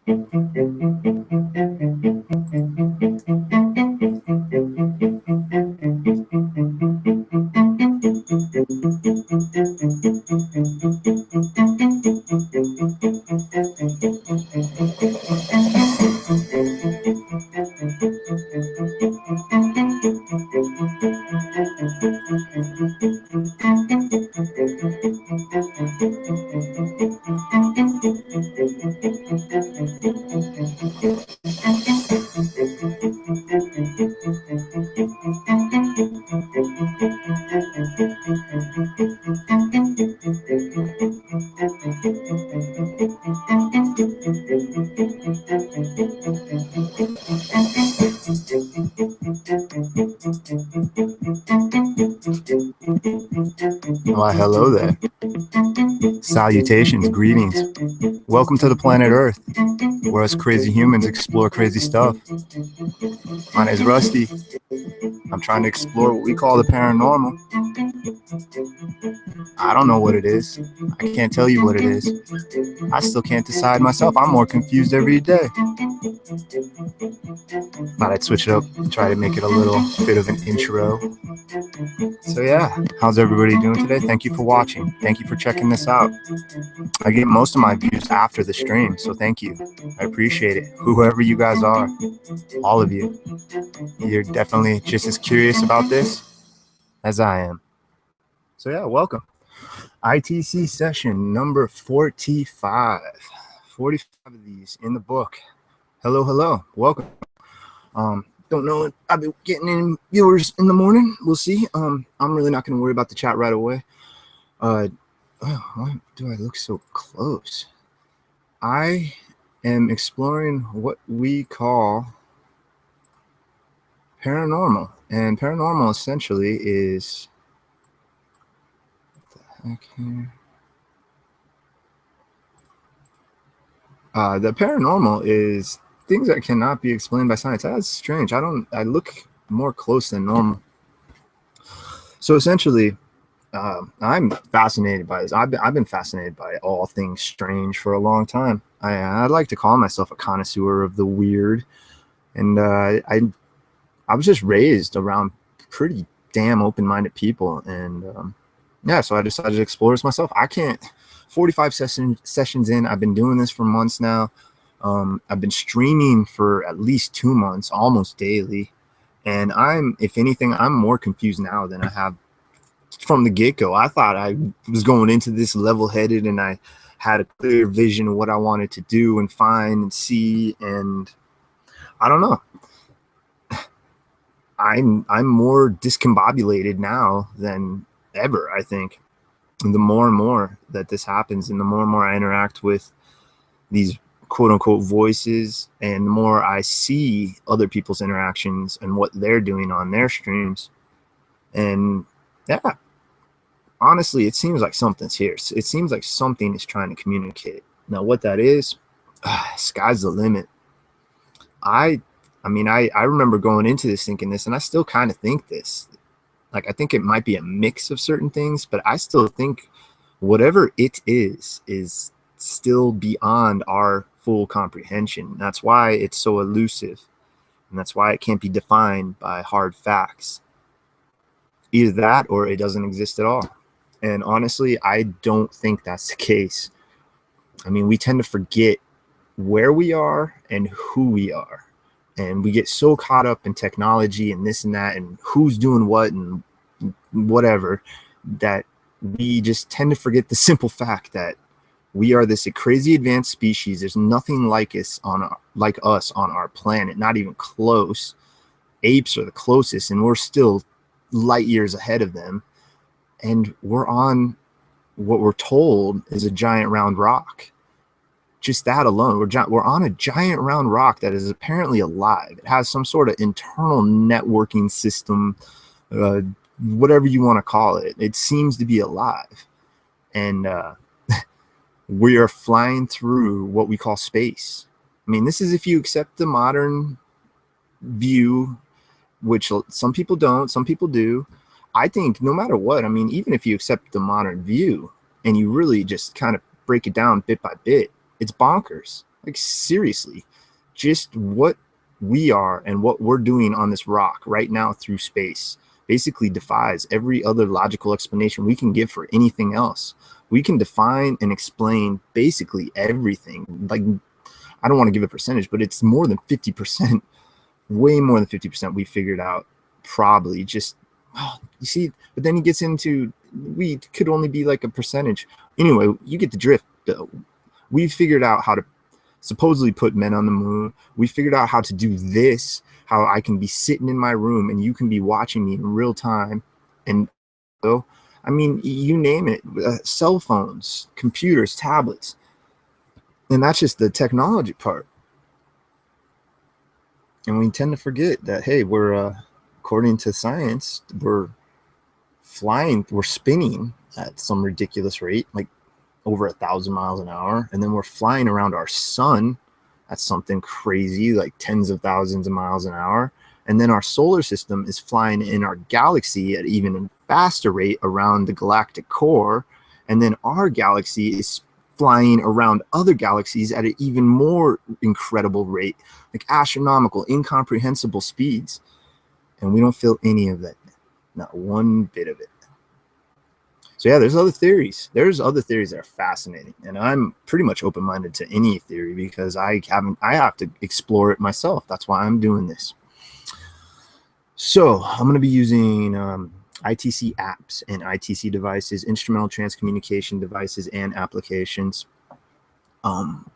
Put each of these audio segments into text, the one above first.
Why, hello there. Salutations, greetings. Welcome to the planet Earth, where us crazy humans explore crazy stuff. My name is Rusty. I'm trying to explore what we call the paranormal. I don't know what it is. I can't tell you what it is. I still can't decide myself. I'm more confused every day. Thought I'd switch it up and try to make it a little bit of an intro. So yeah, how's everybody doing today? Thank you for watching. Thank you for checking this out. I get most of my views after the stream, so thank you. I appreciate it. Whoever you guys are, all of you, you're definitely just as curious about this as I am. So yeah, welcome. ITC session number 45. 45 of these in the book. Hello, hello. Welcome. Don't know if I'll be getting any viewers in the morning. We'll see. I'm really not going to worry about the chat right away. Why do I look so close? I am exploring what we call paranormal. And paranormal essentially is... What the heck here? The paranormal is things that cannot be explained by science. That's strange. I look more close than normal. So essentially, I'm fascinated by this. I've been fascinated by all things strange for a long time. I'd like to call myself a connoisseur of the weird, and I was just raised around pretty damn open-minded people, and yeah, so I decided to explore this myself. I can't. 45 sessions in. I've been doing this for months now. I've been streaming for at least 2 months, almost daily, and if anything, I'm more confused now than I have from the get-go. I thought I was going into this level-headed and I had a clear vision of what I wanted to do and find and see, and I don't know. I'm more discombobulated now than ever, I think. And the more and more that this happens, and the more I interact with these quote-unquote voices, and the more I see other people's interactions and what they're doing on their streams, and yeah, honestly, it seems like something's here. It seems like something is trying to communicate. Now, what that is, sky's the limit. I mean, I remember going into this thinking this, and I still kind of think this. Like, I think it might be a mix of certain things, but I still think whatever it is still beyond our full comprehension. That's why it's so elusive, and that's why it can't be defined by hard facts. Either that or it doesn't exist at all. And honestly, I don't think that's the case. I mean, we tend to forget where we are and who we are. And we get so caught up in technology and this and that and who's doing what and whatever that we just tend to forget the simple fact that we are this crazy advanced species. There's nothing like us on our planet, not even close. Apes are the closest, and we're still light years ahead of them. And we're on what we're told is a giant round rock. Just that alone, we're on a giant round rock that is apparently alive. It has some sort of internal networking system, whatever you want to call it. It seems to be alive. And we are flying through what we call space. I mean, this is if you accept the modern view, which some people don't, some people do. I think no matter what, I mean, even if you accept the modern view and you really just kind of break it down bit by bit, it's bonkers. Like seriously, just what we are and what we're doing on this rock right now through space basically defies every other logical explanation we can give for anything else. We can define and explain basically everything. Like, I don't want to give a percentage, but it's more than 50%, way more than 50% we figured out, probably. Just, you see, but then he gets into, we could only be like a percentage. Anyway, you get the drift. We figured out how to supposedly put men on the moon. We figured out how to do this, how I can be sitting in my room and you can be watching me in real time. And so, I mean, you name it, cell phones, computers, tablets. And that's just the technology part. And we tend to forget that, hey, we're, according to science, we're flying, we're spinning at some ridiculous rate, like over 1,000 miles an hour. And then we're flying around our sun at something crazy, like tens of thousands of miles an hour. And then our solar system is flying in our galaxy at even a faster rate around the galactic core. And then our galaxy is flying around other galaxies at an even more incredible rate, like astronomical, incomprehensible speeds. And we don't feel any of that, not one bit of it. So yeah, there's other theories. There's other theories that are fascinating, and I'm pretty much open-minded to any theory because I have to explore it myself. That's why I'm doing this. So I'm going to be using ITC apps and ITC devices, instrumental transcommunication devices and applications.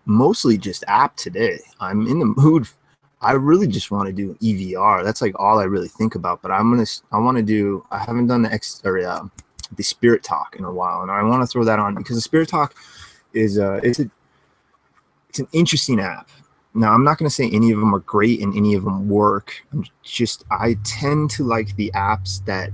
Mostly just app today. I'm in the mood. I really just want to do EVR. That's like all I really think about. But I want to do. I haven't done the Spirit Talk in a while, and I want to throw that on because the Spirit Talk is it's an interesting app. Now, I'm not going to say any of them are great and any of them work. I tend to like the apps that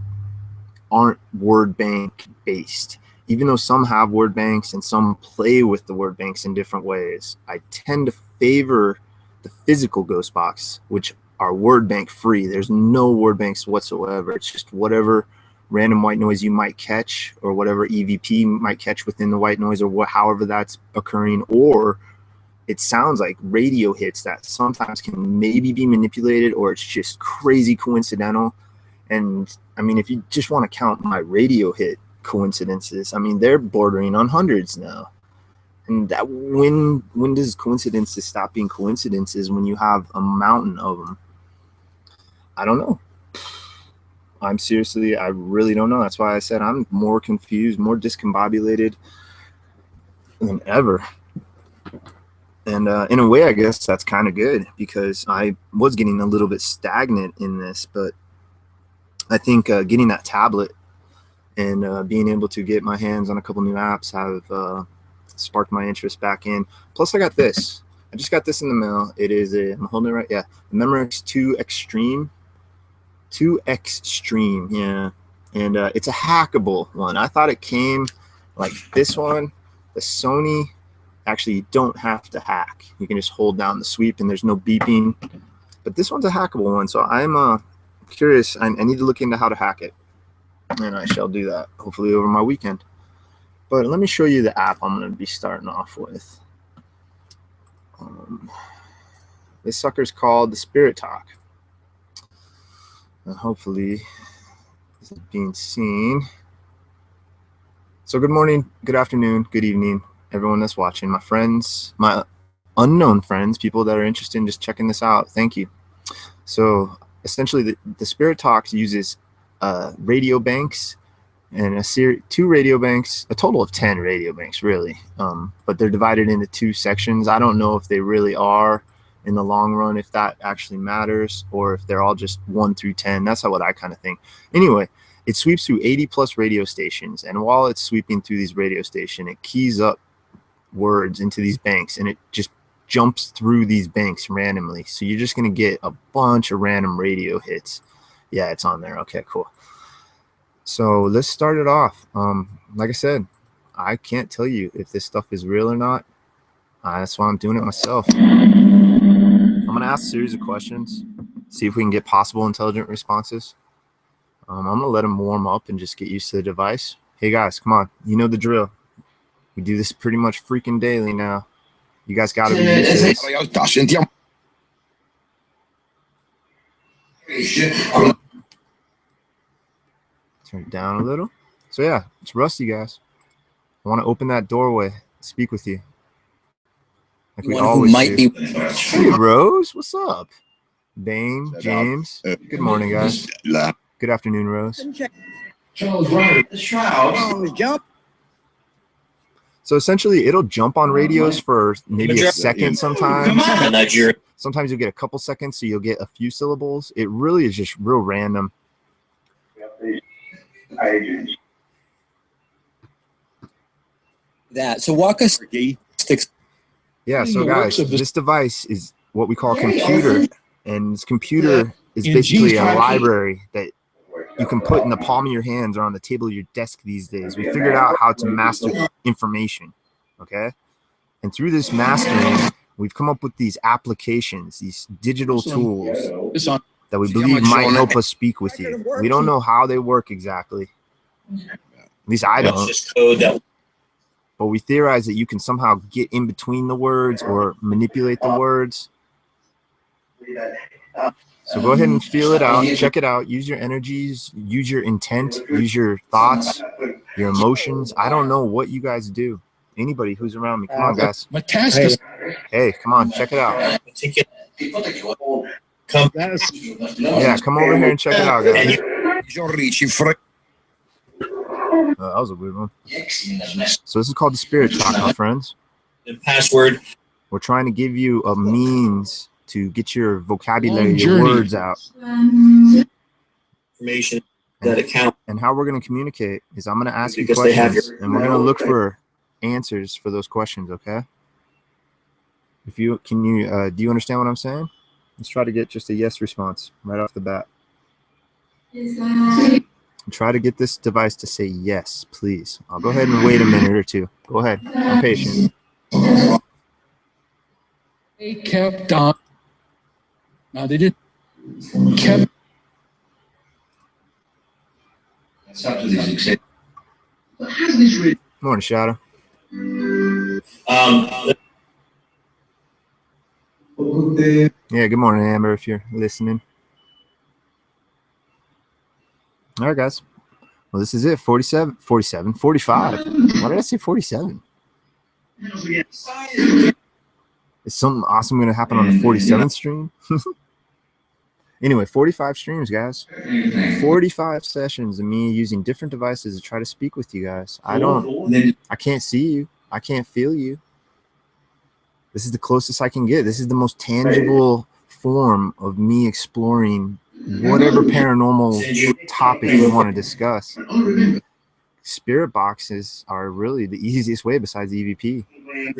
aren't word bank based. Even though some have word banks and some play with the word banks in different ways, I tend to favor the physical ghost box, which are word bank free. There's no word banks whatsoever. It's just whatever random white noise you might catch or whatever EVP might catch within the white noise or however that's occurring, or it sounds like radio hits that sometimes can maybe be manipulated, or it's just crazy coincidental. And I mean, if you just want to count my radio hit coincidences, I mean, they're bordering on hundreds now. And that when does coincidences stop being coincidences when you have a mountain of them? I don't know. I really don't know. That's why I said I'm more confused, more discombobulated than ever. And in a way, I guess that's kind of good because I was getting a little bit stagnant in this. But I think getting that tablet and being able to get my hands on a couple new apps have sparked my interest back in. Plus, I got this. I just got this in the mail. It is I'm holding it right. Yeah, the Memorex 2 Extreme. 2 Extreme, yeah. And it's a hackable one. I thought it came like this one. The Sony, actually, you don't have to hack. You can just hold down the sweep and there's no beeping. But this one's a hackable one, so I'm curious. I need to look into how to hack it. And I shall do that, hopefully over my weekend. But let me show you the app I'm going to be starting off with. This sucker's called the Spirit Talk. Hopefully this is being seen. So good morning, good afternoon, good evening, everyone that's watching. My friends, my unknown friends, people that are interested in just checking this out, thank you. So essentially the Spirit Talks uses radio banks and two radio banks, a total of 10 radio banks really, but they're divided into 2 sections. I don't know if they really are in the long run, if that actually matters, or if they're all just 1 through 10. That's what I kind of think. Anyway, it sweeps through 80 plus radio stations, and while it's sweeping through these radio stations, it keys up words into these banks, and it just jumps through these banks randomly. So you're just going to get a bunch of random radio hits. Yeah, it's on there. Okay, cool. So let's start it off. Like I said, I can't tell you if this stuff is real or not. That's why I'm doing it myself. I'm going to ask a series of questions, see if we can get possible intelligent responses. I'm going to let them warm up and just get used to the device. Hey guys, come on. You know the drill. We do this pretty much freaking daily now. You guys got to be used to this. realtà, sentiamo. Turn it down a little. So yeah, it's Rusty, guys. I want to open that doorway, speak with you. Like we always do. Hey, Rose, what's up? Bane, James. Good morning, guys. Good afternoon, Rose. So essentially, it'll jump on radios for maybe a second sometimes. Sometimes you'll get a couple seconds, so you'll get a few syllables. It really is just real random. That. So walk us. Yeah, so guys, this device is what we call a computer, and this computer is basically a library that you can put in the palm of your hands or on the table of your desk these days. We figured out how to master information, okay? And through this mastering, we've come up with these applications, these digital tools that we believe might help us speak with you. We don't know how they work exactly. At least I don't. But we theorize that you can somehow get in between the words or manipulate the words. So go ahead and feel it out, check it out, use your energies, use your intent, use your thoughts, your emotions. I don't know what you guys do. Anybody who's around me, come on, guys. Hey, come on, check it out. Yeah, come over here and check it out, guys. That was a weird one. So this is called the Spirit Talk, my friends. The password. We're trying to give you a means to get your vocabulary, your words out. Information that account. And how we're going to communicate is I'm going to ask you questions, and we're going to look for answers for those questions. Okay? If you can, do you understand what I'm saying? Let's try to get just a yes response right off the bat. Try to get this device to say yes, please. I'll go ahead and wait a minute or two. Go ahead. I'm patient. They kept on. No, they did. Kept. Morning, Shadow. Yeah, good morning, Amber, if you're listening. All right, guys. Well, this is it. 45. Why did I say 47? Is something awesome going to happen on the 47th stream? Anyway, 45 streams, guys. 45 sessions of me using different devices to try to speak with you guys. I can't see you. I can't feel you. This is the closest I can get. This is the most tangible form of me exploring whatever paranormal topic you want to discuss. Spirit boxes are really the easiest way besides EVP. I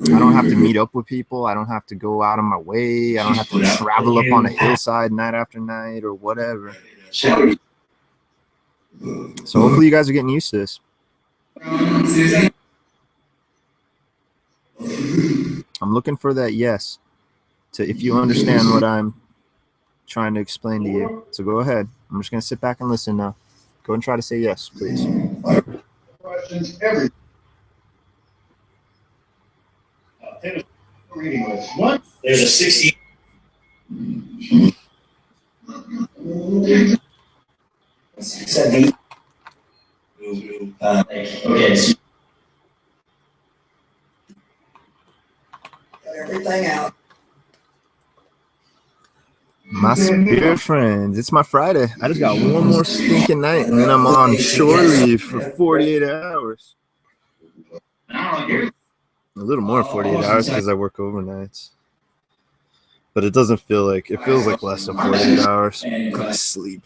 don't have to meet up with people. I don't have to go out of my way. I don't have to travel up on a hillside night after night or whatever. So hopefully you guys are getting used to this. I'm looking for that yes to if you understand what I'm trying to explain to you. So go ahead. I'm just going to sit back and listen now. Go and try to say yes, please. There's a 60. Okay. Everything out. My spirit friends, it's my Friday. I just got one more stinking night, and then I'm on shore leave for 48 hours. A little more than 48 hours because I work overnights. But it doesn't feel like, it feels like less than 48 hours. I sleep.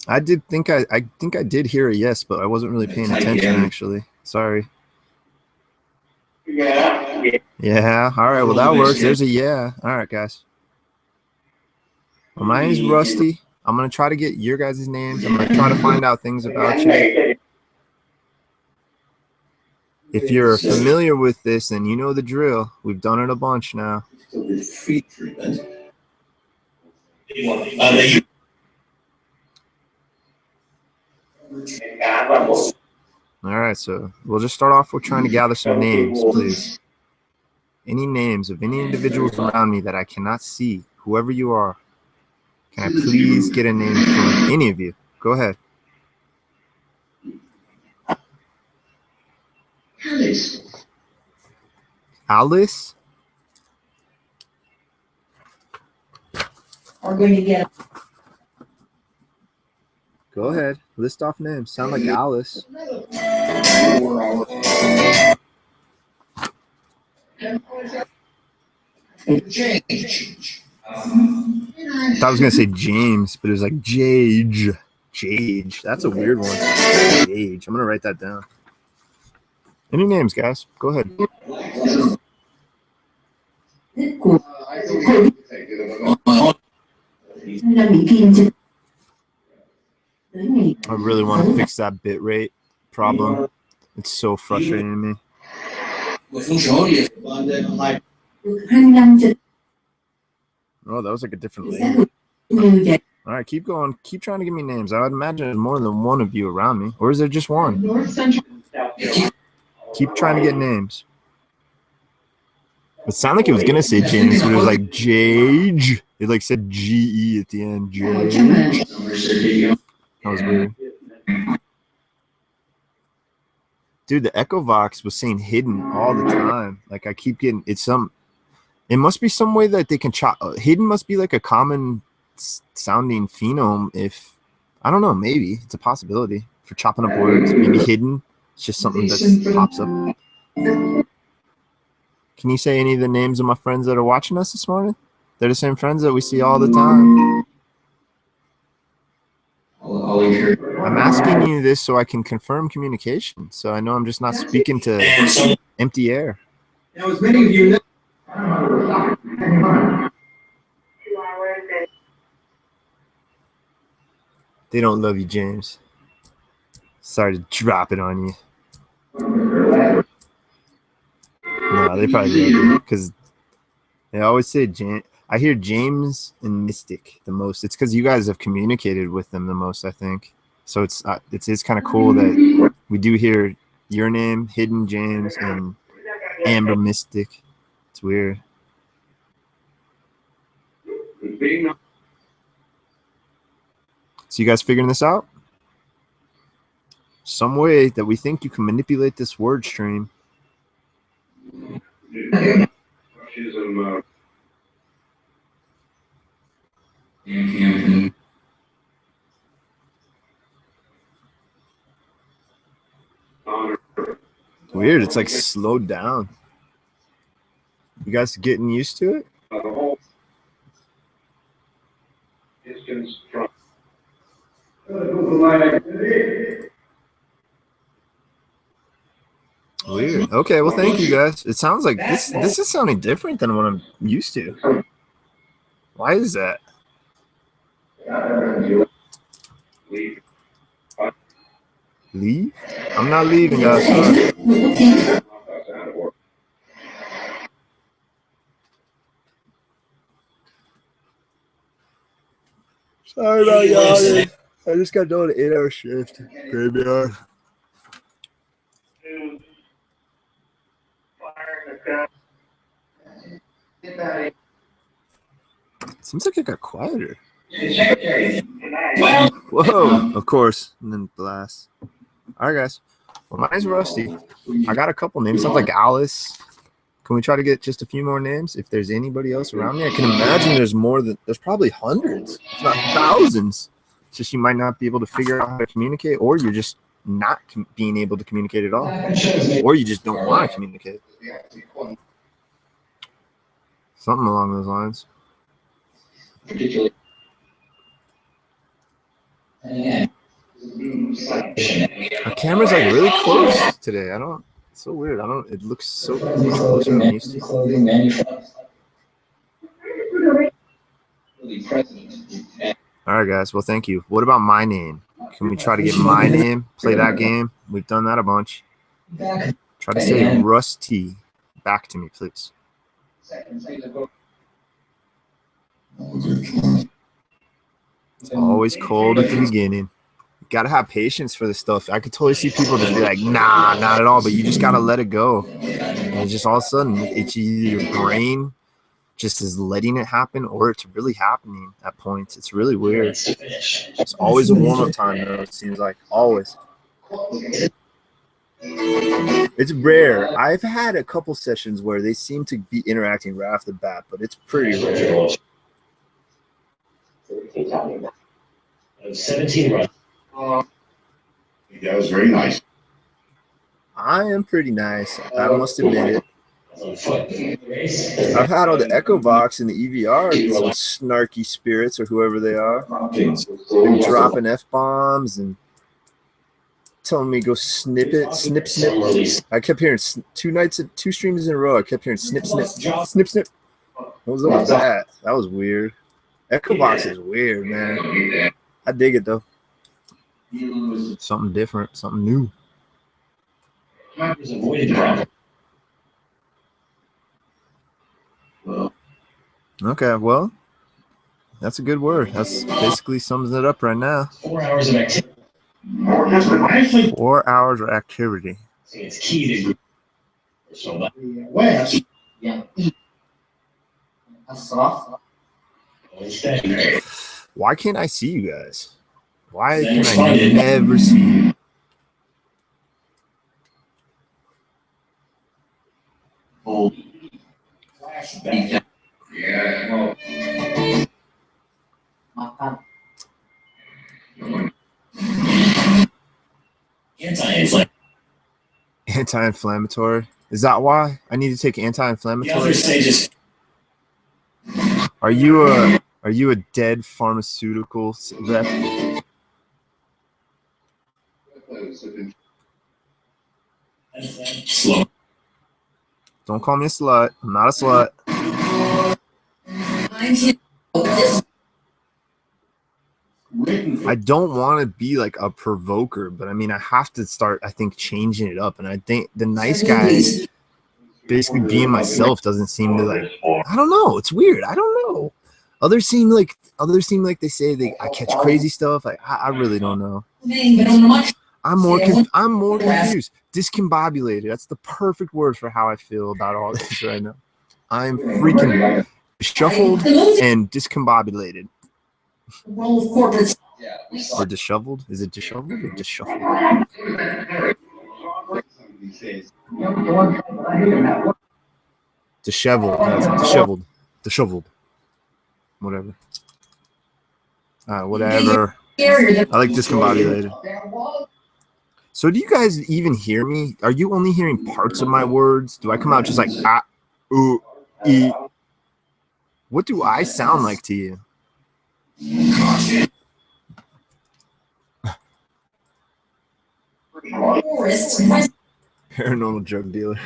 I think I did hear a yes, but I wasn't really paying attention actually. Sorry. Yeah. All right. Well, that works. There's a yeah. All right, guys. Well, my name is Rusty. I'm going to try to get your guys' names. I'm going to try to find out things about you. If you're familiar with this, then you know the drill. We've done it a bunch now. All right, so we'll just start off with trying to gather some names, please. Any names of any individuals around me that I cannot see, whoever you are. Can I please get a name from any of you? Go ahead. Alice? We're going to get. Go ahead. List off names. Sound like Alice. I thought I was going to say James, but it was like Jage. Jage. That's a weird one. Jage. I'm going to write that down. Any names, guys? Go ahead. I really want to fix that bit rate problem. It's so frustrating to me. Oh, that was like a different language. All right, keep going. Keep trying to give me names. I would imagine there's more than one of you around me. Or is there just one? Keep trying to get names. It sounded like it was going to say James, but it was like Jage. It like said G-E at the end. Jage. That was weird. Dude, the Echovox was saying hidden all the time. Like I keep getting it must be some way that they can chop. Hidden must be like a common sounding phenome. If I don't know, maybe it's a possibility for chopping up words. Maybe hidden. It's just something that pops up. Can you say any of the names of my friends that are watching us this morning? They're the same friends that we see all the time. I'm asking you this so I can confirm communication. So I know I'm just not speaking to empty air. Now, as many of you know. They don't love you, James. Sorry to drop it on you. No, they probably do because they always say James. I hear James and Mystic the most. It's because you guys have communicated with them the most, I think. So it's kind of cool that we do hear your name, Hidden James, and Amber Mystic. It's weird. So you guys figuring this out? Some way that we think you can manipulate this word stream. Weird. It's like slowed down. You guys getting used to it? Weird. Okay, well, thank you guys. It sounds like this is sounding different than what I'm used to. Why is that? Leave? I'm not leaving, guys. Sorry about y'all. I just got done an 8-hour shift. Graveyard. Seems like it got quieter. Whoa, of course. And then blast. All right, guys. Well, my name's Rusty. I got a couple names. Sounds like Alice. Can we try to get just a few more names? If there's anybody else around me, I can imagine there's probably hundreds, if not thousands. It's just you might not be able to figure out how to communicate, or you're just not being able to communicate at all, or you just don't want to communicate. Something along those lines. Our camera's like really close today. It's so weird. It looks so much closer than it used to. All right, guys. Well, thank you. What about my name? Can we try to get my name? Play that game? We've done that a bunch. Try to say Rusty back to me, please. It's always cold at the beginning. gotta have patience for this stuff. I could totally see people just be like, nah, not at all. But you just gotta let it go. And it's just all of a sudden, it's either your brain just is letting it happen, or it's really happening at points. It's really weird. It's always a warm-up time, though. It seems like always. It's rare. I've had a couple sessions where they seem to be interacting right off the bat, but it's pretty rare. 17 runs. That was very nice. I am pretty nice. I must admit it. I've had all the Echovox and the EVR, some snarky spirits or whoever they are, been dropping F-bombs and telling me go snip it, snip, snip. I kept hearing two streams in a row. I kept hearing snip, snip, snip, snip. What was up with that? That was weird. Echovox is weird, man. I dig it though. Something different, something new. Okay, well, that's a good word. That's basically sums it up right now. 4 hours of activity. 4 hours of activity. It's key to so West. Yeah. That's soft. Why can't I see you guys? Why can I never see you? flashback. Yeah. Anti-inflammatory. Anti-inflammatory. Is that why I need to take The anti-inflammatory? other stages. Are you a dead pharmaceutical rep? Slow. Don't call me a slut. I'm not a slut. I don't want to be like a provoker, but I mean, I have to start, I think, changing it up. And I think the nice guy, basically being myself, doesn't seem to like, I don't know. It's weird. I don't know. Others seem like they say I catch crazy stuff. Like I really don't know. I'm more confused. Discombobulated. That's the perfect word for how I feel about all this right now. I'm freaking shuffled and discombobulated. Or disheveled? Is it disheveled or disheveled? Disheveled. That's disheveled. Disheveled. Whatever. Whatever. I like discombobulated. So do you guys even hear me? Are you only hearing parts of my words? Do I come out just like ah, ooh, e? What do I sound like to you? Paranormal drug dealer.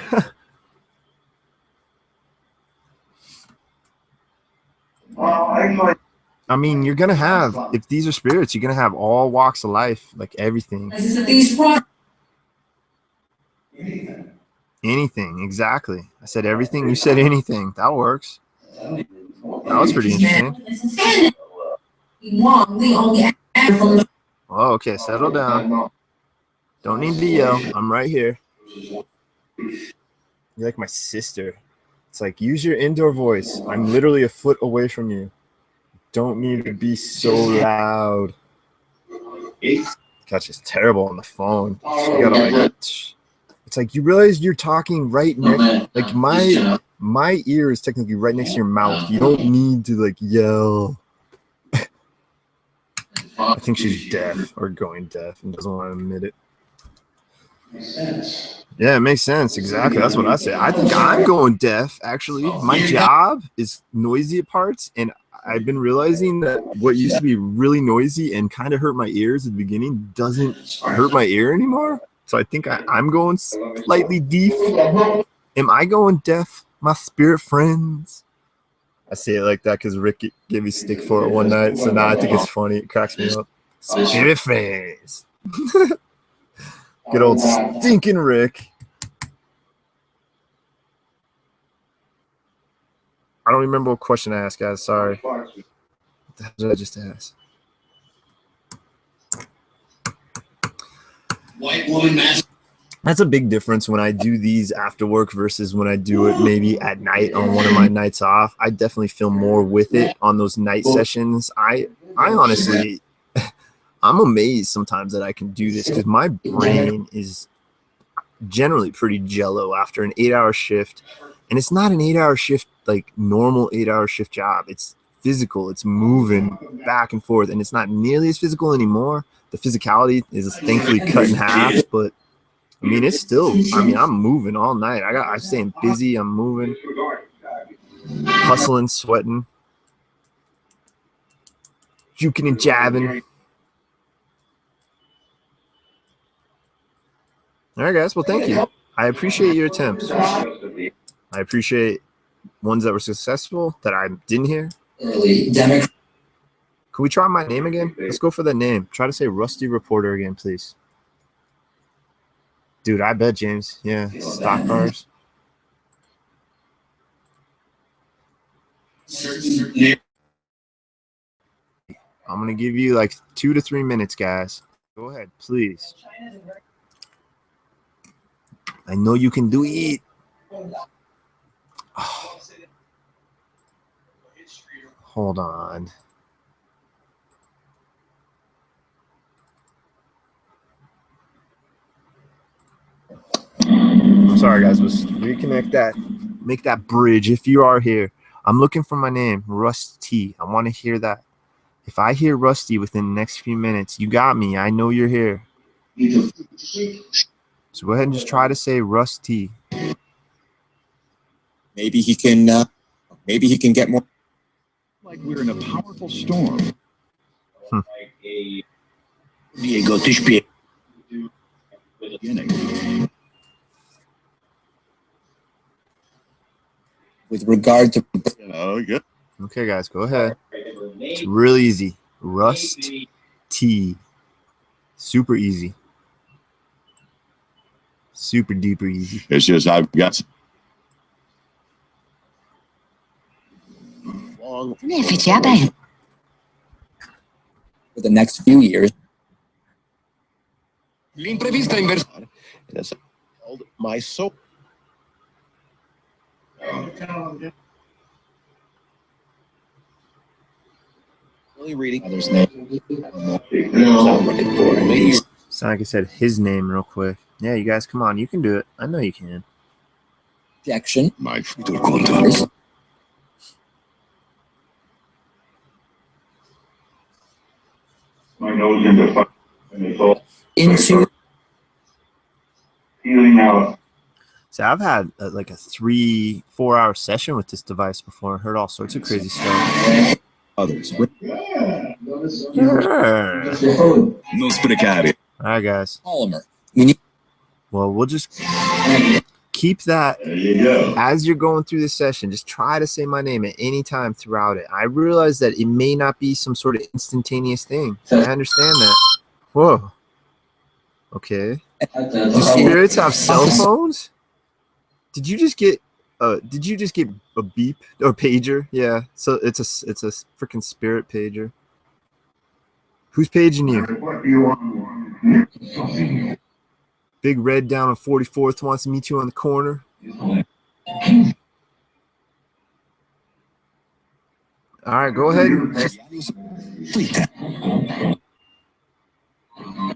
I mean, you're gonna have, if these are spirits, you're gonna have all walks of life, like everything. Anything, exactly. I said everything. You said anything. That works. That was pretty interesting. Oh, okay. Settle down. Don't need to yell. I'm right here. You're like my sister. It's like, use your indoor voice. I'm literally a foot away from you. Don't need to be so loud. Gosh, it's terrible on the phone. You gotta like, it's like you realize you're talking right next. Like my ear is technically right next to your mouth. You don't need to like yell. I think she's deaf or going deaf and doesn't want to admit it. Yeah, it makes sense. Exactly. That's what I say. I think I'm going deaf, actually. My job is noisy at parts, and I've been realizing that what used to be really noisy and kind of hurt my ears at the beginning doesn't hurt my ear anymore. So I think I'm going slightly deaf. Am I going deaf, my spirit friends? I say it like that because Rick gave me stick for it one night. So now I think it's funny. It cracks me up. Spirit friends. Good old stinking Rick. I don't remember what question I asked, guys. Sorry. What the hell did I just ask? White woman mask. That's a big difference when I do these after work versus when I do it maybe at night on one of my nights off. I definitely feel more with it on those night sessions. I honestly, I'm amazed sometimes that I can do this because my brain is generally pretty jello after an 8-hour shift. And it's not an 8-hour shift, like normal 8-hour shift job. It's physical. It's moving back and forth. And it's not nearly as physical anymore. The physicality is thankfully cut in half, but I mean, it's still, I mean, I'm moving all night. I'm staying busy. I'm moving, hustling, sweating, juking and jabbing. All right, guys. Well, thank you. I appreciate your attempts. I appreciate ones that were successful that I didn't hear. Can we try my name again? Let's go for the name. Try to say Rusty Reporter again, please. Dude, I bet, James. Yeah, stock cars. I'm going to give you like 2 to 3 minutes, guys. Go ahead, please. I know you can do it. Oh. Hold on. I'm sorry, guys. Let's reconnect that. Make that bridge. If you are here, I'm looking for my name, Rusty. I want to hear that. If I hear Rusty within the next few minutes, you got me. I know you're here. So go ahead and just try to say Rusty. Maybe he can get more. Like we're in a powerful storm. Diego, tu spiel. With regard to, Okay, guys, go ahead. It's real easy. Rust T. Super easy. Super duper easy. It's just I've got for the next few years. L'imprevista inversione. That's my soul. Really reading others' name. I'm looking for. So like I said, his name real quick. Yeah, you guys, come on. You can do it. I know you can. Projection. my nose into and it's all Into peeling out. So I've had like a 3-4 hour session with this device before. Heard all sorts of crazy stuff. others. Yeah. Non sprecare. All right, guys. Polymer. We need. Well, we'll just keep that There you go. as you're going through this session. Just try to say my name at any time throughout it. I realize that it may not be some sort of instantaneous thing. I understand that. Whoa. Okay. Do spirits have cell phones? Did you just get a beep or pager? Yeah. So it's a freaking spirit pager. Who's paging you? What do you want? Big Red down on 44th wants to meet you on the corner. All right, go ahead.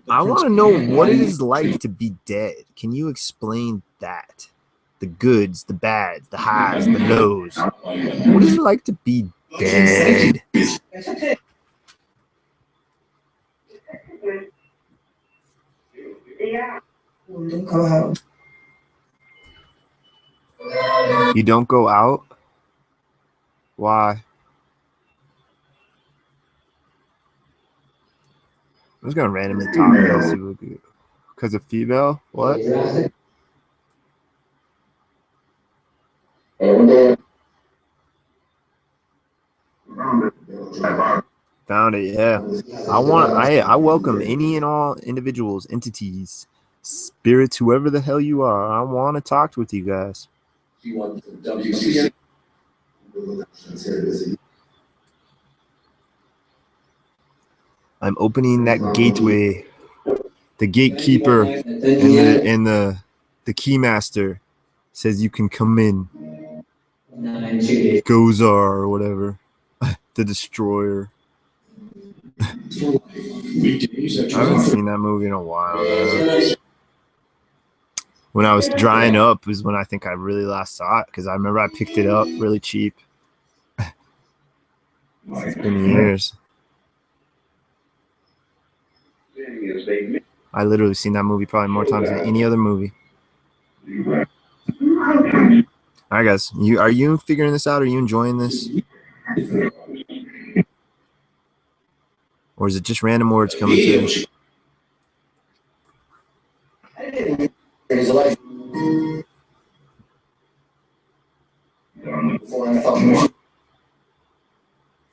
I want to know what it is like to be dead. Can you explain that? The goods, the bads, the highs, the lows. What is it like to be dead? You don't go out? Why? I'm just gonna randomly talk because of female. What? Found it. Yeah. I welcome any and all individuals, entities, spirits, whoever the hell you are. I want to talk with you guys. I'm opening that gateway. the gatekeeper and the keymaster says you can come in. Gozar or whatever. The Destroyer. I haven't seen that movie in a while. When I was drying up is when I think I really last saw it, because I remember I picked it up really cheap. It's been years. I literally seen that movie probably more times than any other movie. All right, guys. Are you figuring this out? Are you enjoying this? Or is it just random words coming through?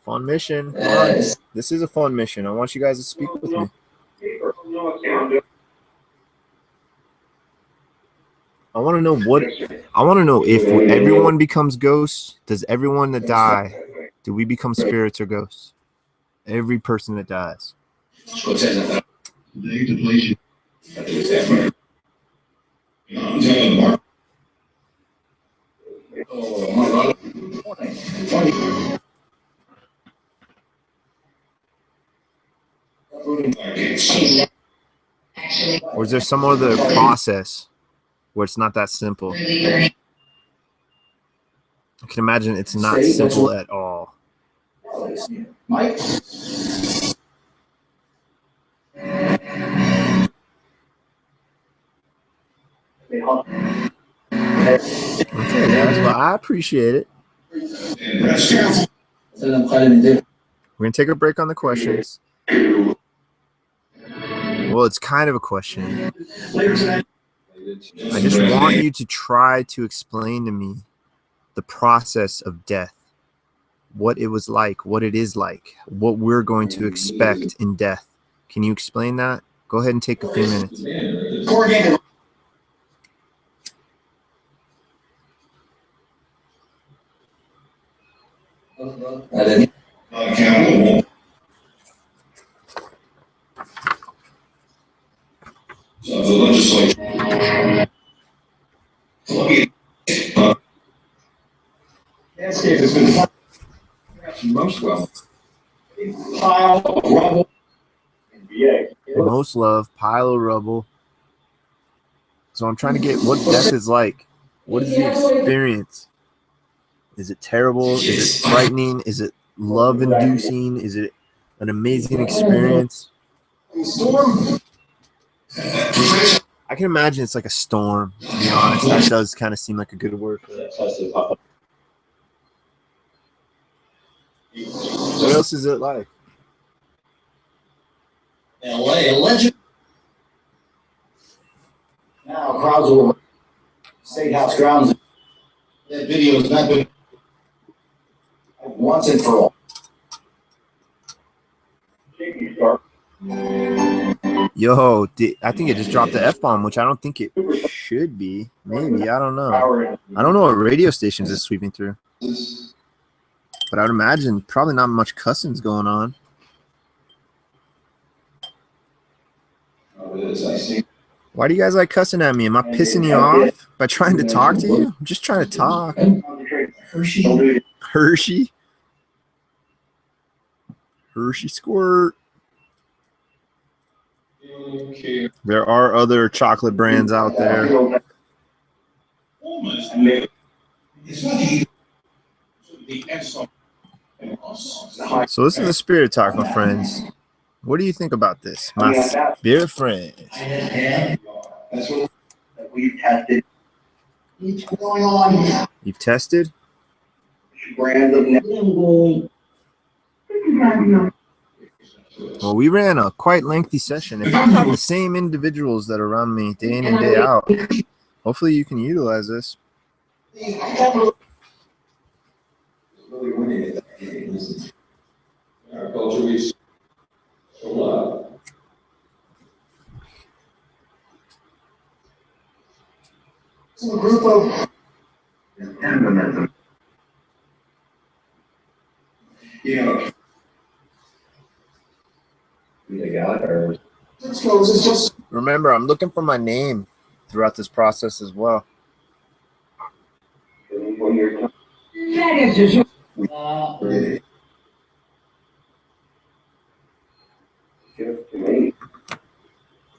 Fun mission. Come on. This is a fun mission. I want you guys to speak with me. I want to know if everyone becomes ghosts. Does everyone that die, do we become spirits or ghosts? Every person that dies. Or is there some other process where it's not that simple? I can imagine it's not simple at all. Mike? Okay, guys. Well, I appreciate it. We're going to take a break on the questions. Well, it's kind of a question. I just want you to try to explain to me the process of death, what it was like, what it is like, what we're going to expect in death. Can you explain that? Go ahead and take a few minutes. So the legislature. Landscape has been Most well. pile of rubble. Most love, pile of rubble. So I'm trying to get what death is like. What is the experience? Is it terrible? Is it frightening? Is it love-inducing? Is it an amazing experience? Storm. I can imagine it's like a storm, to be honest. That does kind of seem like a good word for it. What else is it like? LA legend. Now crowds will State House grounds. That video has not been once and for all. Yo, I think it just dropped the F-bomb, which I don't think it should be. Maybe, I don't know. I don't know what radio stations it's sweeping through. But I would imagine probably not much cussing's going on. Why do you guys like cussing at me? Am I pissing you off by trying to talk to you? I'm just trying to talk. Hershey Squirt. There are other chocolate brands out there. So this is the Spirit Talk, my friends. What do you think about this, my spirit friend? That's what we've tested. What's going on? You've tested? Brand of Well, we ran a quite lengthy session. If I have the same individuals that are around me day in and day out, hopefully you can utilize this. Some group of They got or Cisco's is just Remember, I'm looking for my name throughout this process as well.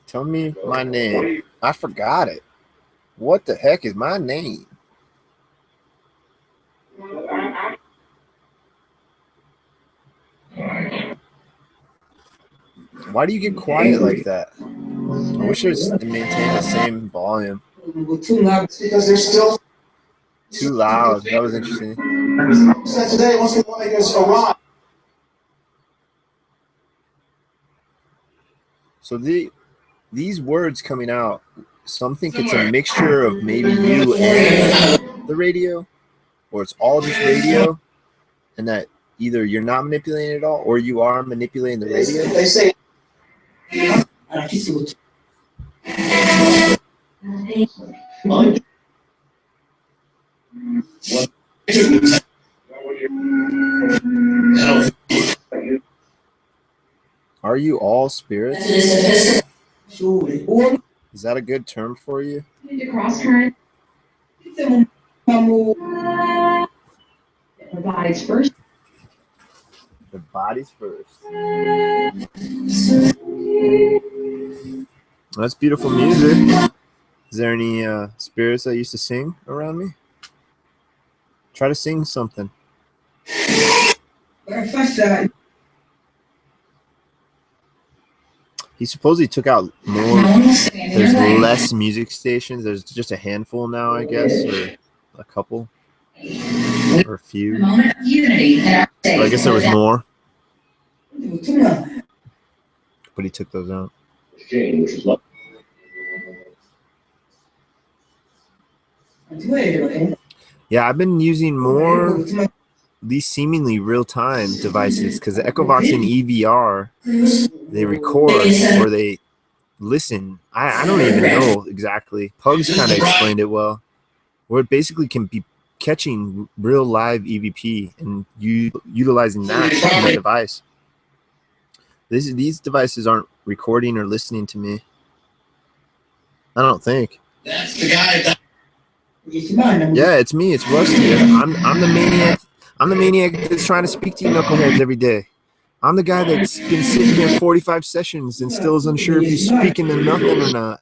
Tell me my name. I forgot it. What the heck is my name? Why do you get quiet like that? I wish it maintained the same volume. Because they're still Too loud. That was interesting. today once they want to get arrive. So these words coming out, some think it's a mixture of maybe you and the radio, or it's all just radio, and that either you're not manipulating it at all or you are manipulating the radio. They say Are you all spirits? Is that a good term for you? Cross current. The body's first. The body's first. That's beautiful music. Is there any spirits that used to sing around me? Try to sing something. He supposedly took out more. There's less music stations. There's just a handful now, I guess, or a couple, or a few. But I guess there was more. But he took those out. Yeah, I've been using more these seemingly real-time devices because the Echovox and EVR, they record or they listen. I don't even know exactly. Pugs kind of explained it well, where it basically can be catching real live EVP and utilizing that in the device. These devices aren't recording or listening to me. I don't think. That's the guy. Yeah, it's me. It's Rusty. I'm the maniac. I'm the maniac that's trying to speak to you knuckleheads every day. I'm the guy that's been sitting here 45 sessions and still is unsure if he's speaking to nothing or not.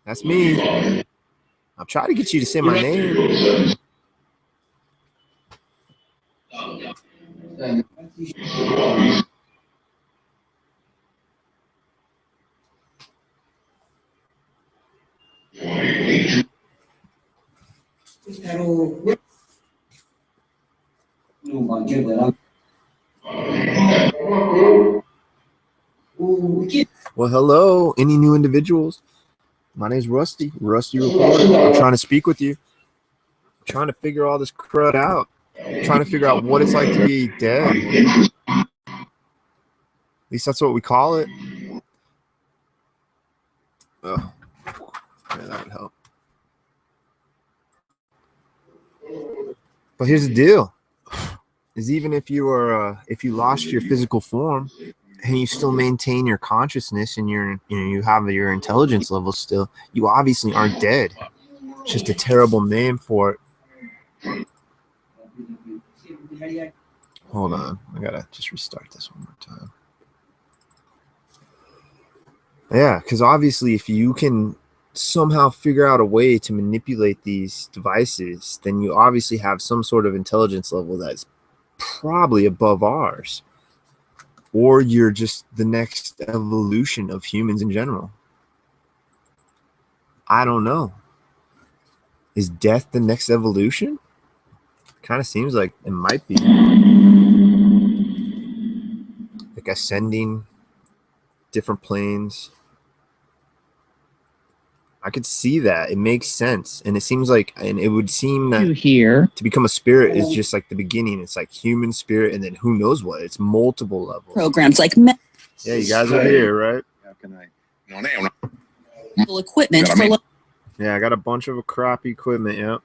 That's me. I'll try to get you to say my name. Well, hello, any new individuals? My name's Rusty, Rusty Reporter. I'm trying to speak with you. I'm trying to figure all this crud out. I'm trying to figure out what it's like to be dead. At least that's what we call it. Oh, yeah, that would help. But here's the deal: is even if you are, if you lost your physical form and you still maintain your consciousness and you have your intelligence level still, you obviously aren't dead. It's just a terrible name for it. Hold on, I gotta just restart this one more time. Yeah, because obviously if you can somehow figure out a way to manipulate these devices, then you obviously have some sort of intelligence level that's probably above ours, or you're just the next evolution of humans in general. I don't know. Is death the next evolution? Kind of seems like it might be. Like ascending different planes. I could see that. It makes sense. And it seems like, and it would seem that to become a spirit is just like the beginning. It's like human spirit, and then who knows what. It's multiple levels. Programs like yeah, you guys are here, right? How can I? equipment for Yeah, I got a bunch of crappy equipment. Yep.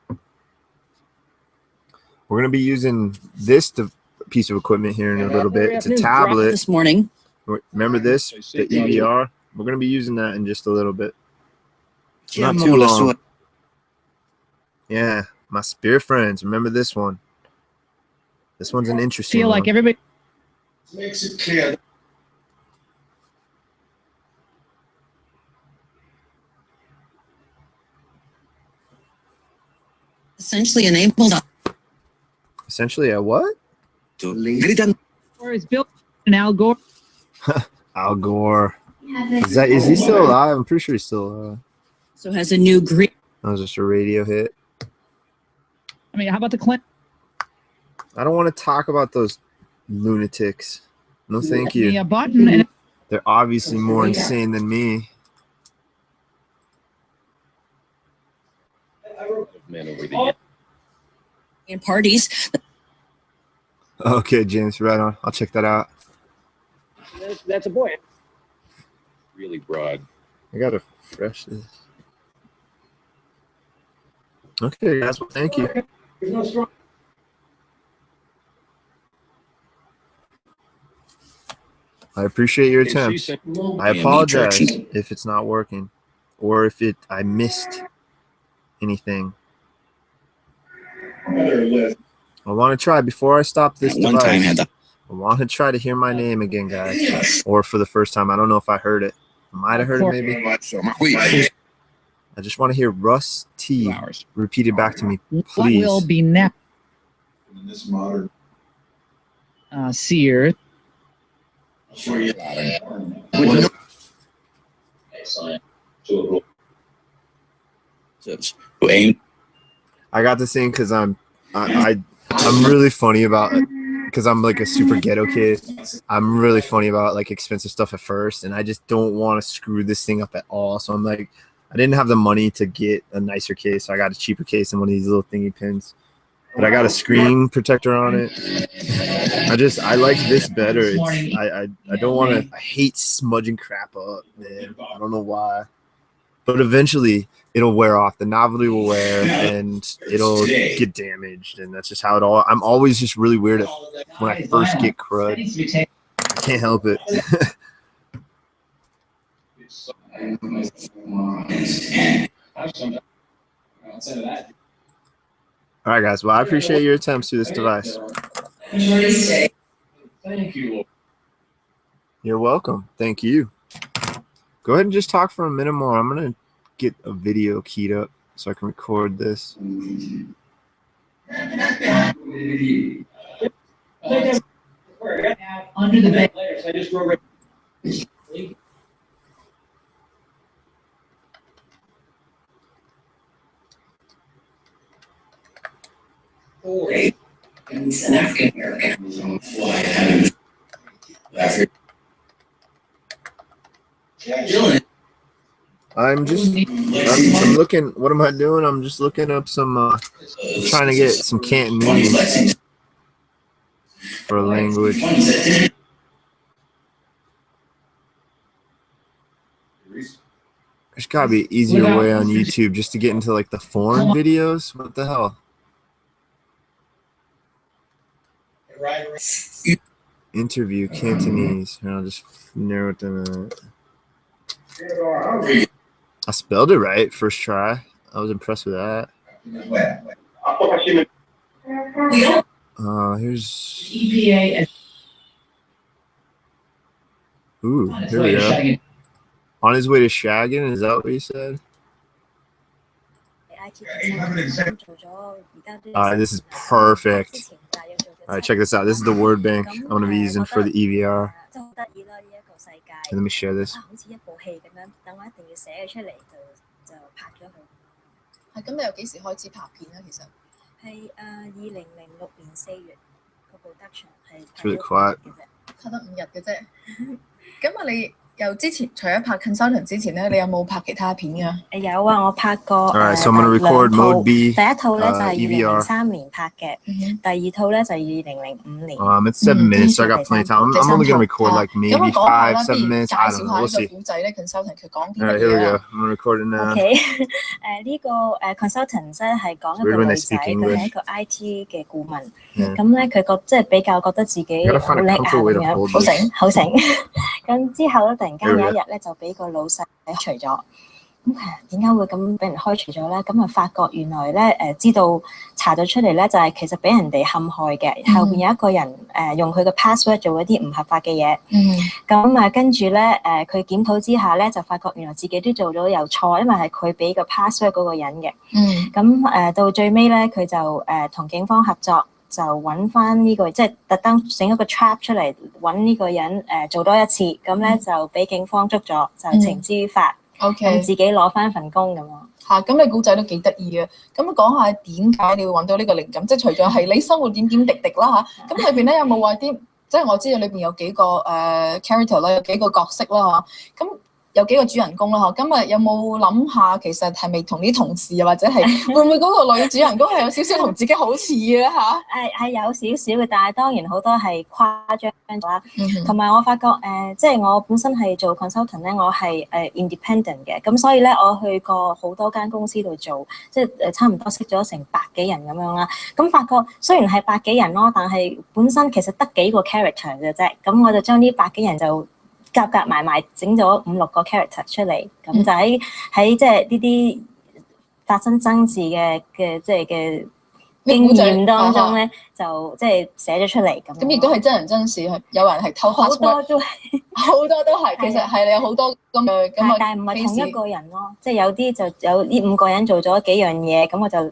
We're going to be using this piece of equipment here in a little bit. It's a tablet. this morning. Remember this? The EVR? We're going to be using that in just a little bit. Not too long. Yeah, my spirit friends. Remember this one. This one's an interesting Feel like everybody Makes it clear. Essentially enables Essentially a what? or is built in Al Gore. Al Gore. Is he still alive? I'm pretty sure he's still alive. so has a new green. That was just a radio hit. I mean, how about the Clinton? I don't want to talk about those lunatics. No, thank you. The button and They're obviously more insane than me. Man over the in parties. Okay, James, right on. I'll check that out. that's a boy. really broad. I gotta refresh this. Okay, guys. Well, thank you. I appreciate your attempts. I apologize if it's not working, or if I missed anything. I want to try before I stop this device. I want to try to hear my name again, guys, or for the first time. I don't know if I heard it. I might have heard it, maybe. I just want to hear Russ T repeated back to me, please. What will be next? In this modern. Sears. I got this thing because I'm really funny about it, because I'm like a super ghetto kid. I'm really funny about like expensive stuff at first, and I just don't want to screw this thing up at all. So I'm like, I didn't have the money to get a nicer case, so I got a cheaper case and one of these little thingy pins. But I got a screen protector on it. I like this better. I don't want to. I hate smudging crap up, man. I don't know why. But eventually it'll wear off. The novelty will wear, and it'll get damaged, and that's just how it all. I'm always just really weird when I first get crud. I can't help it. All right, guys. Well, I appreciate your attempts to this device. Thank you. You're welcome. Thank you. Go ahead and just talk for a minute more. I'm going to get a video keyed up so I can record this. Under the bed. He's an African American. I'm looking. What am I doing? I'm just looking up some. I'm trying to get some Cantonese for a language. There's gotta be an easier way on YouTube just to get into like the foreign videos. What the hell? Interview Cantonese. Here, I'll just narrow it down. I spelled it right first try. I was impressed with that. Here's EPA. ooh, here we go. On his way to shagging, is that what you said? This is perfect. All right, check this out. This is the word bank I'm going to be using for the EVR. Let me share this. 係咁，你由幾時開始拍片咧？其實係2006年4月個 production 係 It's really quiet. 拍得5日嘅啫。咁啊，你由之前除咗拍 consultant 之前咧，你有冇拍其他片㗎？有啊，我拍過 Alright, so I'm gonna record mode B. 第一套咧就係EVR. 2003年拍嘅，第二套咧就係2005年。It's 7 minutes, so I got plenty of time. I'm only gonna record like maybe 5-7 minutes. I don't know. We'll see. Alright, here we go. I'm gonna record it now. OK， 呢個consultant 咧係講一個女仔，佢係一個 IT 嘅顧問。咁咧佢即係比較覺得自己好叻啊咁樣，好醒。咁之後咧，突然間有一日咧就俾個老細除咗。咁點解會咁俾人開除咗咧？咁啊發覺原來咧知道查咗出嚟咧，就係其實俾人哋陷害嘅，後邊有一個人用佢嘅 password 做一啲唔合法嘅嘢。咁啊跟住咧佢檢討之下咧，就發覺原來自己都做咗有錯，因為係佢俾個 password 嗰個人嘅。咁到最尾咧，佢就同警方合作。就揾翻呢個，即係特登整一個 trap 出嚟揾呢個人做多一次，咁咧就俾警方捉咗，就繩之於法。咁自己攞翻份工咁咯。嚇，咁你故仔都幾得意啊！咁講下點解你會揾到呢個靈感？即係除咗係你生活點點滴滴啦嚇，咁裏邊咧有冇話啲，即係我知道裏邊有幾個character 啦，有幾個角色啦嚇，咁。有幾個主人公啦嗬，咁有冇諗下其實係咪同啲同事或者係會唔會嗰個女主人公係有少少同自己好似嘅嚇？係有少少嘅，但係當然好多係誇張啦。同埋我發覺即係我本身係做 consultant 咧，我係independent 嘅，咁所以咧我去過好多間公司度做，即係差唔多識咗成百幾人咁樣啦。咁發覺雖然係百幾人咯，但係本身其實得幾個 character 嘅啫。咁我就將呢百幾人就夾埋整咗5-6個 character 出嚟，咁就喺即係呢啲發生爭執嘅即係嘅經驗當中咧，就即係寫咗出嚟咁。咁亦都係真人真事，有人係偷拍，好多都係，其實係你有好多咁嘅咁，但係唔係同一個人咯，即係有啲就有呢5個人做咗幾樣嘢，咁我就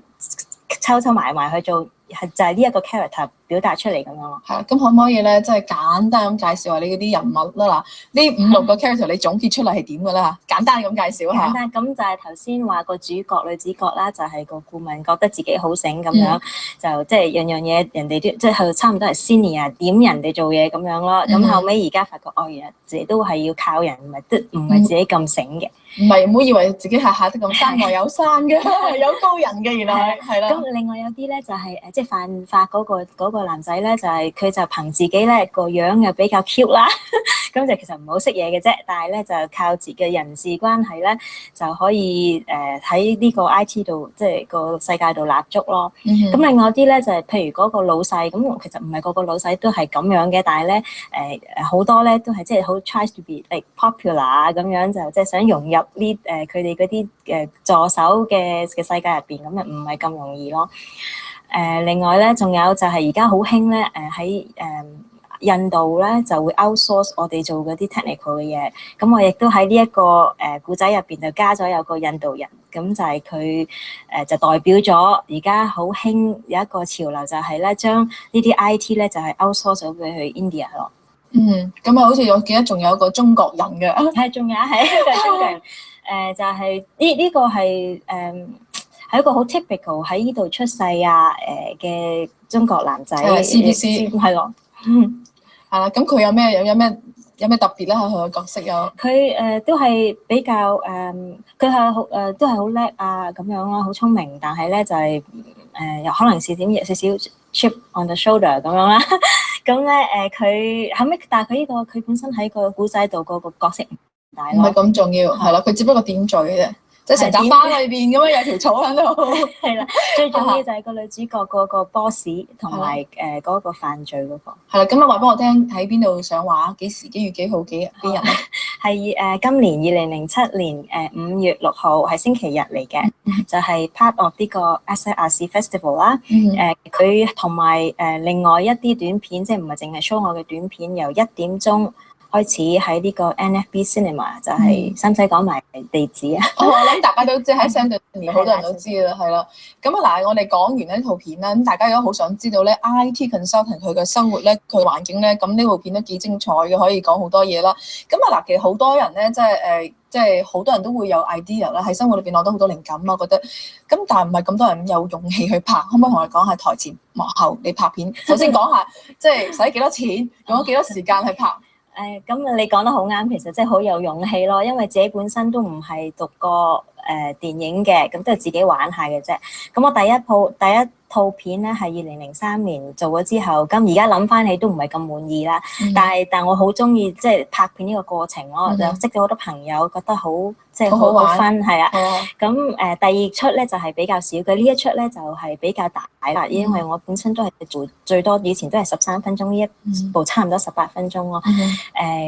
抽埋去做。就係呢一個 character 表達出嚟咁樣咯。係，咁可唔可以咧，即係簡單咁介紹下你嗰啲人物啦？嗱，呢5-6個 character 你總結出嚟係點嘅啦？簡單咁介紹下。簡單咁就係頭先話個主角女主角啦，就係個顧問覺得自己好醒咁樣，就即係樣樣嘢人哋都即係差唔多係 senior 點人哋做嘢咁樣咯。咁後尾而家發覺原來自己都係要靠人，唔係自己咁醒嘅。唔好以為自己下下都咁山外有山嘅，有高人嘅原來係啦。咁另外有啲咧就係即係犯法嗰個男仔咧，就係佢就憑自己咧個樣又比較 cute 啦，咁就其實唔好識嘢嘅啫，但係咧就靠自己嘅人事關係咧就可以喺呢個 IT 度即係個世界度立足咯。咁另外啲咧就係譬如嗰個老細，咁其實唔係個個老細都係咁樣嘅，但係咧好多咧都係即係好 try to be like popular 啊咁樣，就即係想融入呢佢哋嗰啲助手嘅世界入邊，咁就唔係咁容易咯。另外咧，仲有就係而家好興咧，喺印度咧就會 outsource 我哋做嗰啲 technical 嘅嘢。咁我亦都喺呢一個故仔入邊就加咗有個印度人，咁就係佢就代表咗而家好興有一個潮流，就係咧將呢啲 IT 咧就係 outsource 咗俾去 India 咯。咁啊，好似我記得仲有一個中國人嘅，係仲有係一個中國人，就係呢個係係一個好 typical 喺呢度出世嘅中國男仔，CBC 係咯，係啦。咁佢有咩特別咧？佢個角色有佢都係比較佢係好都係好叻啊咁樣咯，好聰明，但係咧就係有可能是點有少少 chip on the shoulder 咁樣啦。咁咧佢後尾，但係佢本身喺個古仔度個角色唔大咯，唔係咁重要，係啦，佢只不過點綴嘅啫。即係成扎花裏邊咁樣有條草喺度，係啦。最重要就係個女主角嗰個 boss 同埋嗰個犯罪嗰個。係啦，咁啊話俾我聽喺邊度上畫？幾時？幾月幾號？幾日咧？係今年2007年5月6號係星期日嚟嘅，就係 part of 呢個 SRC Festival 啦。佢同埋另外一啲短片，即係唔係淨係 show 我嘅短片，由1點鐘開始喺呢個 NFB Cinema， 就係使唔使講埋地址啊？我諗大家都知喺 Sydney， 好多人都知啦，係咯。咁啊嗱，我哋講完呢套片啦，咁大家如果好想知道咧 IT consultant 佢嘅生活咧，佢環境咧，咁呢套片都幾精彩嘅，可以講好多嘢啦。咁啊嗱，其實好多人咧，即係好多人都會有 idea 啦，喺生活裏邊攞到好多靈感啊，我覺得。咁但係唔係咁多人有勇氣去拍，可唔可以同我講下台前幕後你拍片？首先講下即係使幾多錢，用咗幾多時間去拍？咁你講得好啱，其實真係好有勇氣咯，因為自己本身都唔係讀過電影嘅，咁都係自己玩下嘅啫。咁我第一套片咧係2003年做咗之後，咁而家諗翻起都唔係咁滿意啦。但我好中意即係拍片呢個過程咯，就識咗好多朋友，覺得好即係好分係啊。咁第二出咧就係比較少嘅，呢一出咧就係比較大啦，因為我本身都係做最多以前都係13分鐘，呢一部差唔多18分鐘咯。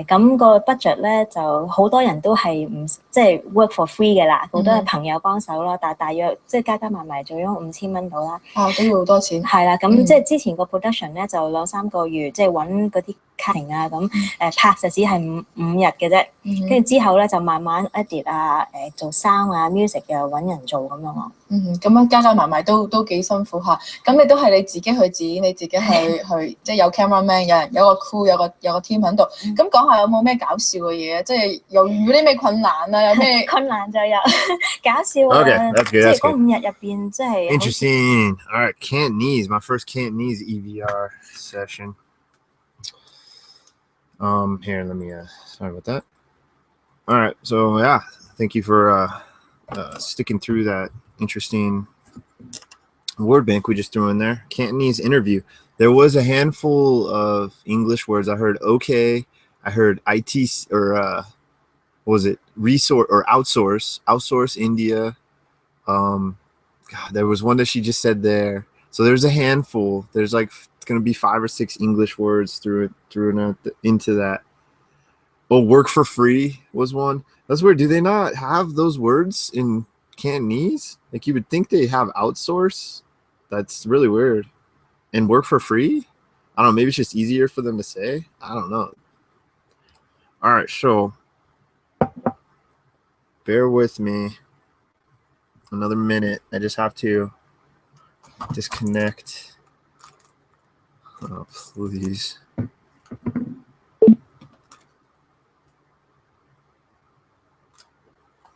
咁個 budget 咧就好多人都係唔即係 work for free 嘅啦，好多係朋友幫手咯，但係大約即係加埋做咗5000蚊到啦。都要好多錢。係啦，咁即係之前個 production 咧就2-3個月，即係揾嗰啲 casting 啊，咁拍就只係五日嘅啫，跟住之後咧就慢慢 edit 啊，做 sound 啊 music 又揾人做咁樣咯。咁樣加埋都幾辛苦嚇。咁你都係你自己去剪，你自己去即係有 cameraman， 有個 crew， 有個 team 喺度。咁講下有冇咩搞笑嘅嘢？即係有遇啲咩困難啊？有咩困難就有搞笑啊！即係嗰5日入邊，即係 interesting. All right, Cantonese, my first Cantonese EVR session. Here, let me. Sorry about that. All right, so yeah, thank you for sticking through that interesting word bank we just threw in there. Cantonese interview. There was a handful of English words. I heard okay. I heard ITC or what was it? Resource or outsource India. God, there was one that she just said there. So there's a handful. There's like it's gonna be 5 or 6 English words through into that. Oh, work for free was one. That's weird. Do they not have those words in Cantonese? Like you would think they have outsource. That's really weird. And work for free? I don't know. Maybe it's just easier for them to say. I don't know. All right, so bear with me another minute. I just have to disconnect. Oh, please.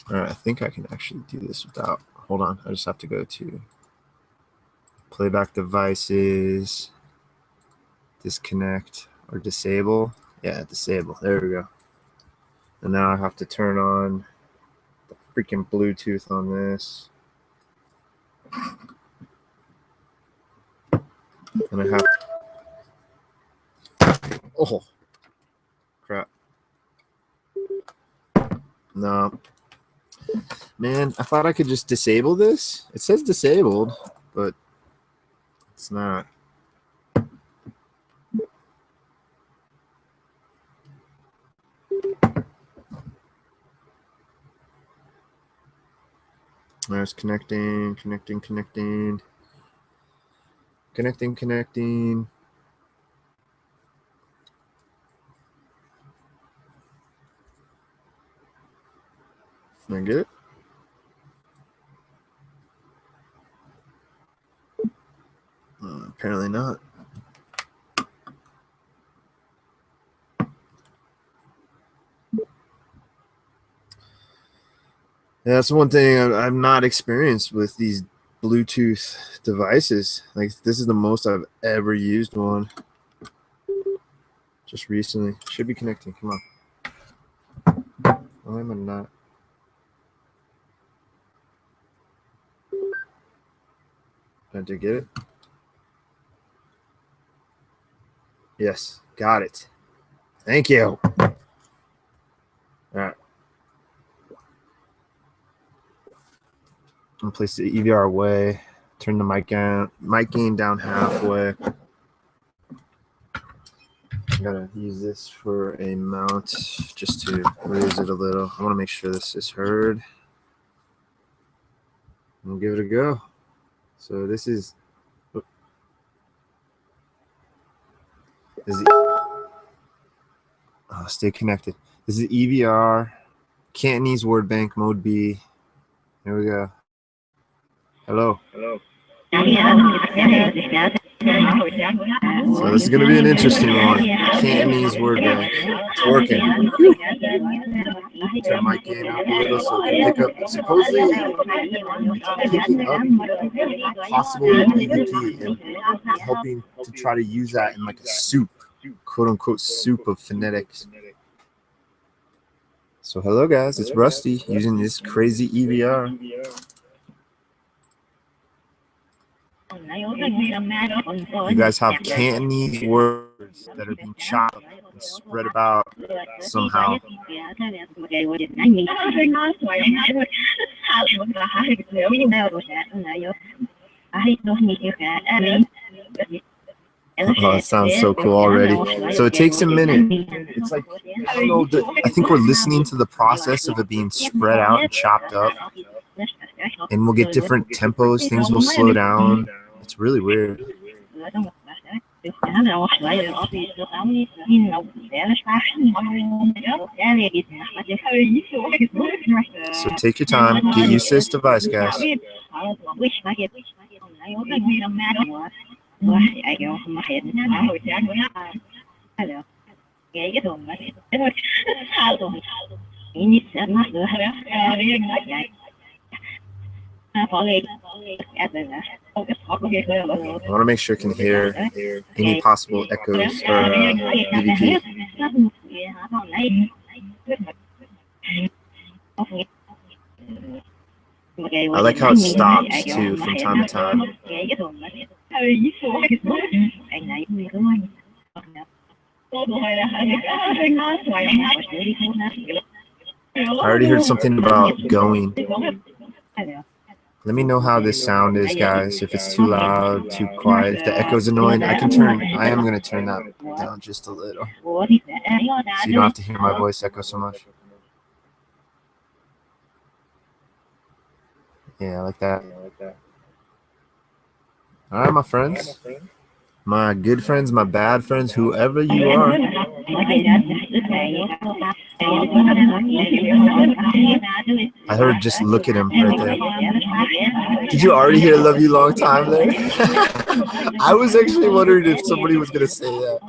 All right, I think I can actually do this without. Hold on. I just have to go to playback devices, disconnect or disable. Yeah, disable. There we go. And now I have to turn on the freaking Bluetooth on this. And I have to, oh crap. No. Man, I thought I could just disable this. It says disabled, but it's not. There's connecting. Connecting. I get it. Apparently not. Yeah, that's one thing I'm not experienced with these Bluetooth devices. Like this is the most I've ever used one. Just recently. Should be connecting. Come on. Why am I not? Did I get it? Yes, got it. Thank you. All right. I'm gonna place the EVR away. Turn the mic gain down halfway. I gotta use this for a mount just to raise it a little. I want to make sure this is heard. We'll give it a go. So this is. Stay connected. This is EVR, Cantonese word bank mode B. Here we go. Hello. So this is going to be an interesting one. Cantonese word bank. It's working. Turn my gain up a little so it can pick up. Supposedly, it's picking up possible EVP and helping to try to use that in like a soup, quote unquote soup of phonetics. So hello guys, it's Rusty using this crazy EVR. You guys have Cantonese words that are being chopped and spread about somehow. Oh, it sounds so cool already. So it takes a minute. It's like, I don't know, I think we're listening to the process of it being spread out and chopped up. And we'll get different tempos. Things will slow down. It's really weird. So take your time. Get used to this device, guys. I want to make sure I can hear any possible echoes or EVP. I like how it stops too from time to time. I already heard something about going. Let me know how this sound is, guys. If it's too loud, too quiet, if the echo's annoying, I am going to turn that down just a little, so you don't have to hear my voice echo so much. Yeah, like that. All right, my friends. My good friends, my bad friends, whoever you are. I heard just look at him right there. Did you already hear "Love You Long Time" there? I was actually wondering if somebody was going to say that.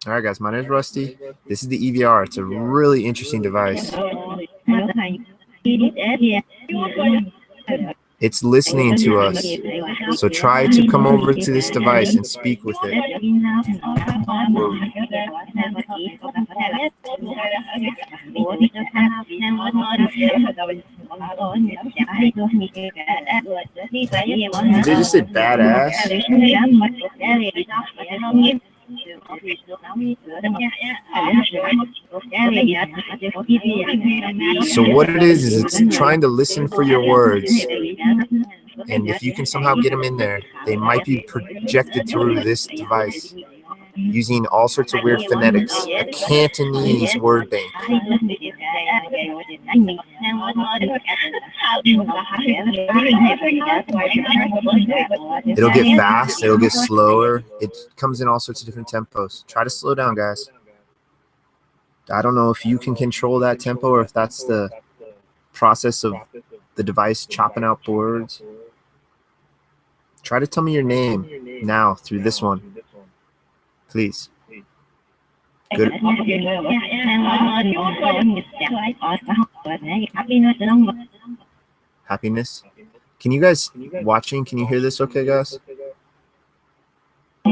All right, guys, my name is Rusty. This is the EVR. It's a really interesting device. It's listening to us, so try to come over to this device and speak with it. Did they just say badass? So what it is it's trying to listen for your words, and if you can somehow get them in there, they might be projected through this device using all sorts of weird phonetics, a Cantonese word bank. It'll get fast, it'll get slower. It comes in all sorts of different tempos. Try to slow down, guys. I don't know if you can control that tempo or if that's the process of the device chopping out words. Try to tell me your name now through this one, please. Good. Happiness. Can you guys watching? Can you hear this okay, guys? I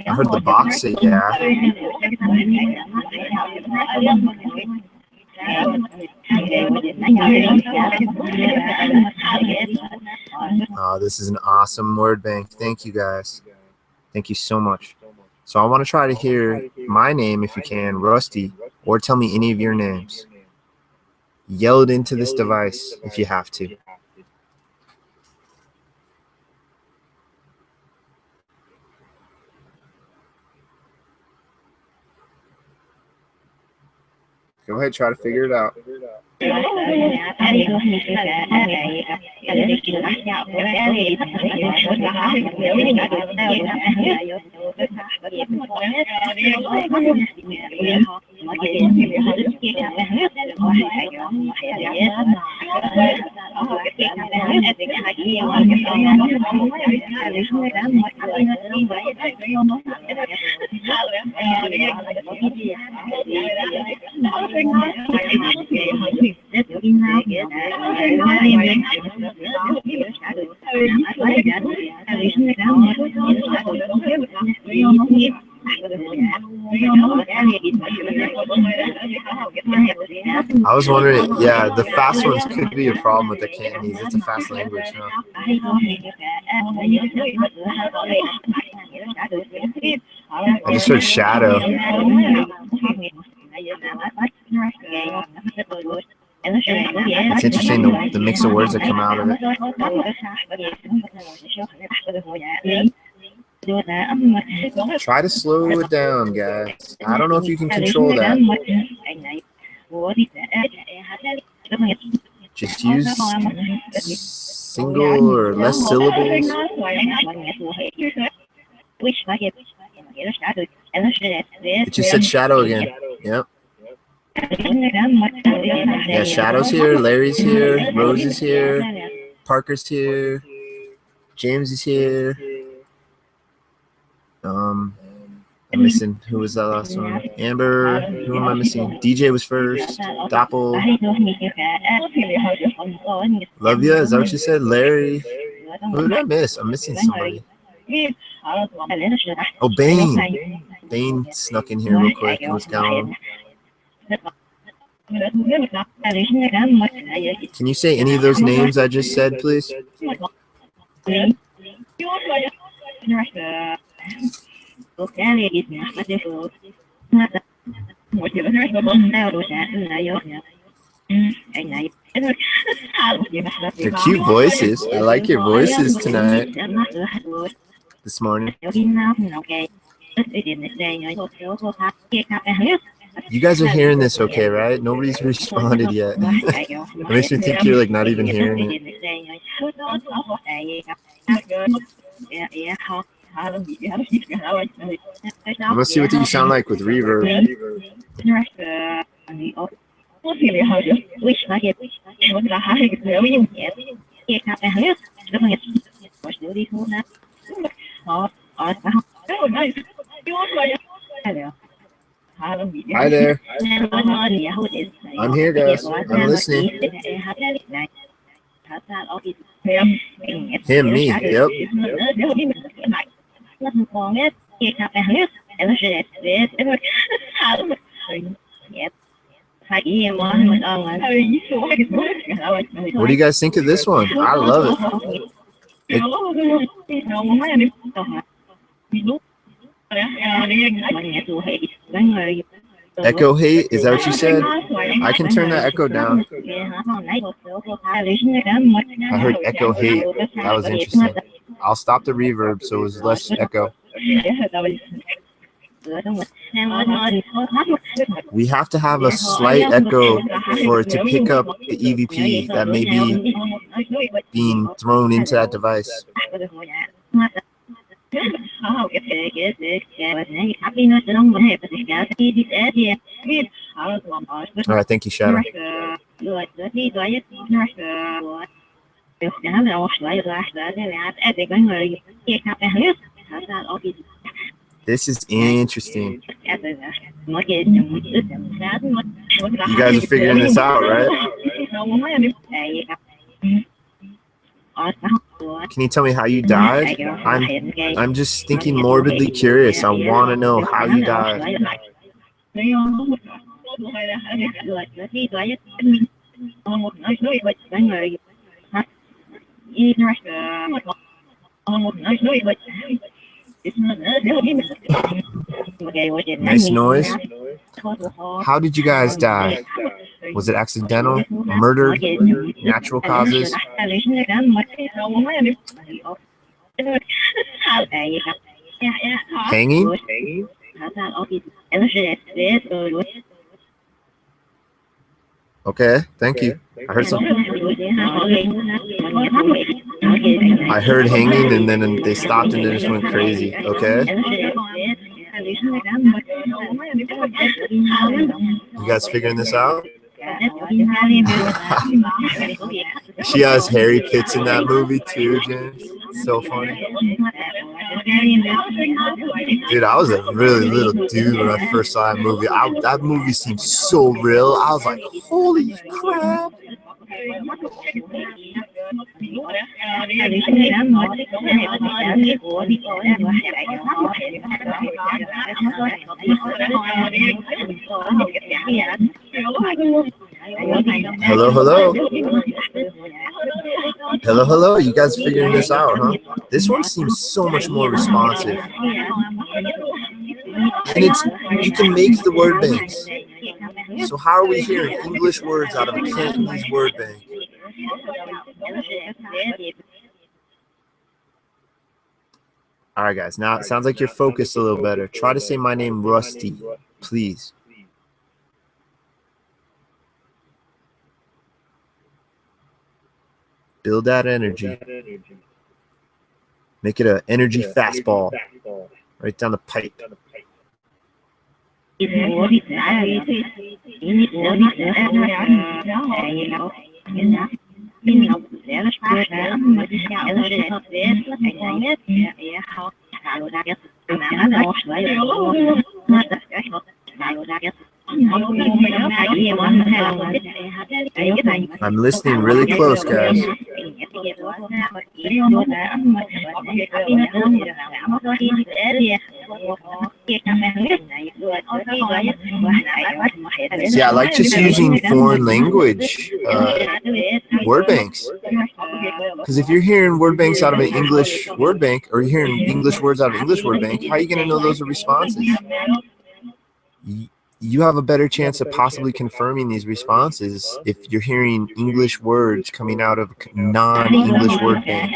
heard the box say yeah. Oh, this is an awesome word bank. Thank you, guys. Thank you so much. So I want to try to hear my name, if you can, Rusty, or tell me any of your names. Yell it into this device if you have to. Go ahead, try to figure it out. I was wondering, yeah, the fast ones could be a problem with the Cantonese. It's a fast language, huh? I just heard shadow. It's interesting the mix of words that come out of it. Try to slow it down, guys. I don't know if you can control that. Just use single or less syllables. It just said shadow again. Yep. Yeah, Shadow's here, Larry's here, Rose is here, Parker's here, James is here. I'm missing, who was that last one? Amber, who am I missing? DJ was first, Doppel. Love ya, is that what you said? Larry. Who did I miss? I'm missing somebody. Oh, Bane. Bane snuck in here real quick and was gone. Can you say any of those names I just said, please? They're cute voices. I like your voices tonight. This morning. You guys are hearing this okay, right? Nobody's responded yet. It makes me think you're like not even hearing it. I'm gonna see what you sound like with reverb. Hi there. I'm here, guys. I'm listening. Him, me. Yep. What do you guys think of this one? I love it. Echo hate? Is that what you said? I can turn that echo down. I heard echo hate. That was interesting. I'll stop the reverb so it was less echo. We have to have a slight echo for it to pick up the EVP that may be being thrown into that device. All right, thank you, Shadow. This is interesting. You guys are figuring this out, right? Can you tell me how you died? I'm just thinking morbidly curious. I want to know how you died. Nice noise. How did you guys die? Was it accidental, murder, natural causes? Hanging? Okay, thank you. I heard something. I heard hanging and then they stopped and then just went crazy. Okay. You guys figuring this out? She has Harry Pitts in that movie too, James. So funny. Dude, I was a really little dude when I first saw that movie. That movie seemed so real. I was like, holy crap. Hello, hello. Hello, hello. You guys figuring this out, huh? This one seems so much more responsive. And you can make the word banks. So how are we hearing English words out of a Cantonese word bank? All right, guys. Now it sounds like you're focused a little better. Try to say my name, Rusty, please. Build that energy. Make it an energy fastball right down the pipe. I'm listening really close, guys. See, I like just using foreign language word banks. Because if you're hearing word banks out of an English word bank, or you're hearing English words out of English word bank, how are you going to know those are responses? You have a better chance of possibly confirming these responses if you're hearing English words coming out of non-English word bank.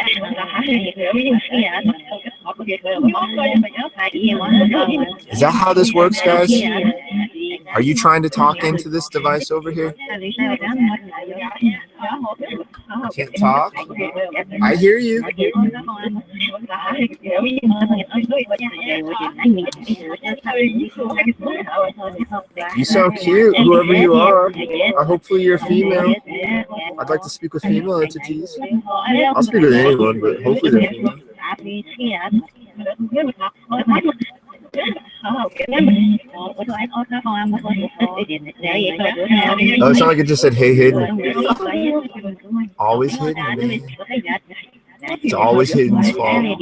Is that how this works, guys? Are you trying to talk into this device over here? Can't talk? I hear you. You sound cute, whoever you are. Hopefully you're a female. I'd like to speak with female entities. I'll speak with anyone, but hopefully they're female. Oh, it sounded like it just said, hey, hidden. Always hidden, man. It's always hidden's fault. I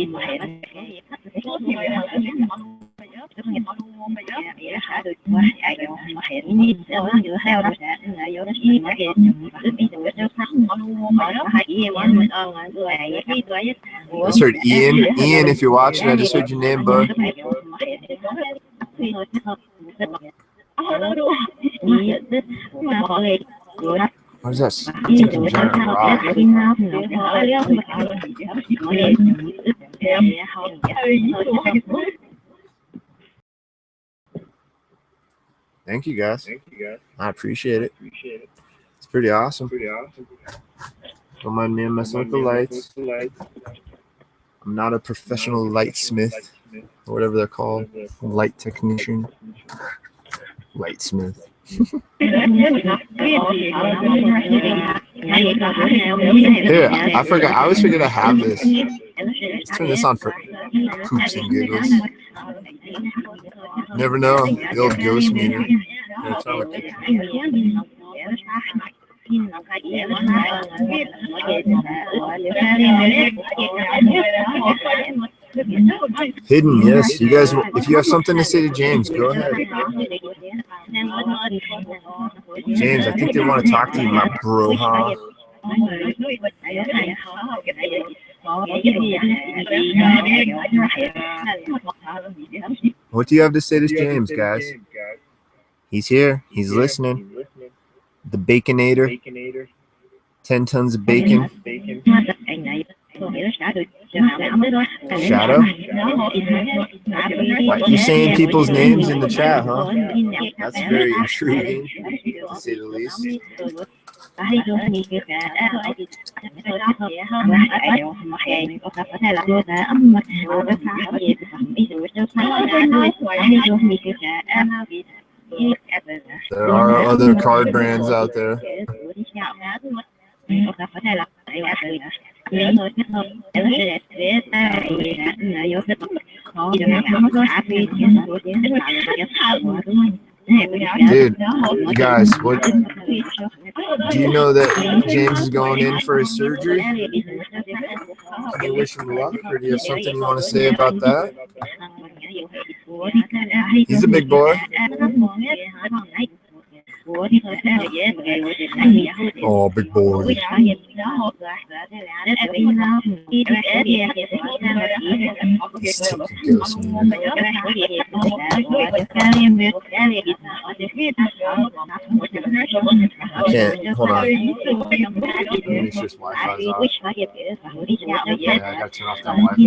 just heard Ian. Ian, if you're watching, I just heard your name, bud. What is this? Thank you, guys. I appreciate it. It's pretty awesome. Don't mind me messing with the lights. I'm not a professional lightsmith, or whatever they're called. Light technician. Lightsmith. Here, I forgot. I always forget I have this. Let's turn this on for poops and giggles. Never know. The old ghost meter. Hidden, yes. You guys, if you have something to say to James, go ahead. James, I think they want to talk to you, my bro, huh? What do you have to say to James, guys? He's here. He's listening. The Baconator. 10 tons of bacon. Shadow? What, you saying people's names in the chat, huh? That's very intriguing, to say the least. There are other card brands out there. Dude, you guys, what? Do you know that James is going in for his surgery? Can you wish him luck, or do you have something you want to say about that? He's a big boy. Oh, big boy. These two could get us in there. I can't. Hold on. Let me make sure this Wi-Fi is off. Yeah, I gotta turn off that Wi-Fi.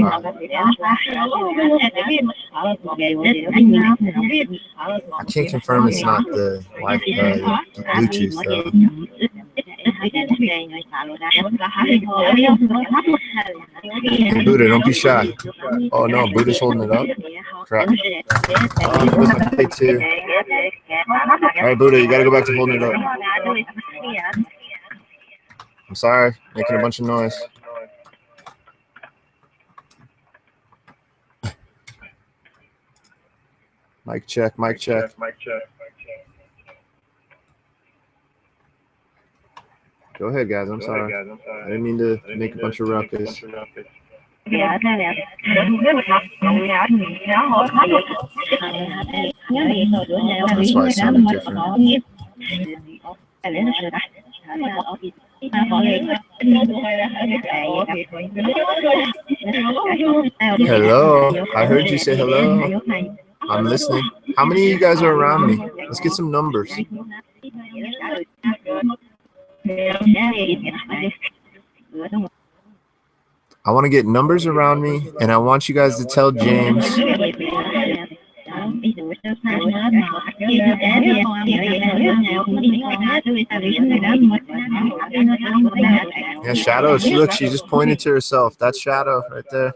I can't confirm it's not the Wi-Fi, the Bluetooth though. Hey, Buddha, don't be shy. Oh no, Buddha's holding it up. Crap. Buddha's on play too. All right, Buddha, you gotta go back to holding it up. I'm sorry, making a bunch of noise. Mic check, mic check. Go ahead, guys. I'm sorry. I didn't mean to make a bunch of ruckus. That's why it sounded different. Hello. I heard you say hello. I'm listening. How many of you guys are around me? Let's get some numbers. I want to get numbers around me, and I want you guys to tell James. Yeah, Shadow. Look, she just pointed to herself. That's Shadow right there.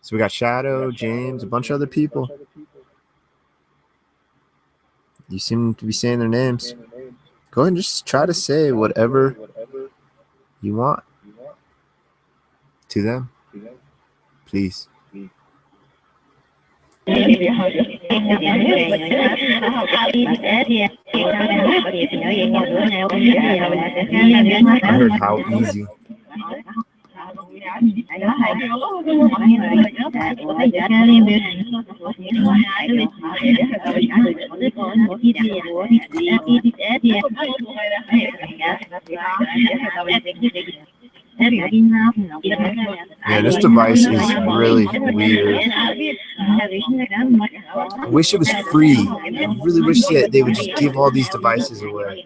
So we got Shadow, James, a bunch of other people. You seem to be saying their names. Go ahead and just try to say whatever you want to them, please. I heard how easy. Yeah, this device is really weird. I wish it was free. I really wish that they would just give all these devices away.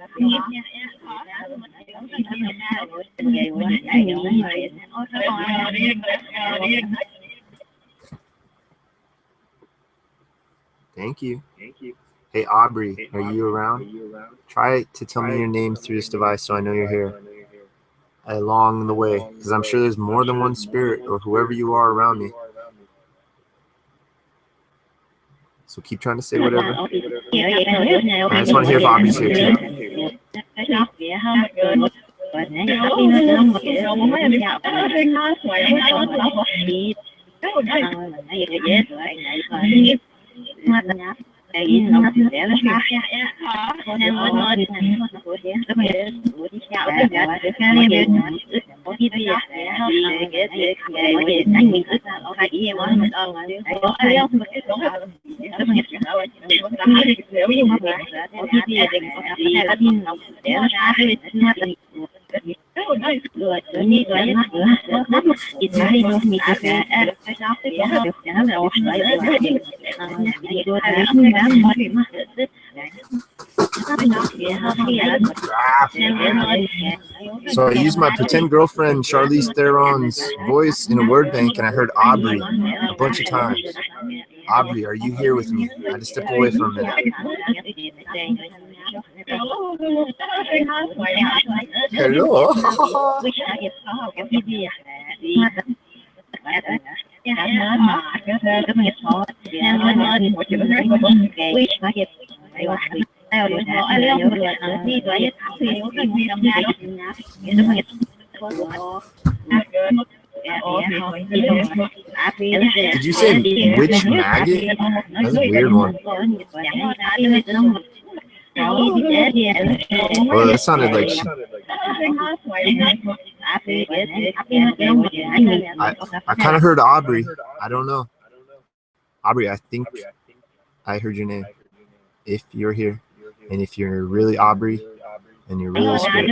Thank you. Hey, Aubrey, are you around? Try to tell me your name through this device so I know you're here along the way, because I'm sure there's more than one spirit or whoever you are around me. So keep trying to say whatever. I just want to hear if Aubrey's here too. So I used my pretend girlfriend Charlize Theron's voice in a word bank, and I heard Aubrey a bunch of times. Aubrey, are you here with me? I had to step away for a minute. Hello. Did you say witch maggot? That's a weird one. Oh, that sounded like I kind of heard Aubrey. I don't know. Aubrey, I think I heard your name. If you're here. And if you're really Aubrey and you're really spirit,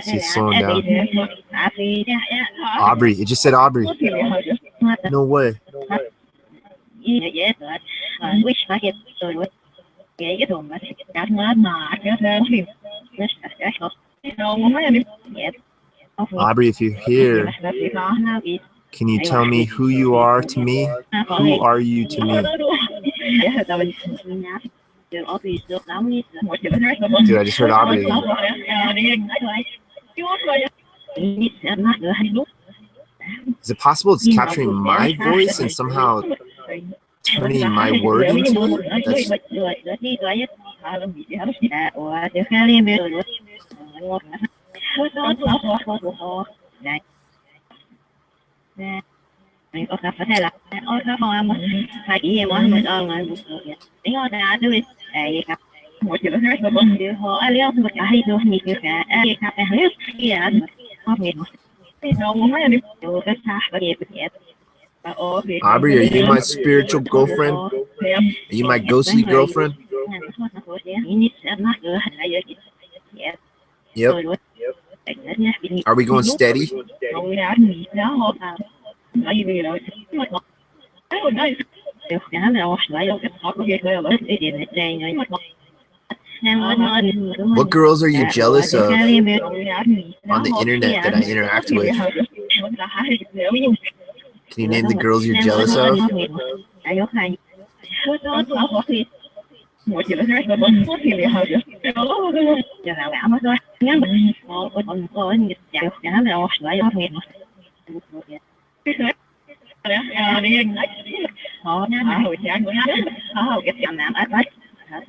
she's slowing down. Aubrey, it just said Aubrey. No way. Aubrey, if you're here, can you tell me who you are to me? Who are you to me? Dude, I just heard Aubrey again. Is it possible it's capturing my voice and somehow turning my word into it? Aubrey, are you my spiritual girlfriend? Are you my ghostly girlfriend? Yep. Are we going steady? Can What girls are you jealous of on the internet that I interact with? Can you name the girls you're jealous of?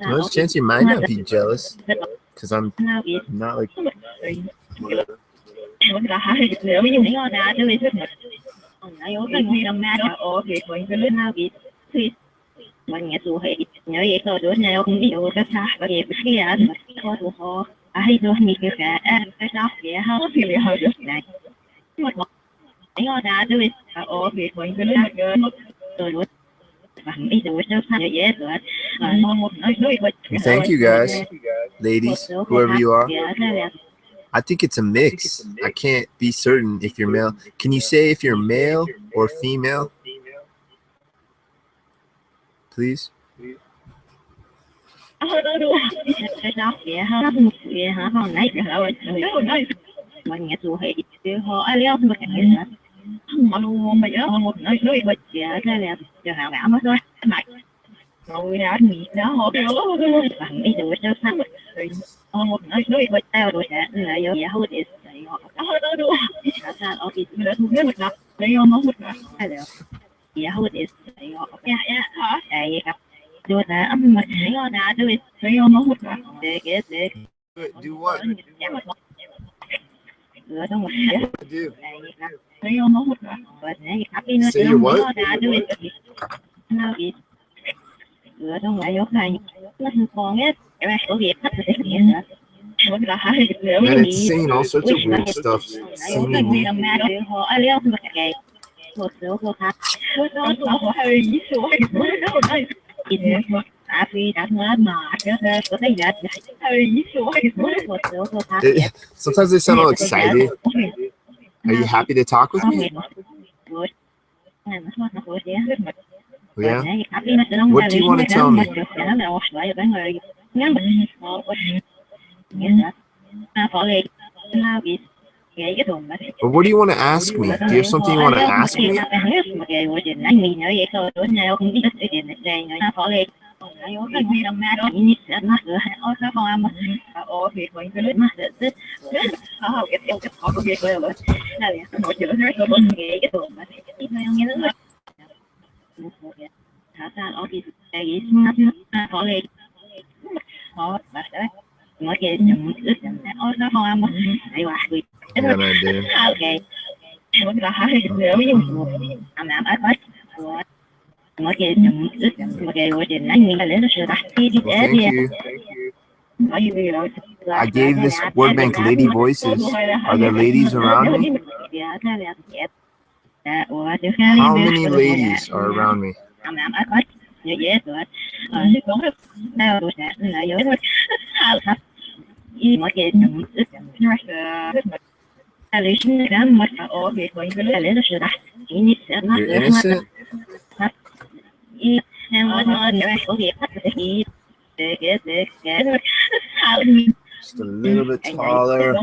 Well, there's a chance you might not be jealous, because I'm not like whatever. Thank you guys, ladies, whoever you are. I think it's a mix. I can't be certain if you're male. Can you say if you're male or female? Please. Do what? Do. Say your what? Man, it's saying all sorts of weird stuff. Singing me. Sometimes they sound all excited. Are you happy to talk with me? Yeah? What do you want to tell me? Or what do you want to ask me? Do you have something you want to ask me? Yeah, I do. Well, thank you. I gave this word bank lady voices. Are there ladies around me? How many ladies are around me? You're innocent. Just a little bit taller.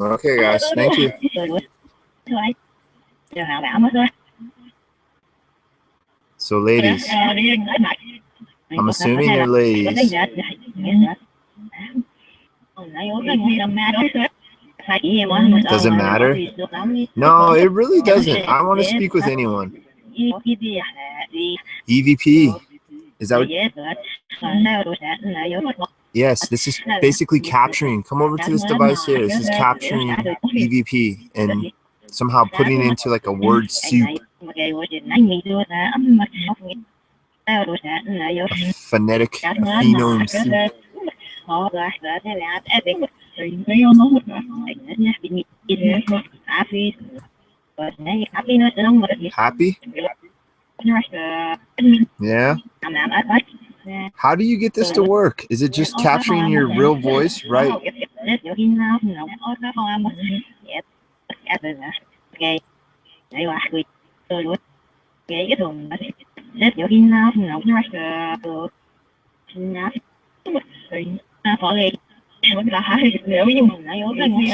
Okay, guys, thank you. So, ladies, I'm assuming you're ladies. Does it matter? No, it really doesn't. I want to speak with anyone. EVP. Is that what? Yes, this is basically capturing. Come over to this device here. This is capturing EVP and somehow putting it into like a word soup. A phonetic phenome soup. Happy? Yeah. How do you get this to work? Is it just capturing your real voice, right?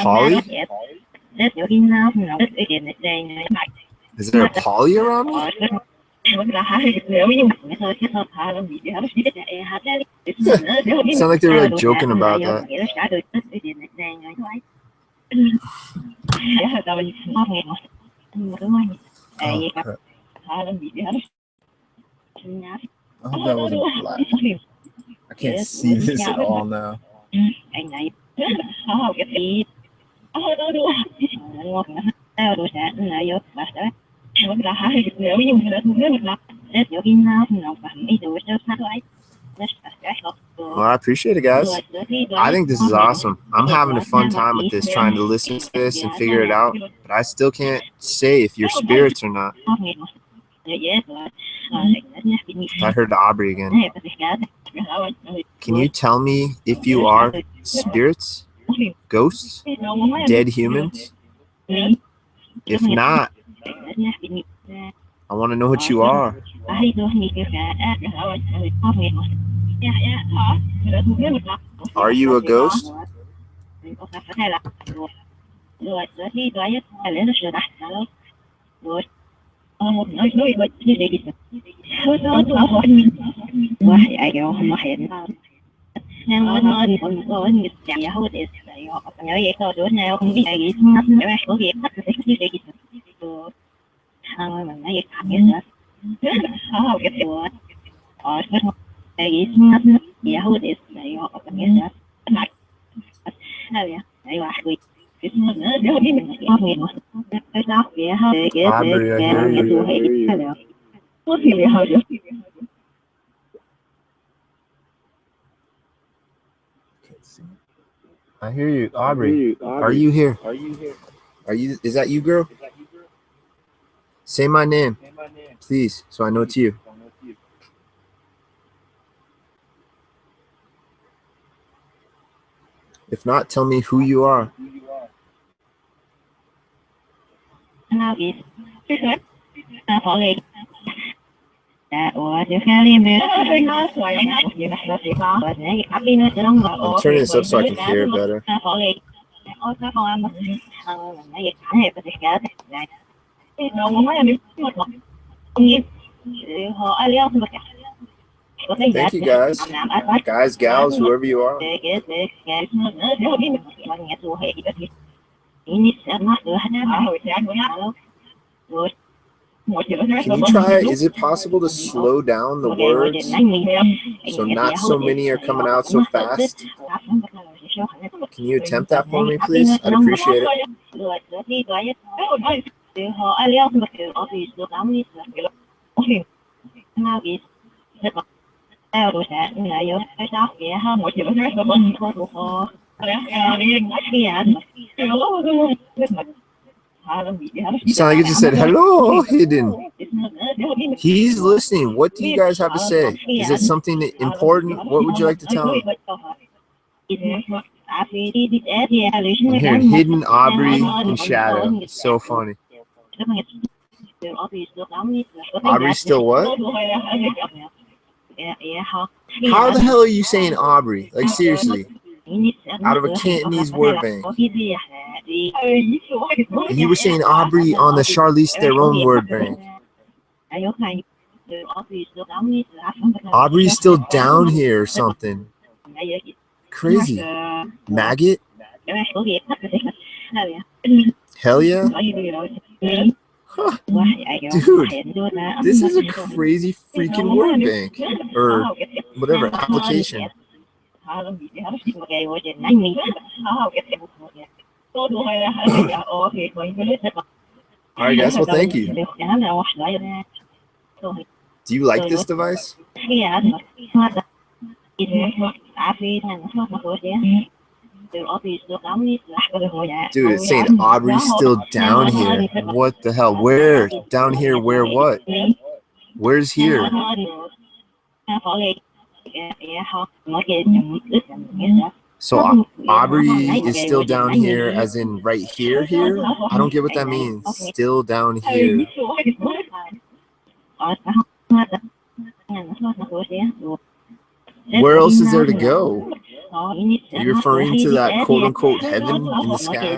Polly? Is there a Polly around me? Sound like they were like joking about that. Oh, crap. I hope that wasn't black. I can't see this at all now. Well, I appreciate it, guys. I think this is awesome. I'm having a fun time with this, trying to listen to this and figure it out. But I still can't say if you're spirits or not. I heard Aubrey again. Can you tell me if you are spirits, ghosts, dead humans? If not, I want to know what you are. Are you a ghost? Aubrey, I hear you. I hear you, Aubrey. Are you here? Are you? Is that you, girl? Say my name, please, so I know it's you. If not, tell me who you are. I'm turning this up so I can hear it better. Thank you, guys. Guys, gals, whoever you are. Can you try, is it possible to slow down the words so not so many are coming out so fast? Can you attempt that for me, please? I'd appreciate it. You sound like you just said, hello, Hidden. He's listening. What do you guys have to say? Is it something important? What would you like to tell him? I'm hearing Hidden, Aubrey, and Shadow. So funny. Aubrey still what? How the hell are you saying Aubrey? Like, seriously. Out of a Cantonese word bank. And you were saying Aubrey on the Charlize Theron word bank. Aubrey's still down here or something. Crazy. Maggot? Hell yeah? Huh. Dude, this is a crazy freaking word bank. Or whatever, application. Alright guys, well thank you. Do you like this device? Dude, it's saying Aubrey's still down here. What the hell? Where? Down here, where what? Where's here? So Aubrey is still down here as in right here? I don't get what that means. Still down here. Where else is there to go? Are you referring to that quote-unquote heaven in the sky?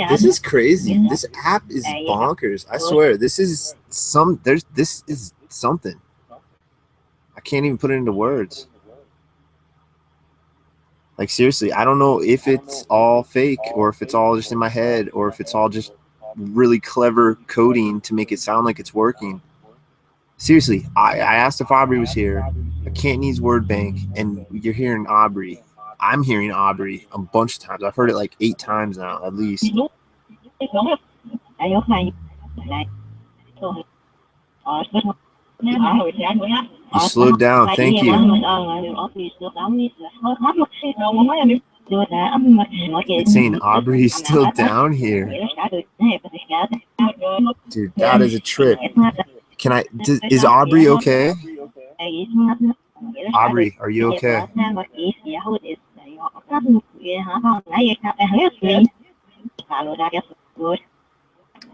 This is crazy. This app is bonkers. I swear, this is something. I can't even put it into words. Like, seriously, I don't know if it's all fake or if it's all just in my head or if it's all just really clever coding to make it sound like it's working. Seriously, I asked if Aubrey was here, a Cantonese word bank, and you're hearing Aubrey. I'm hearing Aubrey a bunch of times. I've heard it like 8 times now, at least. You slowed down. Thank you. It's saying Aubrey's still down here. Dude, that is a trip. Can I? Is Aubrey okay? Aubrey, are you okay?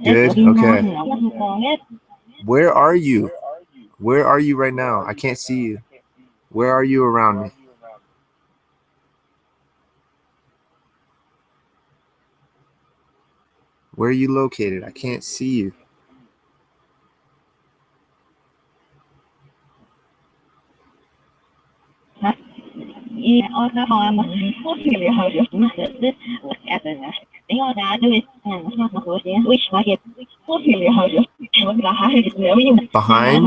Good. Okay. Where are you? Where are you right now? I can't see you. Where are you around me? Where are you located? I can't see you. Behind?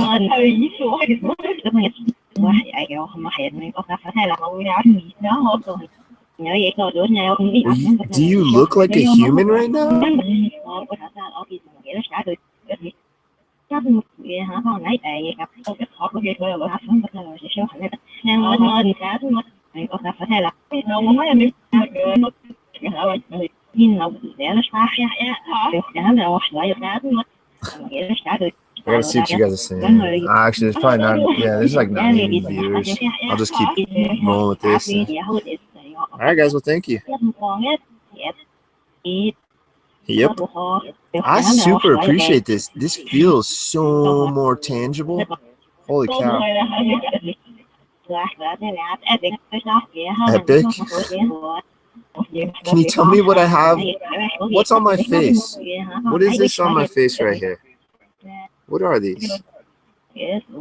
Do you look like a human right now? I gotta see what you guys are saying. Actually, there's probably not. Yeah, there's like 90 viewers. I'll just keep rolling with this. All right, guys. Well, thank you. Yep. I super appreciate this. This feels so more tangible. Holy cow. Epic. Can you tell me what I have? What's on my face? What is this on my face right here? What are these? What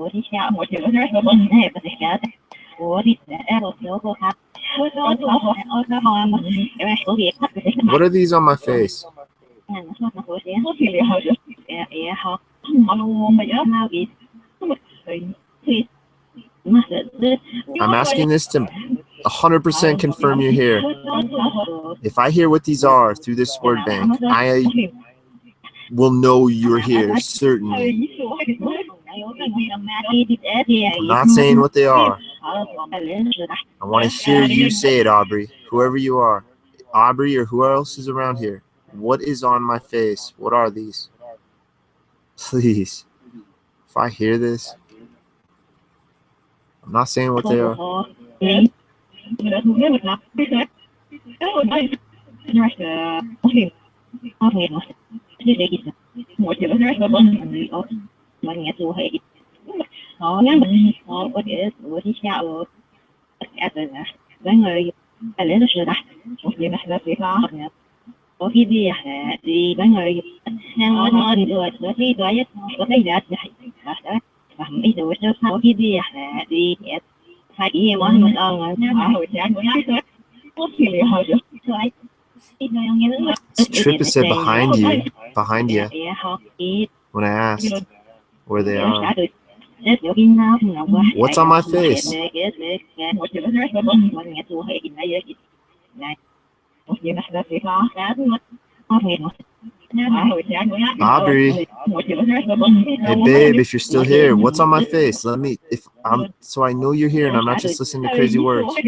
are these on my face? I'm asking this to 100% confirm you're here. If I hear what these are through this word bank, I will know you're here, certainly. I'm not saying what they are. I want to hear you say it, Aubrey, whoever you are. Aubrey or who else is around here. What is on my face? What are these? Please. If I hear this, I'm not saying what they are. Trippa said behind you, when I asked where they are. What's on my face? Aubrey. Hey babe, if you're still here, what's on my face? Let me, so I know you're here and I'm not just listening to crazy words. I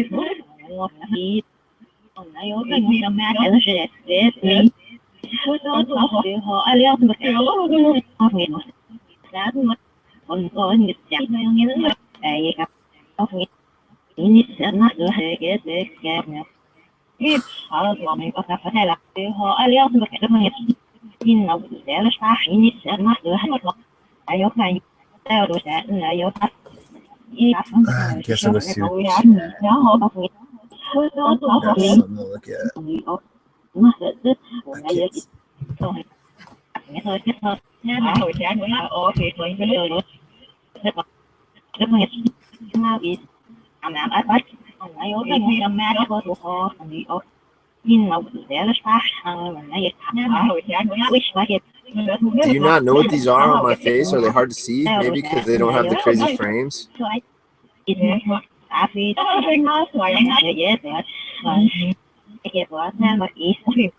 guess I'll go see what that's something to look at. Do you not know what these are on my face? Are they hard to see? Maybe because they don't have the crazy frames?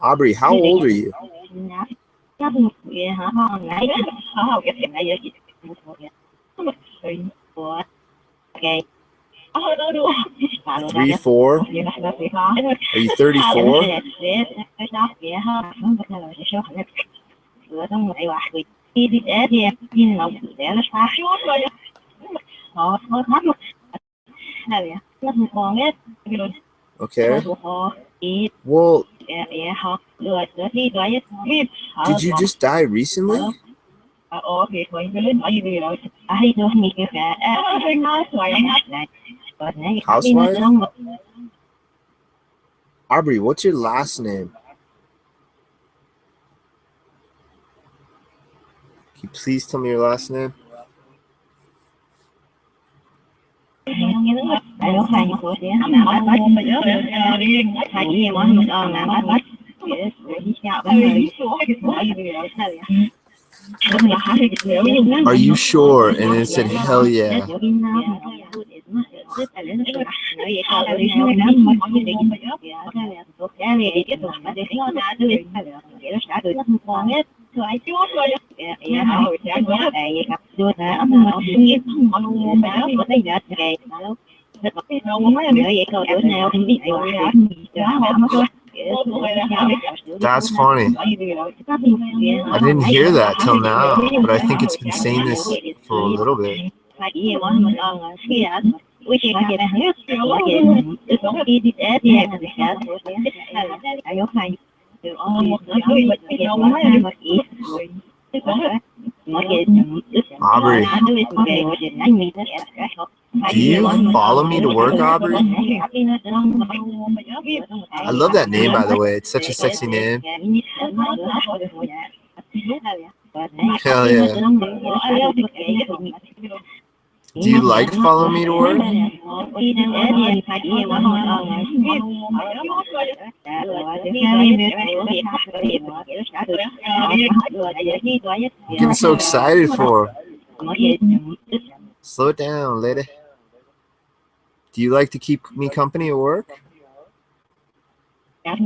Aubrey, how old are you? Three, 4? Are you 34? Okay. Well, did you just die recently? Housewife? Aubrey, what's your last name? Can you please tell me your last name? Are you sure? And then it said, hell yeah. That's funny. I didn't hear that till now, but I think it's been saying this for a little bit. Aubrey, do you follow me to work, Aubrey? I love that name, by the way. It's such a sexy name. Hell yeah. Do you like Follow Me to Work? I'm getting so excited for. Slow down, lady. Do you like to keep me company at work? Dude,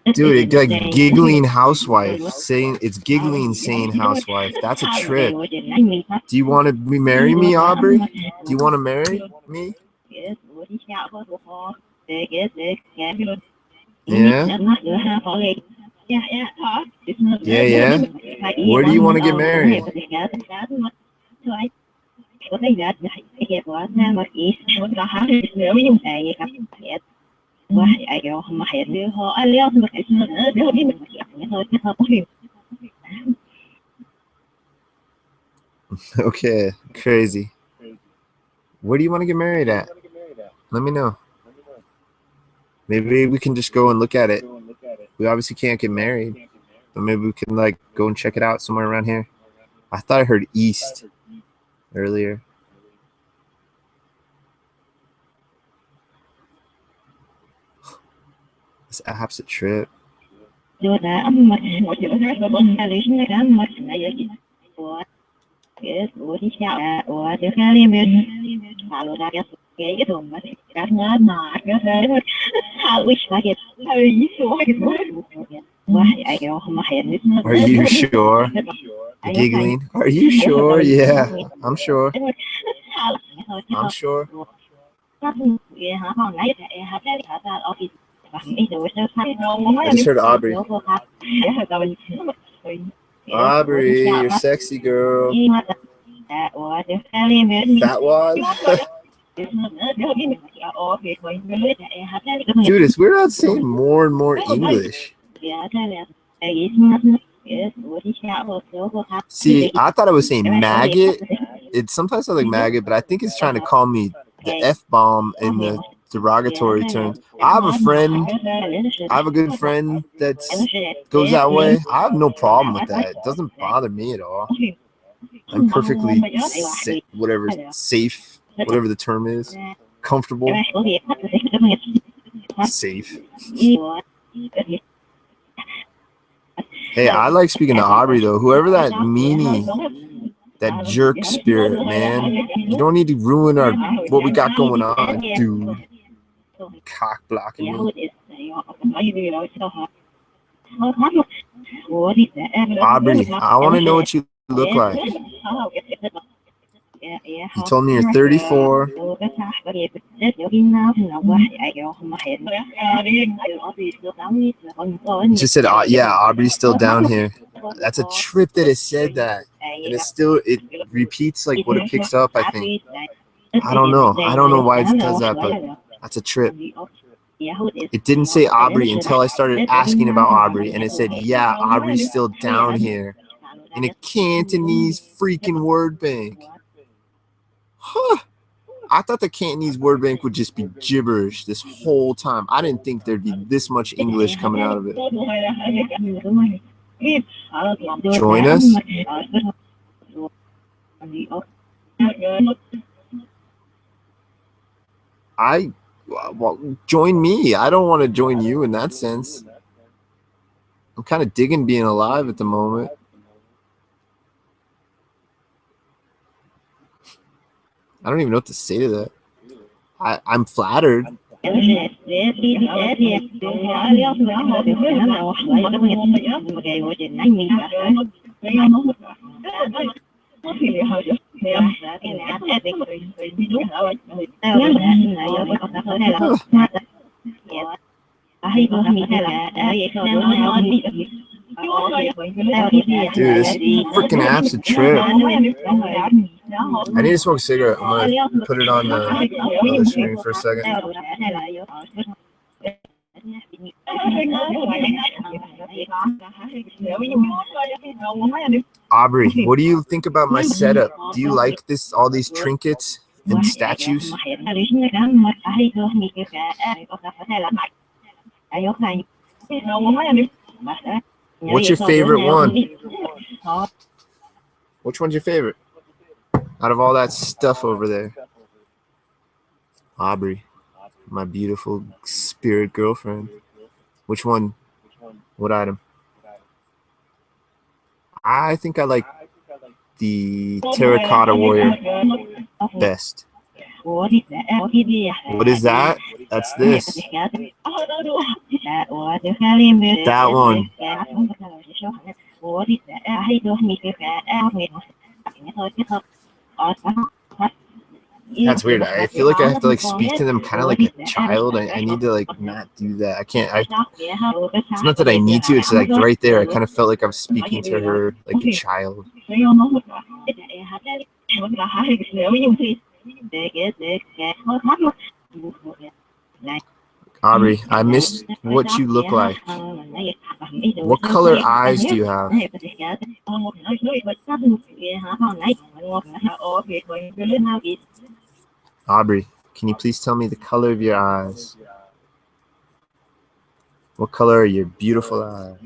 it's like giggling housewife saying it's giggling saying housewife. That's a trip. Do you want to marry me, Aubrey? Do you want to marry me? Yeah. Yeah. Where do you want to get married? Okay, crazy. Where do you want to get married at? Let me know. Maybe we can just go and look at it. We obviously can't get married, but maybe we can like go and check it out somewhere around here. I thought I heard east earlier. This app's a trip. Are you sure? Giggling. Are you sure? Yeah, I'm sure. I'm sure. I just heard Aubrey. Aubrey, you're sexy, girl. Fat wad? Dude, it's weird how it's saying more and more English. See, I thought I was saying maggot. It sometimes sounds like maggot, but I think it's trying to call me the F-bomb in the derogatory terms. I have a friend. I have a good friend that goes that way. I have no problem with that. It doesn't bother me at all. I'm perfectly safe, whatever the term is. Comfortable. Safe. Hey, I like speaking to Aubrey, though. Whoever that meanie, that jerk spirit, man. You don't need to ruin what we got going on, dude. Cock blocking me. Aubrey, I want to know what you look like. You told me you're 34. You just said, yeah, Aubrey's still down here. That's a trip that it said that. And it repeats like what it picks up, I think. I don't know. I don't know why it does that, but that's a trip. It didn't say Aubrey until I started asking about Aubrey, and it said, yeah, Aubrey's still down here in a Cantonese freaking word bank. Huh. I thought the Cantonese word bank would just be gibberish this whole time. I didn't think there'd be this much English coming out of it. Join us? Well, join me. I don't want to join you in that sense. I'm kind of digging being alive at the moment. I don't even know what to say to that. I'm flattered. Dude, this freaking app's a trip. I need to smoke a cigarette. I'm gonna put it on the other screen for a second. Aubrey, what do you think about my setup? Do you like all these trinkets and statues? What's your favorite one? Which one's your favorite out of all that stuff over there? Aubrey, my beautiful spirit girlfriend. Which one? What item? I think I like the Terracotta Warrior best. What is that? That's this. That one. That's weird. I feel like I have to like speak to them kind of like a child. I need to like not do that. I can't. It's not that I need to. It's like right there. I kind of felt like I was speaking to her like a child. Aubrey, I missed what you look like. What color eyes do you have? Aubrey, can you please tell me the color of your eyes? What color are your beautiful eyes?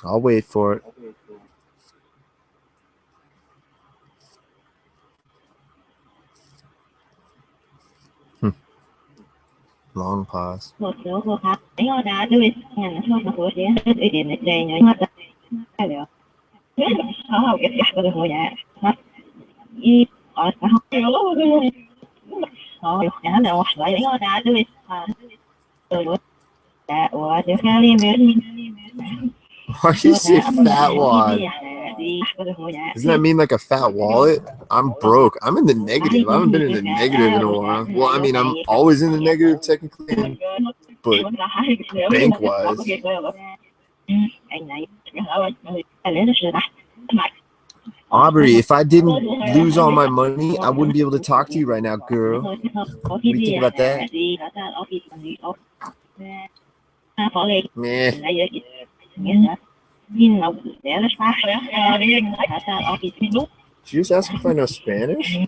I'll wait for it. Long pause. Why do you say fat wad? Doesn't that mean like a fat wallet? I'm broke. I'm in the negative. I haven't been in the negative in a while. Well, I mean, I'm always in the negative technically, but bank-wise. Aubrey, if I didn't lose all my money, I wouldn't be able to talk to you right now, girl. What do you think about that? Meh. Did you just ask if I know Spanish? I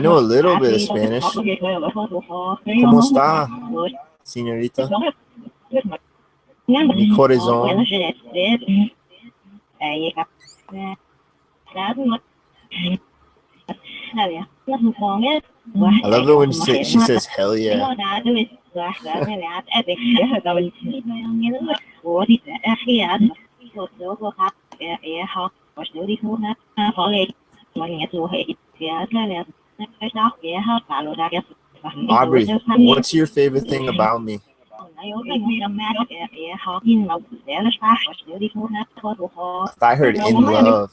know a little bit of Spanish. ¿Cómo está, señorita? Mi corazón. I love it when she says hell yeah. Aubrey, what's your favorite thing about me? I heard in love.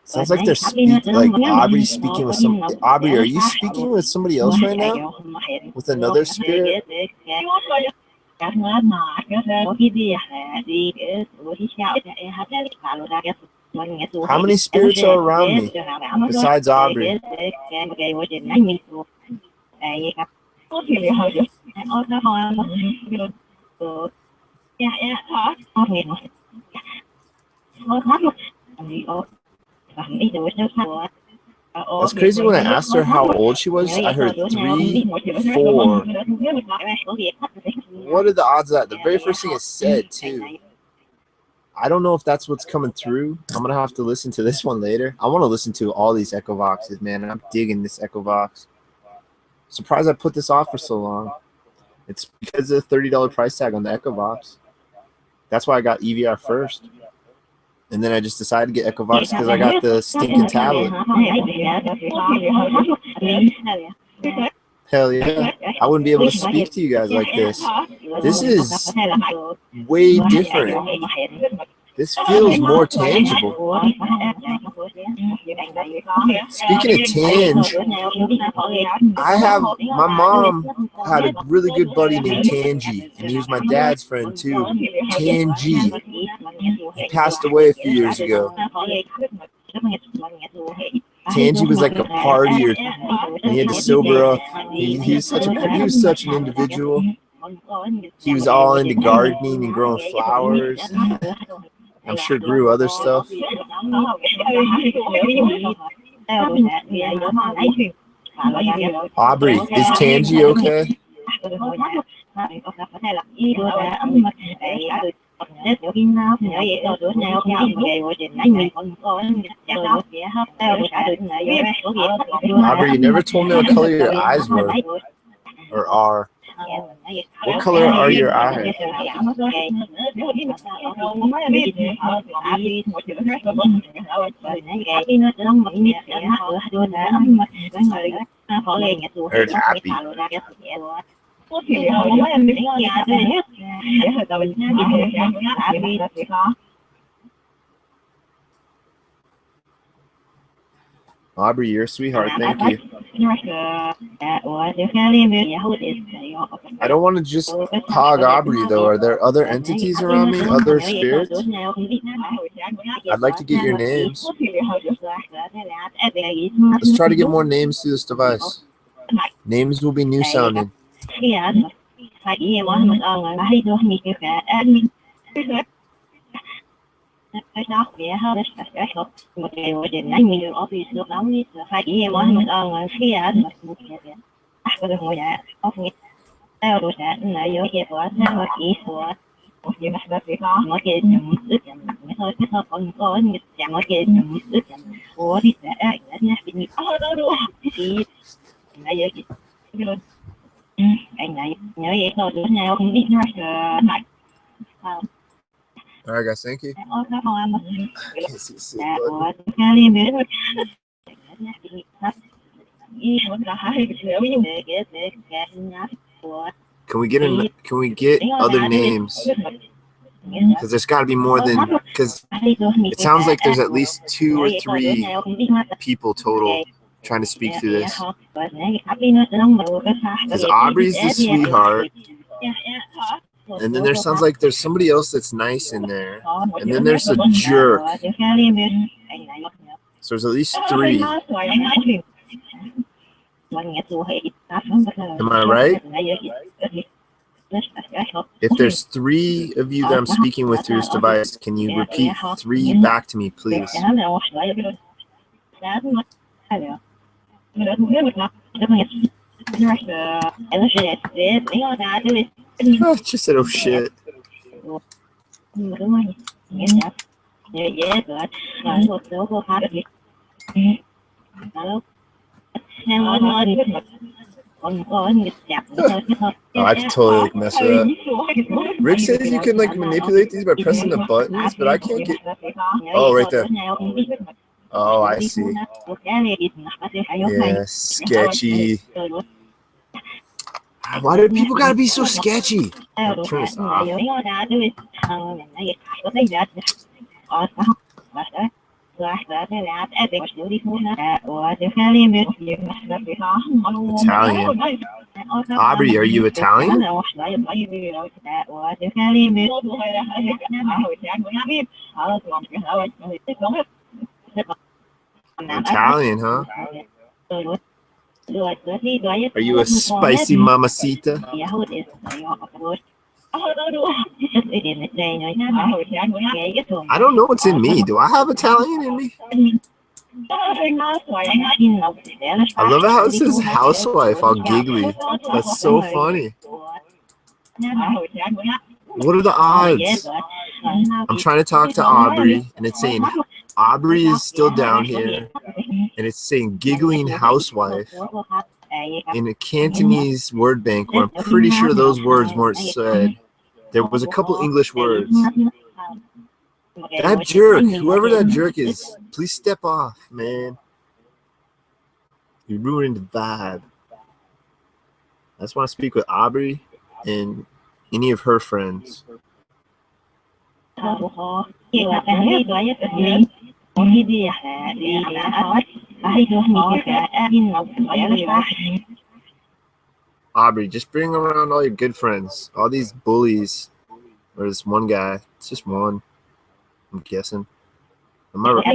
Sounds like they're like Aubrey's speaking with some. Aubrey, are you speaking with somebody else right now? With another spirit? How many spirits are around me besides Aubrey? That's crazy. When I asked her how old she was, I heard 3, 4. What are the odds of that? The very first thing it said, too. I don't know if that's what's coming through. I'm going to have to listen to this one later. I want to listen to all these Echovoxes, man. I'm digging this Echovox. Surprised I put this off for so long. It's because of the $30 price tag on the Echovox. That's why I got EVR first. And then I just decided to get Echovox because I got the stinking tablet. Hell yeah. I wouldn't be able to speak to you guys like this. This is way different. This feels more tangible. Speaking of Tange, my mom had a really good buddy named Tangy, and he was my dad's friend too. Tangy. He passed away a few years ago. Tangi was like a partier, and he had to sober up. He was such an individual. He was all into gardening and growing flowers. I'm sure grew other stuff. Aubrey, is Tangi okay? Aubrey, you never told me what color your eyes were or are. What color are your eyes? Heard happy. Aubrey, you're a sweetheart. Thank you. I don't want to just hog Aubrey, though. Are there other entities around me? Other spirits? I'd like to get your names. Let's try to get more names through this device. Names will be new sounding. All right, guys, thank you. I can't see the sleep button. Can we get other names? Because there's got to be more than, because it sounds like there's at least 2 or 3 people total trying to speak through this. Because Aubrey's the sweetheart. And then there sounds like there's somebody else that's nice in there. And then there's a jerk. So there's at least 3. Am I right? If there's 3 of you that I'm speaking with through this device, can you repeat 3 back to me, please? Oh, just said, oh shit. Oh, I can totally mess with that. Rick says you can manipulate these by pressing the buttons, but I can't get. Oh, right there. Oh, I see. Yeah, sketchy. Why do people gotta be so sketchy? I'll turn this off. Italian. Aubrey, are you Italian? Italian, huh? Are you a spicy mamacita? I don't know what's in me. Do I have Italian in me? I love how it says housewife, all giggly. That's so funny. What are the odds? I'm trying to talk to Aubrey, and it's saying Aubrey is still down here, and it's saying giggling housewife in a Cantonese word bank where I'm pretty sure those words weren't said. There was a couple English words. That jerk, whoever that jerk is, please step off, man. You're ruining the vibe. I just want to speak with Aubrey and any of her friends. Aubrey, just bring around all your good friends. All these bullies. Or this one guy. It's just one, I'm guessing. Am I right?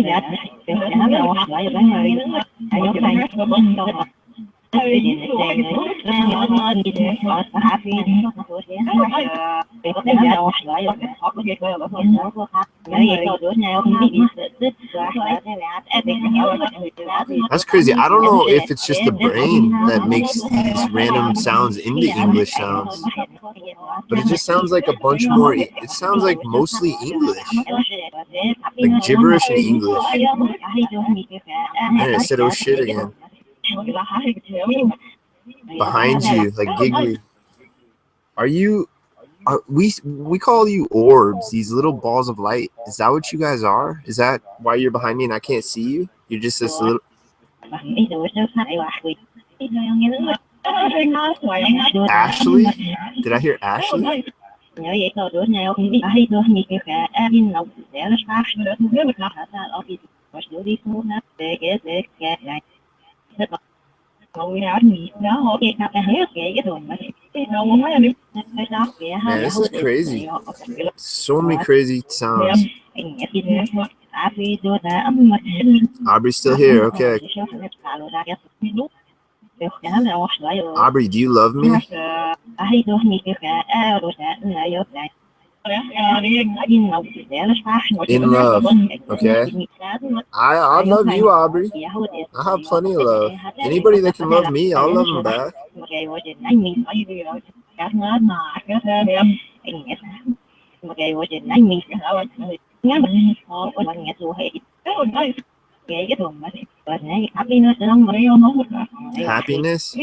That's crazy. I don't know if it's just the brain that makes these random sounds into English sounds, but it just sounds like a bunch more. It sounds like mostly English, like gibberish in English. Man, I said oh shit again. Behind you, like giggly. We call you orbs, these little balls of light. Is that what you guys are? Is that why you're behind me and I can't see you? You're just this little. Ashley? Did I hear Ashley? Man, this is crazy. So many crazy sounds. Aubrey's still here. Okay. Aubrey, do you love me? In love. Okay. I love you, Aubrey. I have plenty of love. Anybody that can love me, I'll love them back. Happiness?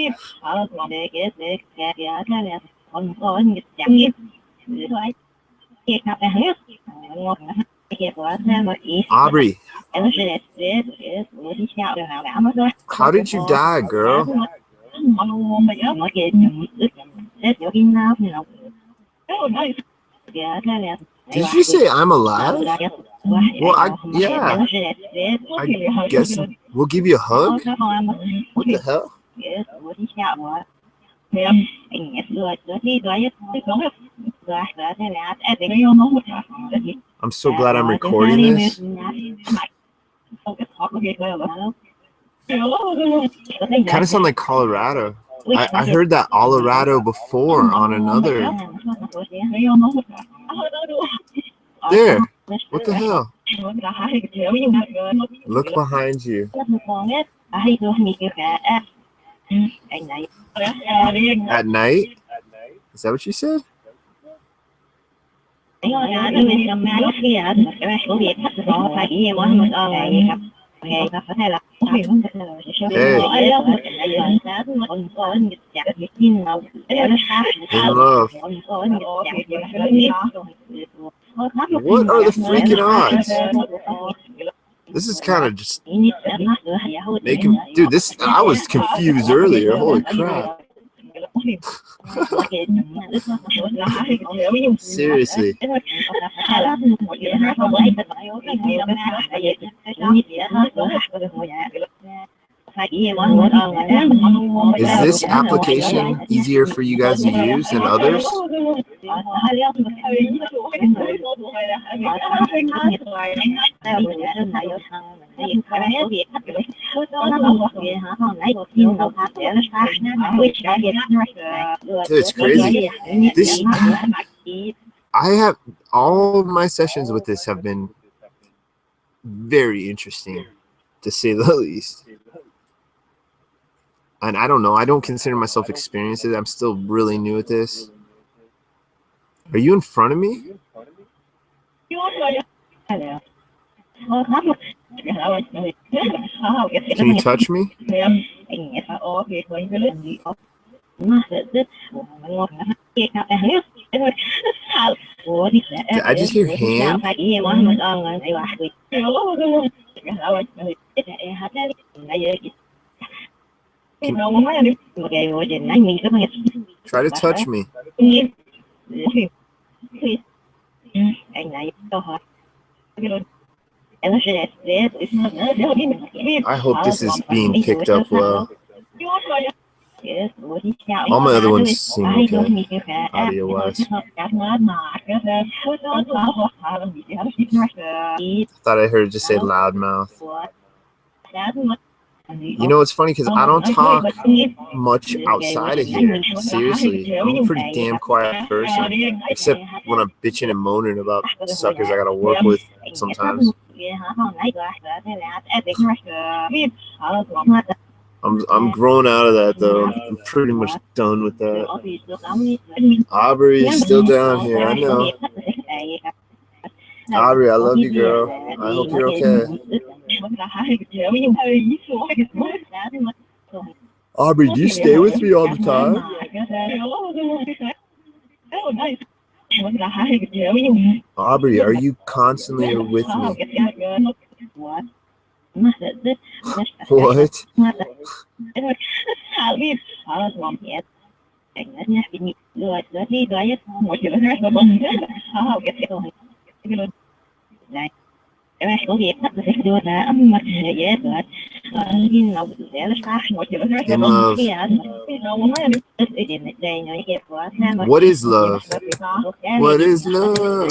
Aubrey, how did you die, girl? Did you say I'm alive? Well, yeah. I guess we'll give you a hug. What the hell? I'm so glad I'm recording this. Kind of sound like Colorado. I heard that Colorado before on another. There. What the hell? Look behind you. At night? Is that what you said? Hey. In love. What are the freaking odds? This is kind of just making, dude, this, I was confused earlier. Holy crap. Seriously. Is this application easier for you guys to use than others? Dude, it's crazy. This, I have, all of my sessions with this have been very interesting, to say the least. And I don't know, I don't consider myself experienced. I'm still really new at this. Are you in front of me? Can you touch me? Did I just hear hand? Try to touch me. I hope this is being picked up well. All my other ones seem okay, audio-wise. Thought I heard it just say loudmouth. You know, it's funny because I don't talk much outside of here. Seriously, I'm a pretty damn quiet person, except when I'm bitching and moaning about suckers I gotta work with sometimes. I'm growing out of that though. I'm pretty much done with that. Aubrey is still down here, I know. Aubrey, I love you, girl. I hope you're okay. Aubrey, do you stay with me all the time? Aubrey, are you constantly with me? What? In love. What is love? What is love?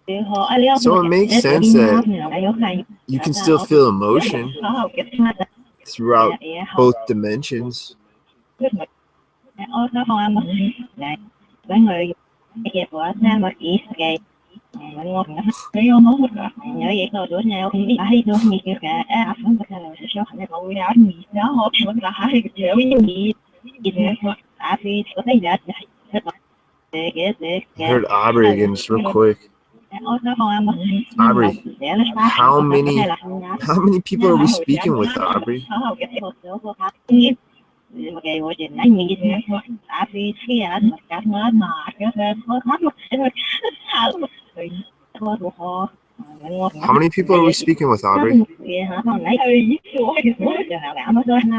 So it makes sense that you can still feel emotion throughout both dimensions. I heard Aubrey again just real quick. Aubrey, how many people are we speaking with, Aubrey? How many people are we speaking with, Aubrey?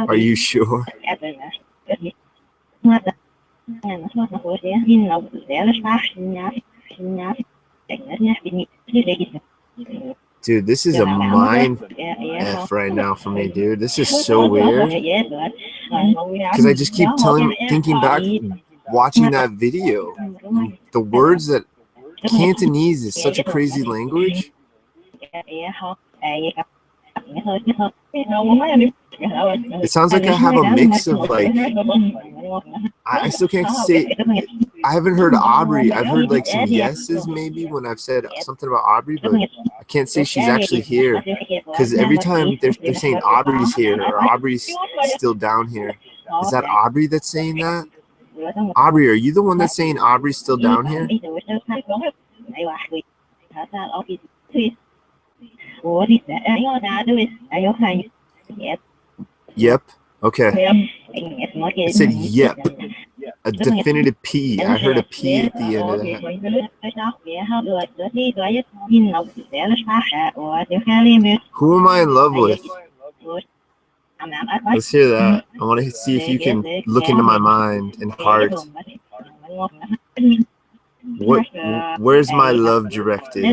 Are you sure? Dude, this is a mind F right now for me, dude. This is so weird. Because I just keep thinking back, watching that video. The words that Cantonese is such a crazy language. It sounds like I have a mix of like, I still can't say, I haven't heard Aubrey. I've heard like some yeses maybe when I've said something about Aubrey, but I can't say she's actually here because every time they're saying Aubrey's here or Aubrey's still down here. Is that Aubrey that's saying that? Aubrey, are you the one that's saying Aubrey's still down here? Yep. Okay. It said yep. A definitive P. I heard a P at the end of that. Who am I in love with? Let's hear that. I want to see if you can look into my mind and heart. Where's my love directed?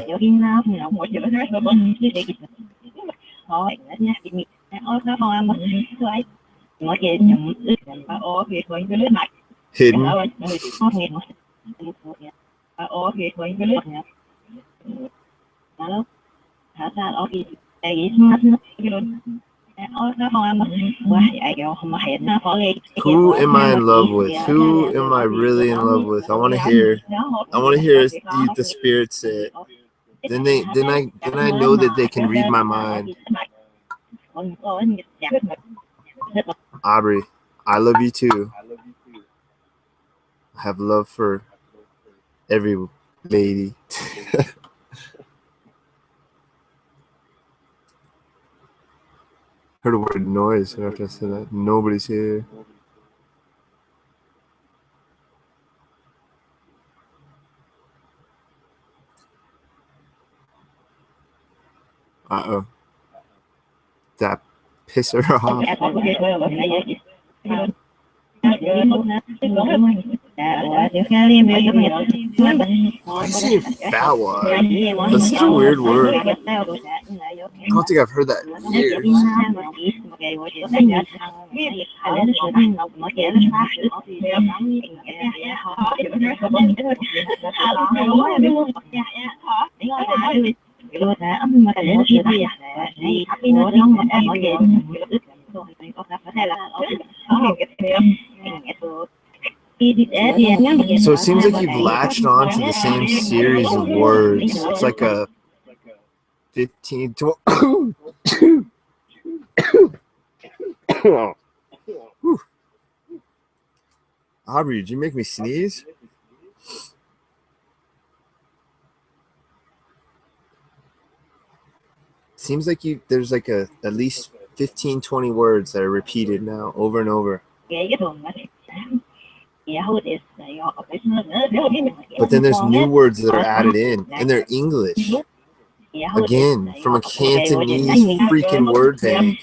Hidden. Who am I in love with? Who am I really in love with? I want to hear. I want to hear the spirit say it. Then I know that they can read my mind. Aubrey, I love you too. I have love for every lady. Heard a word noise after I said that. Nobody's here. Uh-oh. That piss her off. Why say fatwa? That's such a weird word. I don't think I've heard that in years. So it seems like you've latched on to the same series of words. It's like a 15 to Aubrey, did you make me sneeze? Seems like there's like at least 15, 20 words that are repeated now over and over. But then there's new words that are added in, and they're English. Again, from a Cantonese freaking word bank.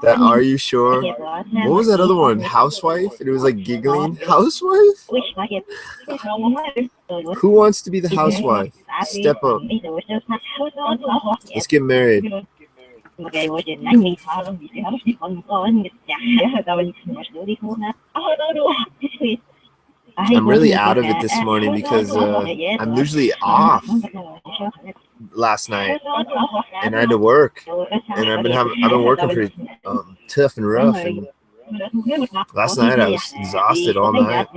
That are you sure? What was that other one? Housewife? And it was like giggling. Housewife? Who wants to be the housewife? Step up. Let's get married. I'm really out of it this morning because I'm usually off last night, and I had to work, and I've been working pretty tough and rough. And last night I was exhausted all night.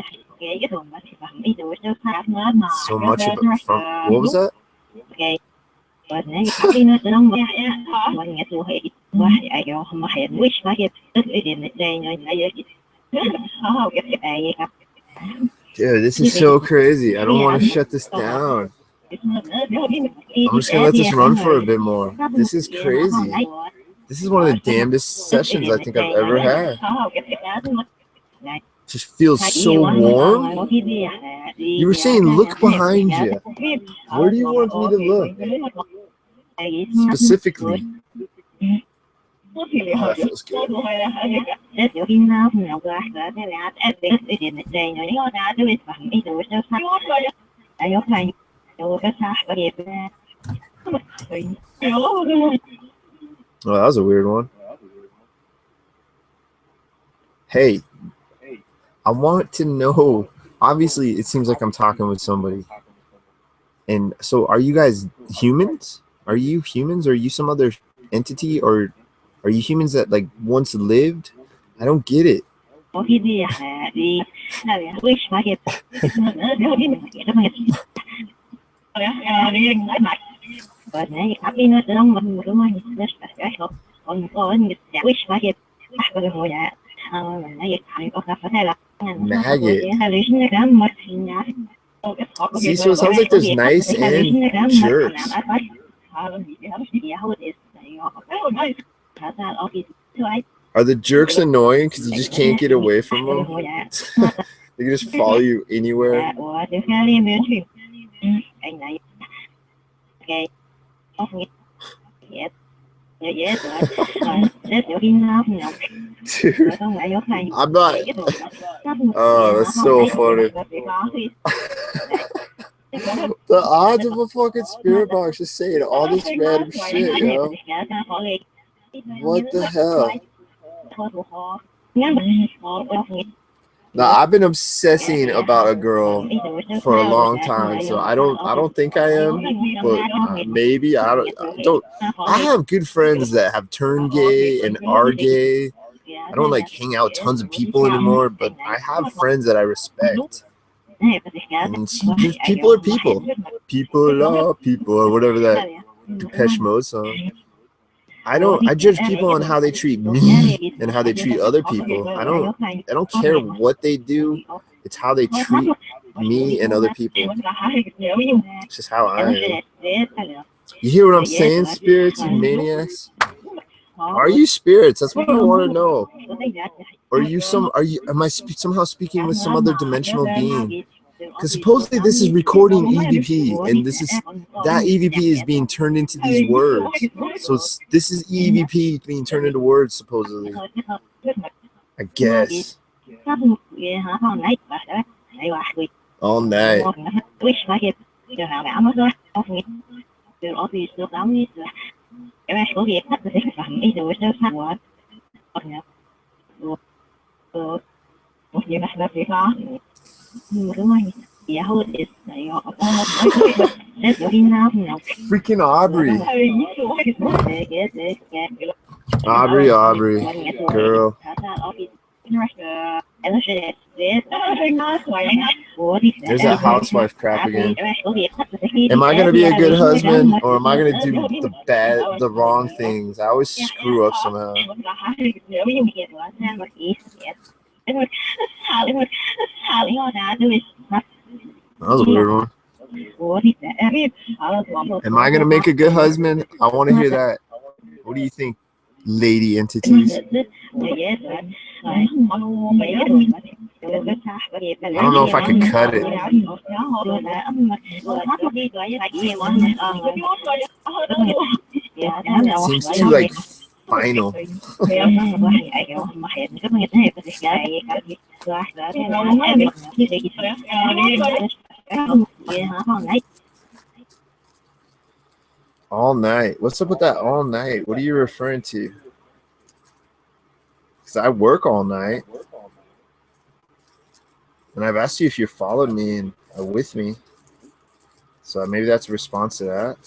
So much from what was that? Dude, this is so crazy. I don't want to shut this down. I'm just gonna let this run for a bit more. This is crazy. This is one of the damnedest sessions I think I've ever had. Just feels so warm. You were saying look behind you. Where do you want me to look? Specifically. Oh, that feels good. Oh, that was a weird one. Hey, I want to know, obviously it seems like I'm talking with somebody. And so are you guys humans? Are you humans? Or are you some other entity? Or are you humans that like once lived? I don't get it. Maggot. See, so it sounds like there's nice and jerks. Are the jerks annoying because you just can't get away from them? They can just follow you anywhere. Dude, I'm not. Oh, that's so funny. The odds of a fucking spirit box just saying all this random shit, yo. What the hell? Now I've been obsessing about a girl for a long time, so I don't think I am, but maybe I don't. I have good friends that have turned gay and are gay. I don't like hang out with tons of people anymore, but I have friends that I respect. And people are people. People are people, or whatever that Depeche Mode song. I judge people on how they treat me and how they treat other people. I don't care what they do. It's how they treat me and other people. It's just how I am. You hear what I'm saying, spirits and maniacs? Are you spirits? That's what I want to know. Or am I somehow speaking with some other dimensional being? Because supposedly this is recording EVP, and that EVP is being turned into these words. So this is EVP being turned into words, supposedly. I guess. All night. Freaking Aubrey. Aubrey, girl. There's that housewife crap again. Am I gonna be a good husband, or am I gonna do the wrong things? I always screw up somehow. That was a weird one. Am I gonna make a good husband? I want to hear that. What do you think, lady entities? I don't know if I could cut it. It seems too like final. All night. What's up with that all night? What are you referring to? Because I work all night. And I've asked you if you followed me and are with me. So maybe that's a response to that.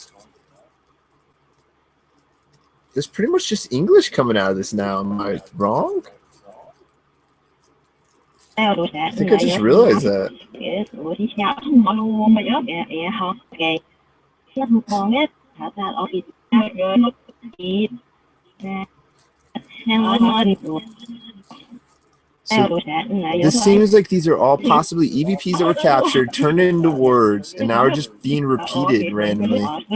There's pretty much just English coming out of this now. Am I wrong? I think I just realized that. So this seems like these are all possibly EVPs that were captured, turned into words, and now are just being repeated randomly. And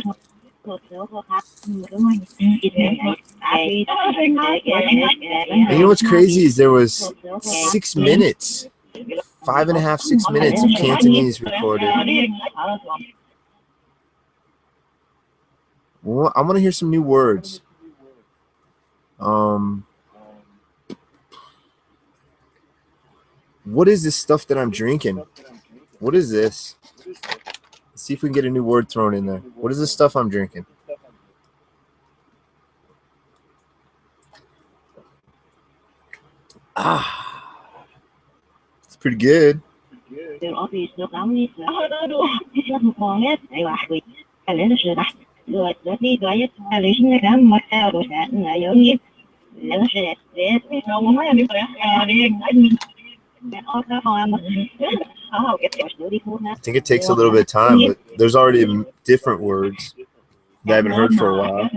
you know what's crazy is there was 6 minutes, 5.5, 6 minutes of Cantonese recorded. Well, I want to hear some new words. What is this stuff that I'm drinking? What is this? Let's see if we can get a new word thrown in there. What is this stuff I'm drinking? It's pretty good. I think it takes a little bit of time, but there's already different words that I haven't heard for a while.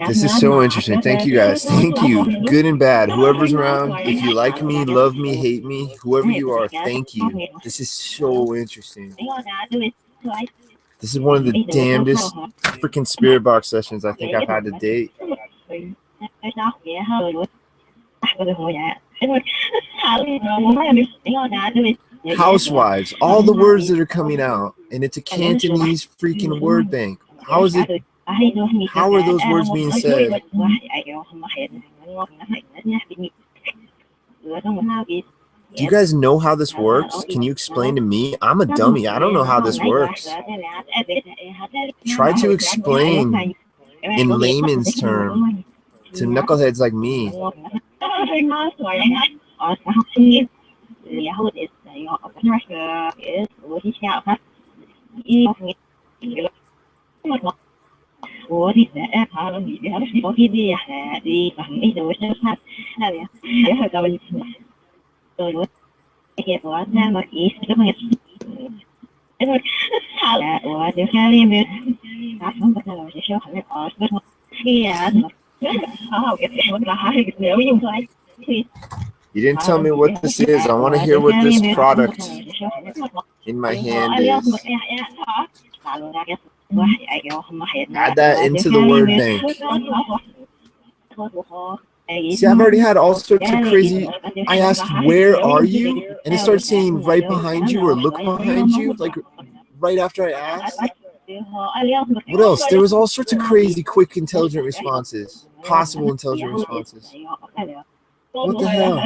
This is so interesting. Thank you guys. Thank you. Good and bad. Whoever's around, if you like me, love me, hate me, whoever you are, thank you. This is so interesting. This is one of the damnedest freaking spirit box sessions I think I've had to date. Housewives, all the words that are coming out, and it's a Cantonese freaking word bank. How is it? How are those words being said? Do you guys know how this works? Can you explain to me? I'm a dummy. I don't know how this works. Try to explain in layman's term to knuckleheads like me. You didn't tell me what this is. I want to hear what this product in my hand is. Add that into the word bank. See, I've already had all sorts of crazy. I asked, "Where are you?" and it started saying right behind you or look behind you, like right after I asked. What else? There was all sorts of crazy, quick, intelligent responses. Possible intelligent responses. What the hell?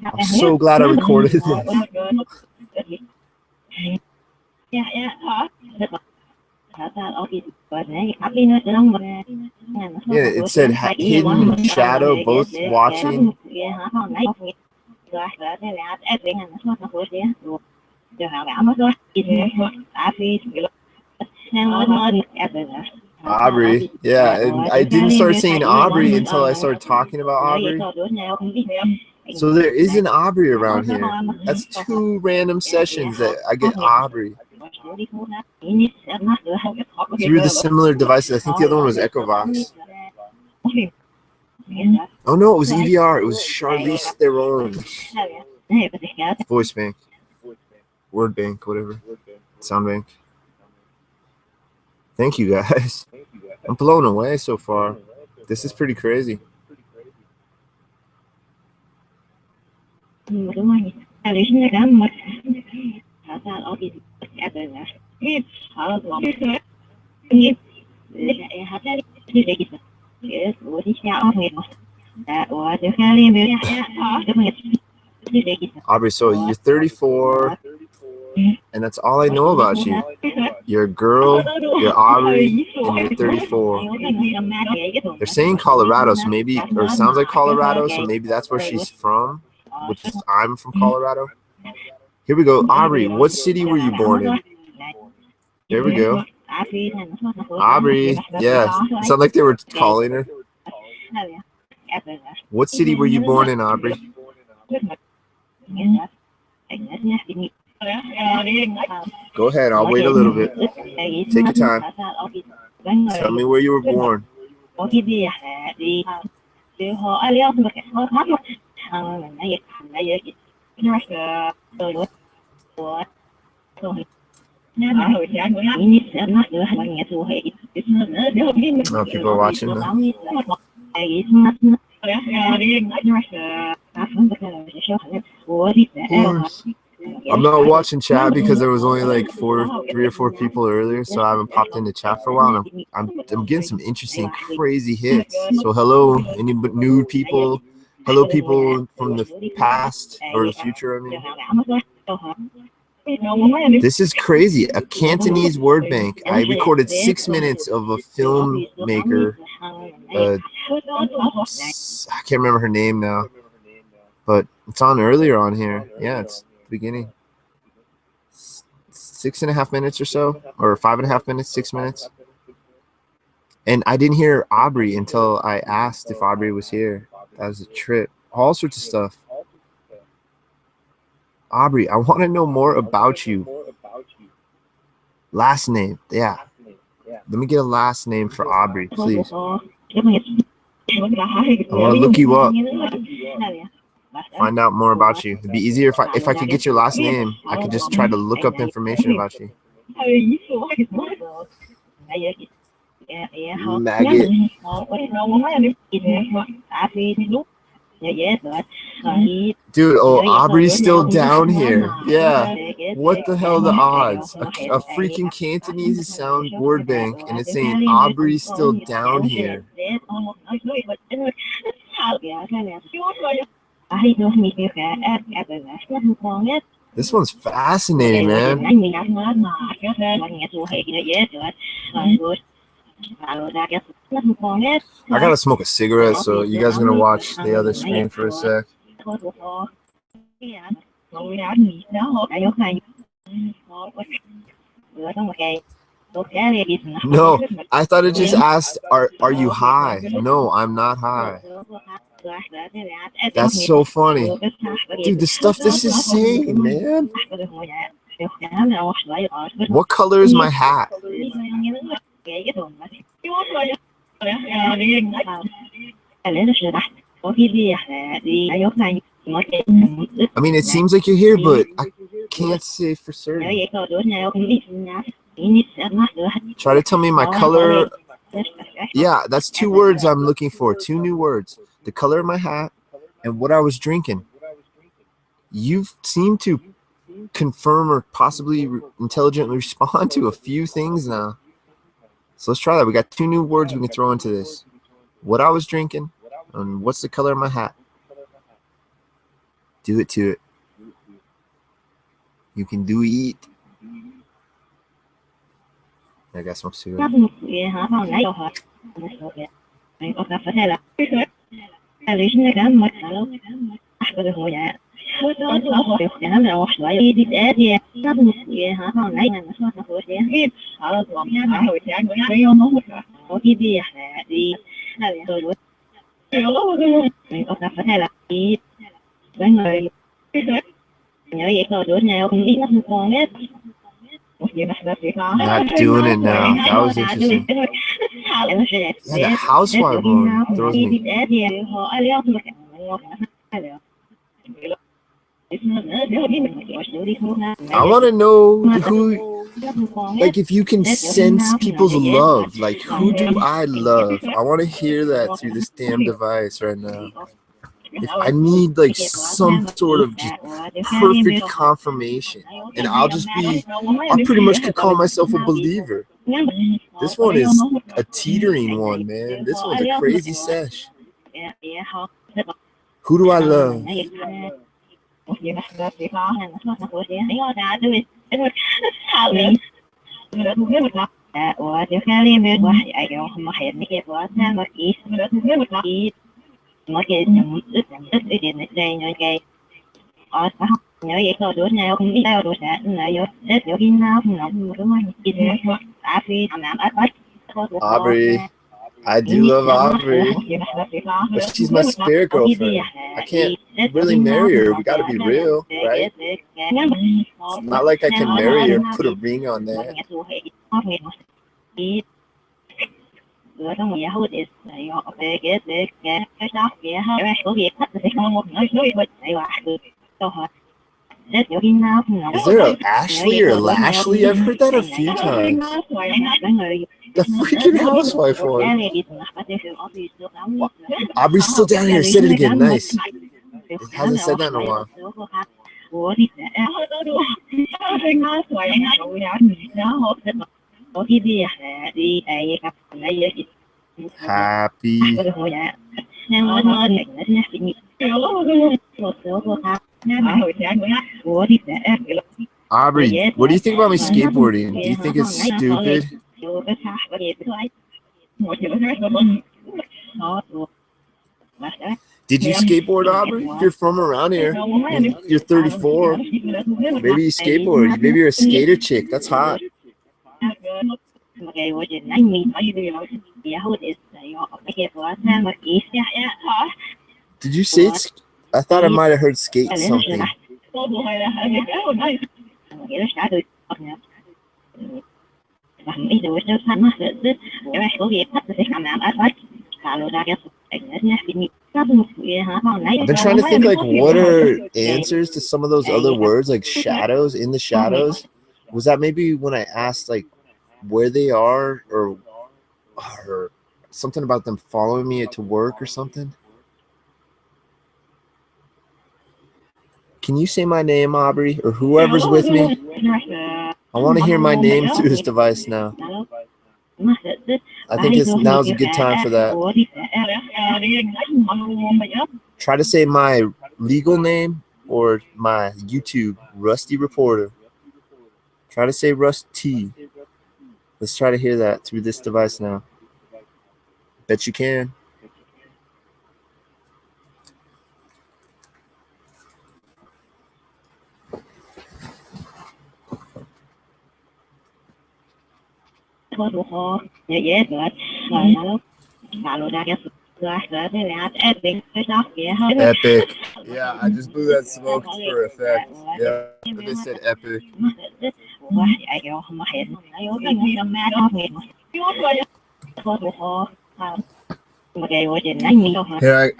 I'm so glad I recorded this. Yeah, it said hidden and shadow, both watching. Aubrey, yeah, and I didn't start saying Aubrey until I started talking about Aubrey. So there is an Aubrey around here. That's 2 random sessions that I get Aubrey. Through the similar devices. I think the other one was Echovox. Oh no, it was EVR. It was Charlize Theron's voice bank, word bank, whatever, sound bank. Thank you guys. I'm blown away so far. This is pretty crazy. Aubrey, so you're 34, and that's all I know about you. You're a girl, you're Aubrey, and you're 34. They're saying Colorado, so maybe, or it sounds like Colorado, so maybe that's where she's from, which is I'm from Colorado. Here we go. Aubrey, what city were you born in? There we go. Aubrey, yeah, it sounded like they were calling her. What city were you born in, Aubrey? Go ahead, I'll wait a little bit. Take your time. Tell me where you were born. Oh, people are watching now. I'm not watching chat because there was only like 3 or 4 people earlier, so I haven't popped into chat for a while. And I'm getting some interesting, crazy hits. So hello, any new people? Hello, people from the past or the future. I mean, this is crazy. A Cantonese word bank. I recorded 6 minutes of a filmmaker. I can't remember her name now, but it's on earlier on here. Yeah, it's the beginning. 6.5 minutes or so, or 5.5 minutes, 6 minutes. And I didn't hear Aubrey until I asked if Aubrey was here. That was a trip. All sorts of stuff. Aubrey, I want to know more about you. Last name. Yeah. Let me get a last name for Aubrey, please. I want to look you up. Find out more about you. It'd be easier if I could get your last name. I could just try to look up information about you. Maggot. Dude, oh, Aubrey's still down here. Yeah. What the hell are the odds? A freaking Cantonese sound word bank, and it's saying Aubrey's still down here. This one's fascinating, man. I gotta smoke a cigarette, so you guys are gonna watch the other screen for a sec. No, I thought it just asked, are you high? No, I'm not high. That's so funny. Dude, the stuff this is saying, man. What color is my hat? I mean, it seems like you're here, but I can't say for certain. Try to tell me my color. Yeah, that's 2 words I'm looking for. 2 new words. The color of my hat and what I was drinking. You seem to confirm or possibly intelligently respond to a few things now. So let's try that. We got 2 new words we can throw into this. What I was drinking and what's the color of my hat. Do it to it. You can do it. I got some cigarette. Not doing it now. That was interesting. Yeah, the housewife one throws me. I want to know who, like, if you can sense people's love. Like, who do I love? I want to hear that through this damn device right now. If I need like some sort of just perfect confirmation, and I'll pretty much could call myself a believer. This one is a teetering one, man. This one's a crazy sesh. Who do I love? Aubrey. I do love Aubrey, but she's my spirit girlfriend. I can't really marry her. We gotta be real, right? It's not like I can marry her, put a ring on that. Is there a Ashley or a Lashley? I've heard that a few times. The freaking housewife one. Aubrey's still down here. Said it again. Nice. It hasn't said that in a while. Happy. Aubrey, what do you think about me skateboarding? Do you think it's stupid? Did you skateboard, Aubrey? If you're from around here, you're 34. Maybe you skateboard. Maybe you're a skater chick. That's hot. Did you say it's? I thought I might have heard skate something. I've been trying to think, like, what are answers to some of those other words, like shadows, in the shadows. Was that maybe when I asked, like, where they are, or something about them following me to work or something? Can you say my name, Aubrey, or whoever's with me? I want to hear my name through this device now. I think now's a good time for that. Try to say my legal name or my YouTube, Rusty Reporter. Try to say Rusty. Let's try to hear that through this device now. Bet you can. Epic. Yeah, I just blew that smoke for effect. Yeah, but they said epic. Here,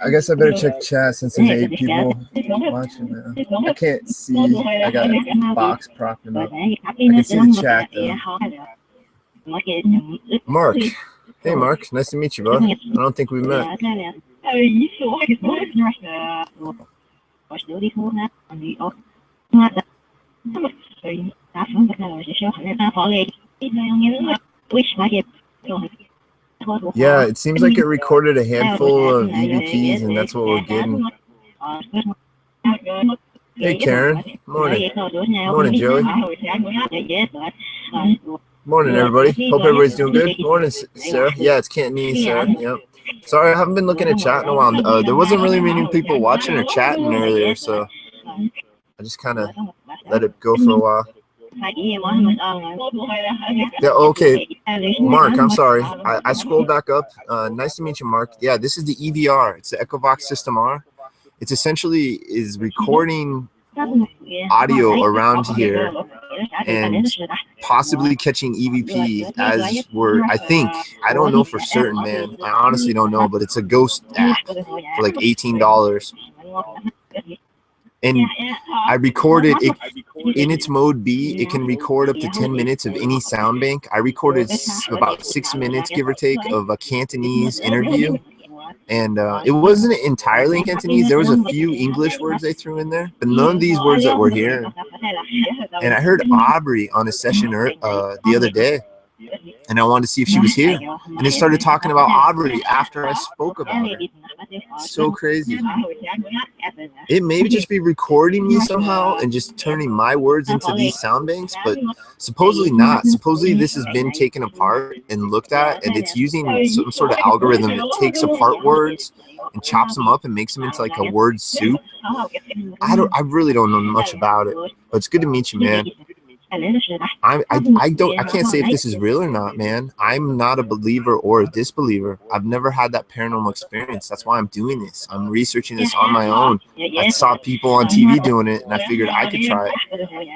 I guess I better check chat since there's 8 people watching now. I can't see. I got a box propping up. I can see the chat though. Mark. Hey, Mark. Nice to meet you, bud. I don't think we met. Yeah, it seems like it recorded a handful of EVPs, and that's what we're getting. Hey, Karen. Morning. Morning, Joey. Morning, everybody. Hope everybody's doing good. Morning, Sarah. Yeah, it's Cantonese, Sarah. Yep. Sorry, I haven't been looking at chat in a while. There wasn't really many people watching or chatting earlier, so I just kind of let it go for a while. Yeah, okay. Mark, I'm sorry. I scrolled back up. Nice to meet you, Mark. Yeah, this is the EVR. It's the Echovox System-R. It's essentially is recording audio around here and possibly catching EVP as we're, I think, I don't know for certain, man. I honestly don't know, but it's a ghost app for like $18. And I recorded it in its mode B. It can record up to 10 minutes of any sound bank. I recorded about 6 minutes, give or take, of a Cantonese interview. And it wasn't entirely in Cantonese. There was a few English words they threw in there, but none of these words that we're hearing. And I heard Aubrey on a session the other day, and I wanted to see if she was here. And they started talking about Aubrey after I spoke about her. So crazy. It may just be recording me somehow and just turning my words into these sound banks, but supposedly not. Supposedly this has been taken apart and looked at, and it's using some sort of algorithm that takes apart words and chops them up and makes them into like a word soup. I really don't know much about it, but it's good to meet you, man. I can't say if this is real or not, man. I'm not a believer or a disbeliever. I've never had that paranormal experience. That's why I'm doing this. I'm researching this on my own. I saw people on TV doing it, and I figured I could try it.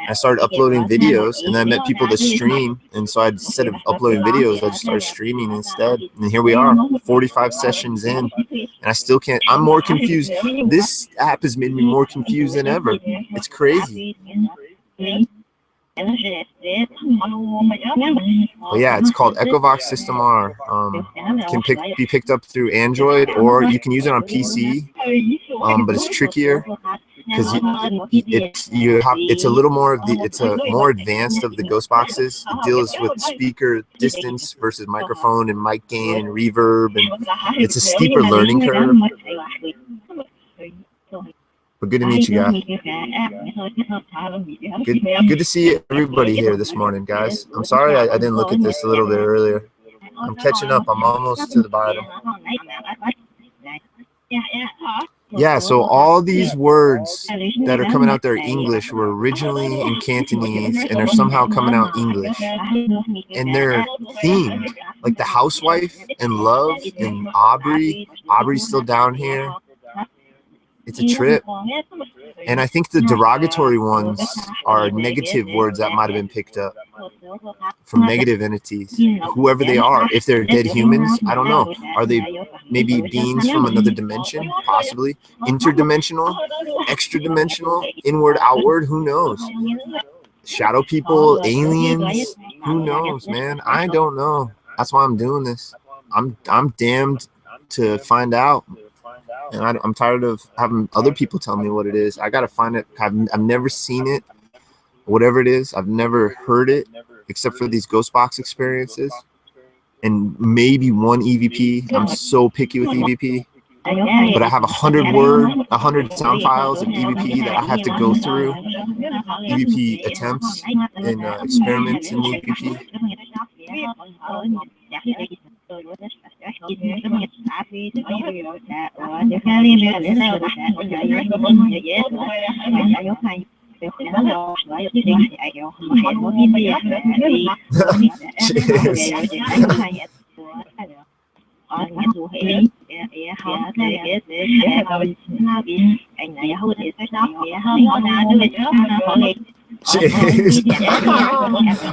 I started uploading videos, and then I met people to stream, and so instead of uploading videos, I just started streaming instead. And here we are, 45 sessions in, and I still can't. I'm more confused. This app has made me more confused than ever. It's crazy. But yeah, it's called Echovox System-R. Can be picked up through Android, or you can use it on PC. But it's trickier because it's a little more of it's a more advanced of the ghost boxes. It deals with speaker distance versus microphone and mic gain and reverb, and it's a steeper learning curve. But good to meet you guys. Good to see everybody here this morning, guys. I'm sorry I didn't look at this a little bit earlier. I'm catching up. I'm almost to the bottom. Yeah, so all these words that are coming out there English were originally in Cantonese and are somehow coming out English. And they're themed, like the housewife and love and Aubrey. Aubrey's still down here. It's a trip. And I think the derogatory ones are negative words that might have been picked up from negative entities, whoever they are. If they're dead humans, I don't know. Are they maybe beings from another dimension? Possibly. Interdimensional? Extra-dimensional? Inward, outward? Who knows? Shadow people? Aliens? Who knows, man? I don't know. That's why I'm doing this. I'm damned to find out. And I'm tired of having other people tell me what it is. I got to find it. I've never seen it, whatever it is. I've never heard it except for these ghost box experiences and maybe one EVP. I'm so picky with EVP. But I have 100 sound files of EVP that I have to go through. EVP attempts and experiments in EVP.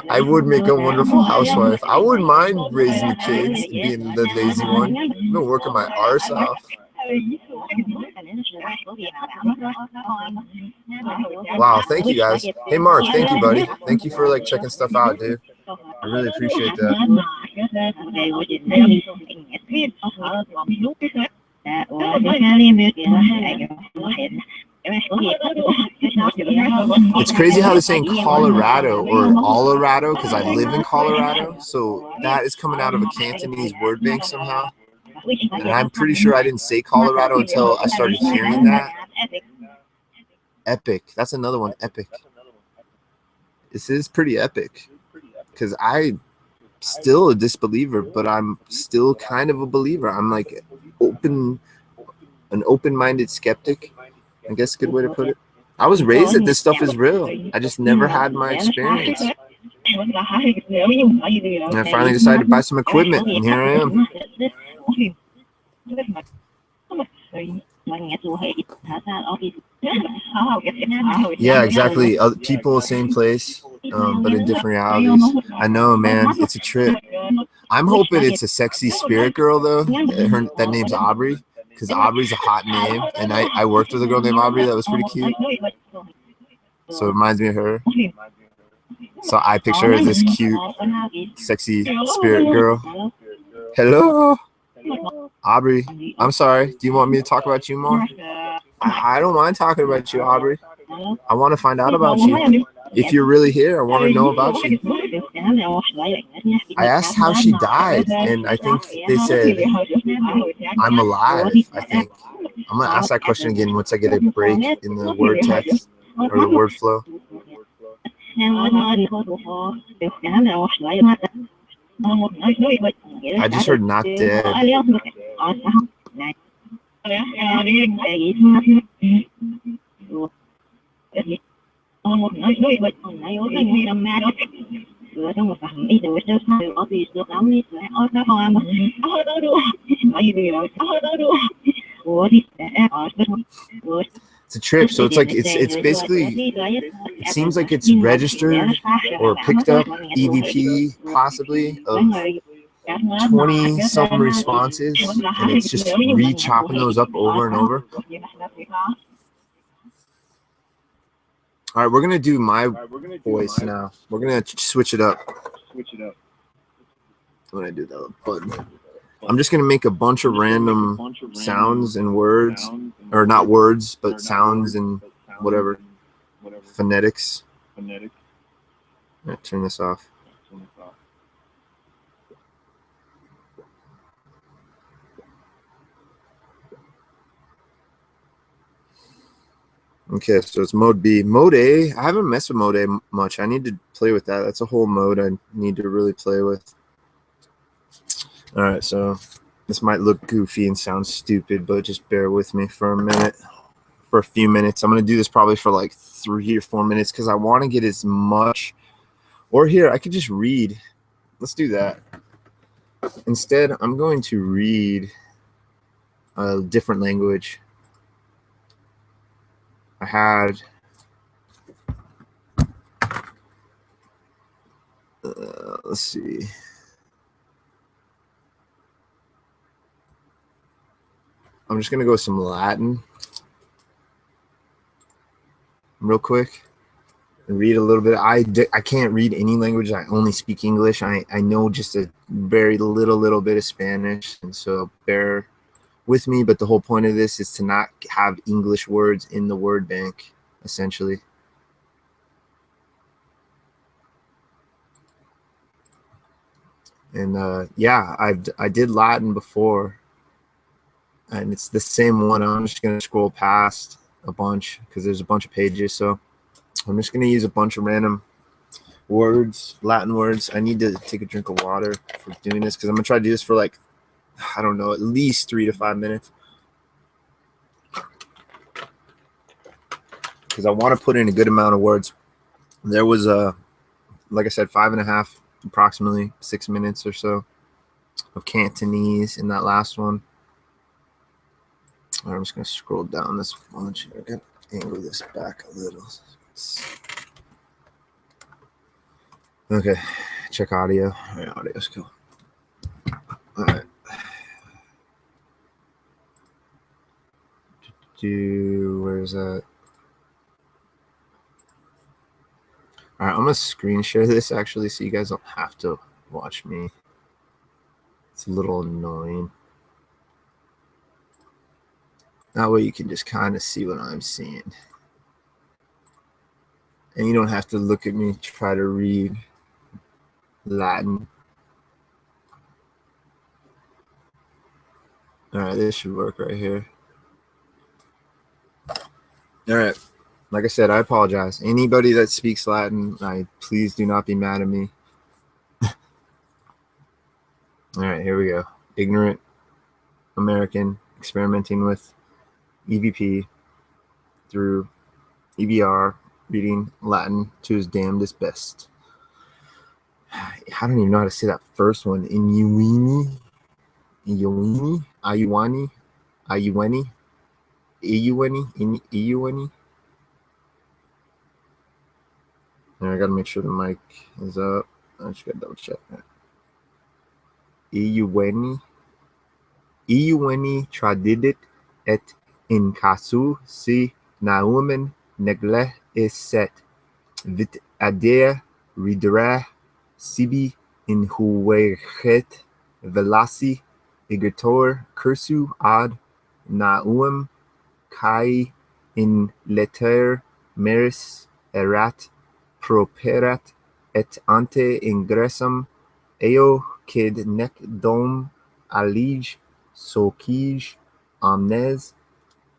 I would make a wonderful housewife. I wouldn't mind raising the kids, being the lazy one. I've been working my arse off. Wow, thank you guys. Hey Mark, thank you, buddy. Thank you for like checking stuff out, dude. I really appreciate that. It's crazy how they're saying Colorado or Colorado because I live in Colorado, so that is coming out of a Cantonese word bank somehow. And I'm pretty sure I didn't say Colorado until I started hearing that. Epic. That's another one. Epic. This is pretty epic because I'm still a disbeliever, but I'm still kind of a believer. I'm like an open-minded skeptic. I guess a good way to put it. I was raised that this stuff is real. I just never had my experience. And I finally decided to buy some equipment, and here I am. Yeah, exactly. Other people, same place, but in different realities. I know, man. It's a trip. I'm hoping it's a sexy spirit girl, though. That name's Aubrey, because Aubrey's a hot name, and I worked with a girl named Aubrey that was pretty cute. So it reminds me of her. So I picture her as this cute, sexy spirit girl. Hello, Aubrey. I'm sorry. Do you want me to talk about you more? I don't mind talking about you, Aubrey. I want to find out about you. If you're really here, I want to know about you. I asked how she died, and I think they said, I'm alive, I think. I'm going to ask that question again once I get a break in the word text or the word flow. I just heard not dead. It's a trip, so it's like it's basically, it seems like it's registered or picked up EVP possibly of 20 some responses, and it's just re-chopping those up over and over. All right, we're gonna do my voice now. We're gonna switch it up. When I do that button, I'm just gonna make a bunch of random sounds and words, or not words, but sounds and whatever, phonetics. All right, turn this off. Okay, so it's mode B. Mode A, I haven't messed with mode A much. I need to play with that. That's a whole mode I need to really play with. All right, so this might look goofy and sound stupid, but just bear with me for a minute, for a few minutes. I'm going to do this probably for like 3 or 4 minutes because I want to get as much. Or here, I could just read. Let's do that. Instead, I'm going to read a different language. I had let's see. I'm just gonna go with some Latin real quick and read a little bit. I can't read any language. I only speak English. I know just a very little bit of Spanish, and so bear with me, but the whole point of this is to not have English words in the word bank, essentially. And yeah, I did Latin before, and it's the same one. I'm just going to scroll past a bunch because there's a bunch of pages, so I'm just going to use a bunch of random words, Latin words. I need to take a drink of water for doing this because I'm going to try to do this for like, I don't know, at least 3 to 5 minutes. Because I want to put in a good amount of words. There was like I said, 5.5, approximately 6 minutes or so of Cantonese in that last one. I'm just going to scroll down this bunch. I'm going to angle this back a little. Okay, check audio. All right, audio's cool. All right. Where's that? All right, I'm going to screen share this actually so you guys don't have to watch me. It's a little annoying. That way you can just kind of see what I'm seeing. And you don't have to look at me try to read Latin. All right, this should work right here. All right. Like I said, I apologize. Anybody that speaks Latin, please do not be mad at me. All right, here we go. Ignorant American experimenting with EVP through EVR, reading Latin to his damnedest best. I don't even know how to say that first one. Inuini, Iuini, Ayuani, Ayueni, Iueni, Iueni. I gotta make sure the mic is up. I just gotta double check that. Iueni tradidit et in casu si naumen negle eset vit adea ridere sibi in huveget velasi igitor cursu ad naum kai in letter meris erat properat et ante ingressum eo quid nec dom alige socige omnes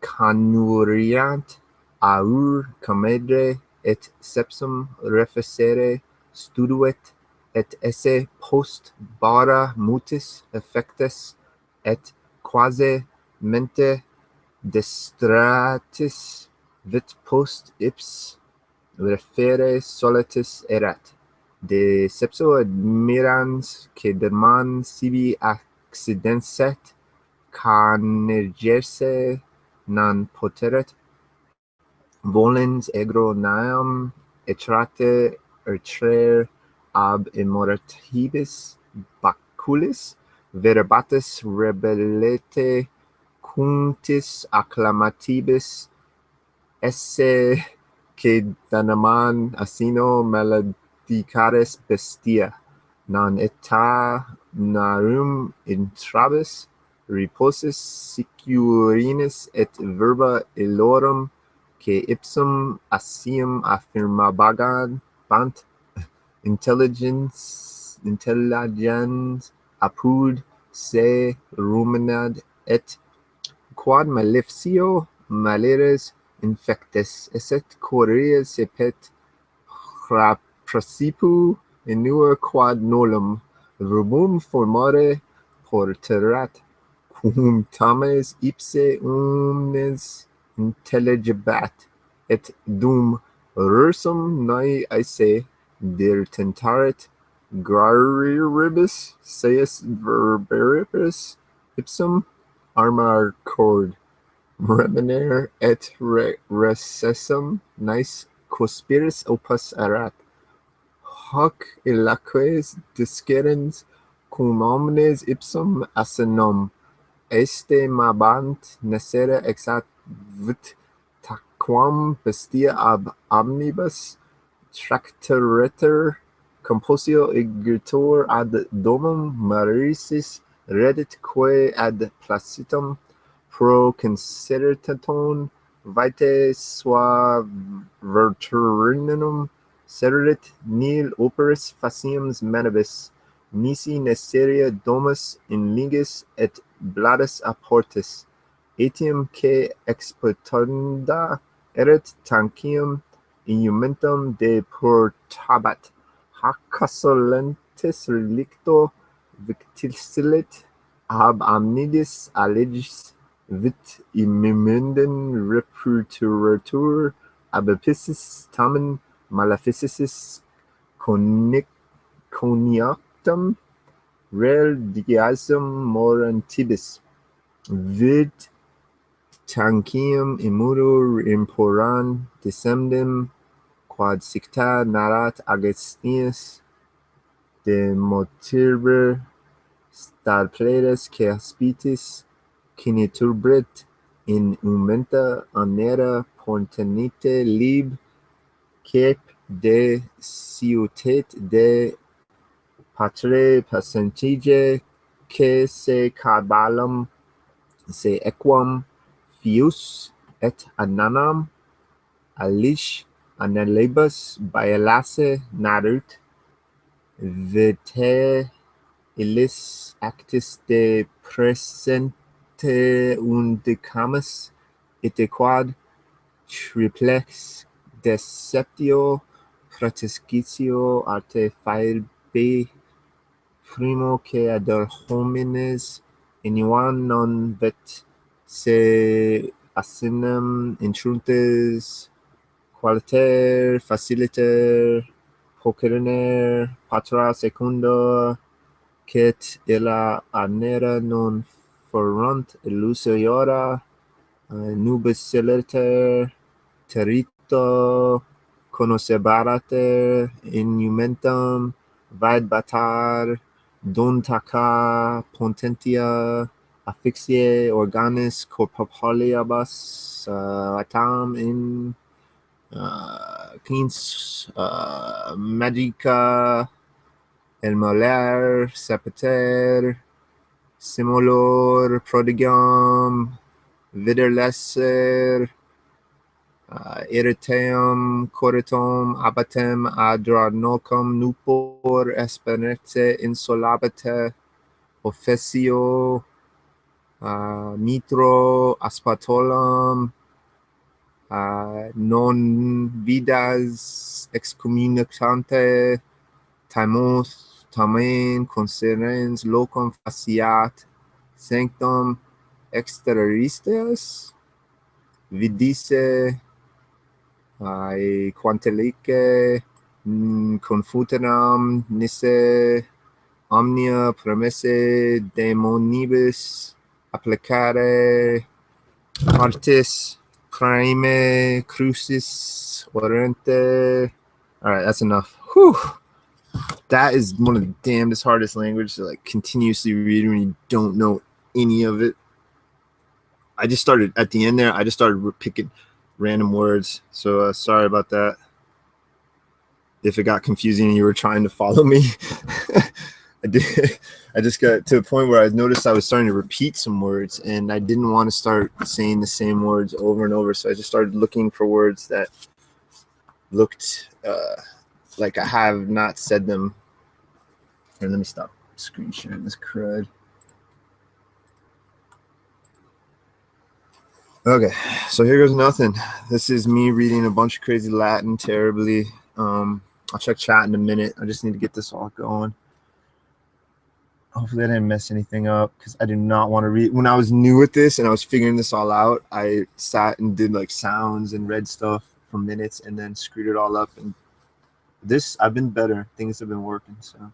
canuriant aur commedre et sepsum refacere studuet et esse post bara mutis effectus et quasi mente distratis vit post ips refere solitus erat. De sepso admirans que deman sibi accidenset carnegerse non poteret volens egro naam etrate ab immortibus baculis verbatis rebellete cuntis acclamatibus esse que danaman asino maledicaris bestia non eta narum intrabis reposis securinis et verba illorum que ipsum asium affirmabant intelligens apud se ruminad et quad maleficio maleres infectus esset quoria sepet praecipu inua quad nolum verbum formare porterat cum tames ipse omnes intelligibat et dum rersum nae esse dirtentaret graniribus seis verberibus ipsum armar cord remenere et recessum nice conspiris opus erat hoc illaques discerens cum omnes ipsum asinum este mabant necere exat vit taquam bestia ab omnibus tractaretur composio igitur ad domum marisis reddit quae ad placitum pro consideraton vitae sua virturinum serit nil operis faciens manibus nisi necessaria domus in ligis et bladus aportis etiam que expotunda erit tanquium iumentum de portabat hac consolentis relicto victisilit ab omnibus allegis vit immunden reputuratur ab epicis tamen maleficis coniactum rel digiasum morantibus vid tanquium immudur imporan descendem quad sicta narat agestius de motirber stalpledes que aspitis kiniturbrit in umenta anera pontenite lib cap de ciutet de patre pacentige que se cabalum se equam fius et ananam alish analebus bielasse narut vitae illis actis de presente undicamus ite quad triplex deceptio fratiscitio arte faebe primo que ador homines inuan non vet se asinem intruntes qualiter faciliter procurner patra secunda quet illa anera non forunt illusiora nubis celiter terito conoscebarater inumentum vaedbatar dontaca potentia affixie organiss corporealibus atam in pins magica el moler sepeter simulor prodigam vider lesser irritam corritum abatem adranocum nupor esperete insolabete officio mitro aspatolam non vidas excommunicante timoth tamen concerens locum faciat sanctum exterioristes vidice quantelique confutanam nisse omnia promesse demonibus applicare artis prime crucis orente. All right, that's enough. Whew. That is one of the damnedest hardest languages to like continuously read when you don't know any of it. I just started at the end there. I just started picking random words. So sorry about that. If it got confusing and you were trying to follow me, I did. I just got to the point where I noticed I was starting to repeat some words, and I didn't want to start saying the same words over and over. So I just started looking for words that looked like I have not said them. Here, let me stop screen sharing this crud. Okay, so here goes nothing. This is me reading a bunch of crazy Latin terribly. I'll check chat in a minute. I just need to get this all going. Hopefully I didn't mess anything up because I do not want to read. When I was new at this and I was figuring this all out, I sat and did like sounds and read stuff for minutes and then screwed it all up. And this, I've been better. Things have been working. So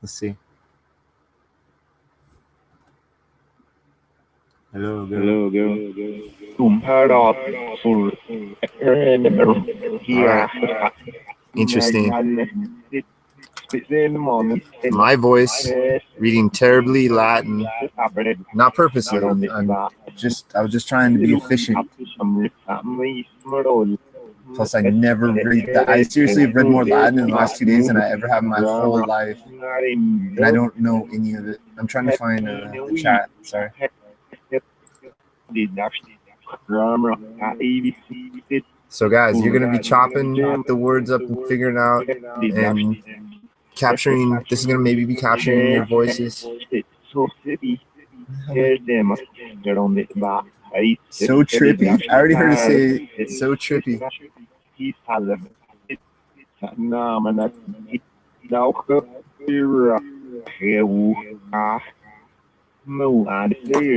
let's see. Hello, girl. Hello, girl. Interesting. My voice reading terribly Latin, not purposely. I was just trying to be efficient. Plus, I never read that. I seriously have read more Latin in the last 2 days than I ever have in my whole life, and I don't know any of it. I'm trying to find the chat. Sorry. So, guys, you're gonna be chopping the words up and figuring out and capturing. This is gonna maybe be capturing your voices. So trippy. I already heard it say it's so trippy.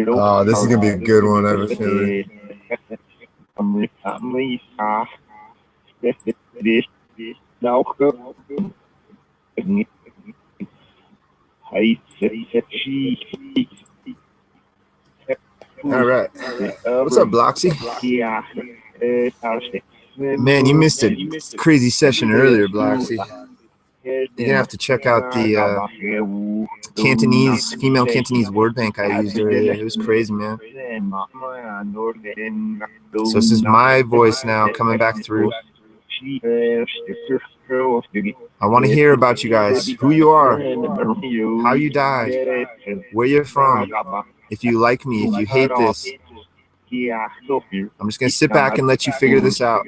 Oh, this is gonna be a good one. I have a feeling. All right. What's up, Bloxy? Man, you missed a crazy session earlier, Bloxy. You're gonna have to check out the Cantonese, female Cantonese word bank I used earlier. It was crazy, man. So this is my voice now coming back through. I want to hear about you guys, who you are, how you died, where you're from, if you like me, if you hate this. I'm just gonna sit back and let you figure this out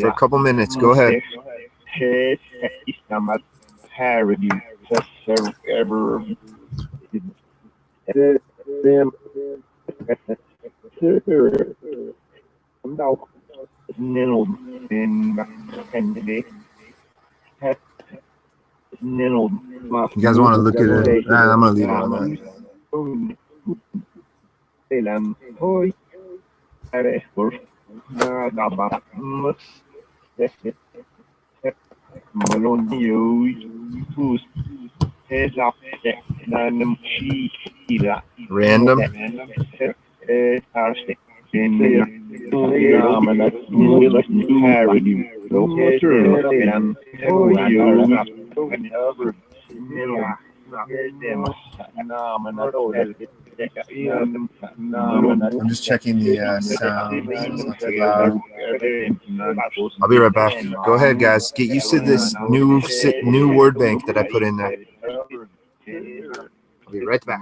for a couple minutes. Go ahead. You guys want to look at it? Nah, I'm gonna leave it on that. Random. I'm just checking the sound. It's not too loud. I'll be right back. Go ahead, guys. Get used to this new word bank that I put in there. I'll be right back.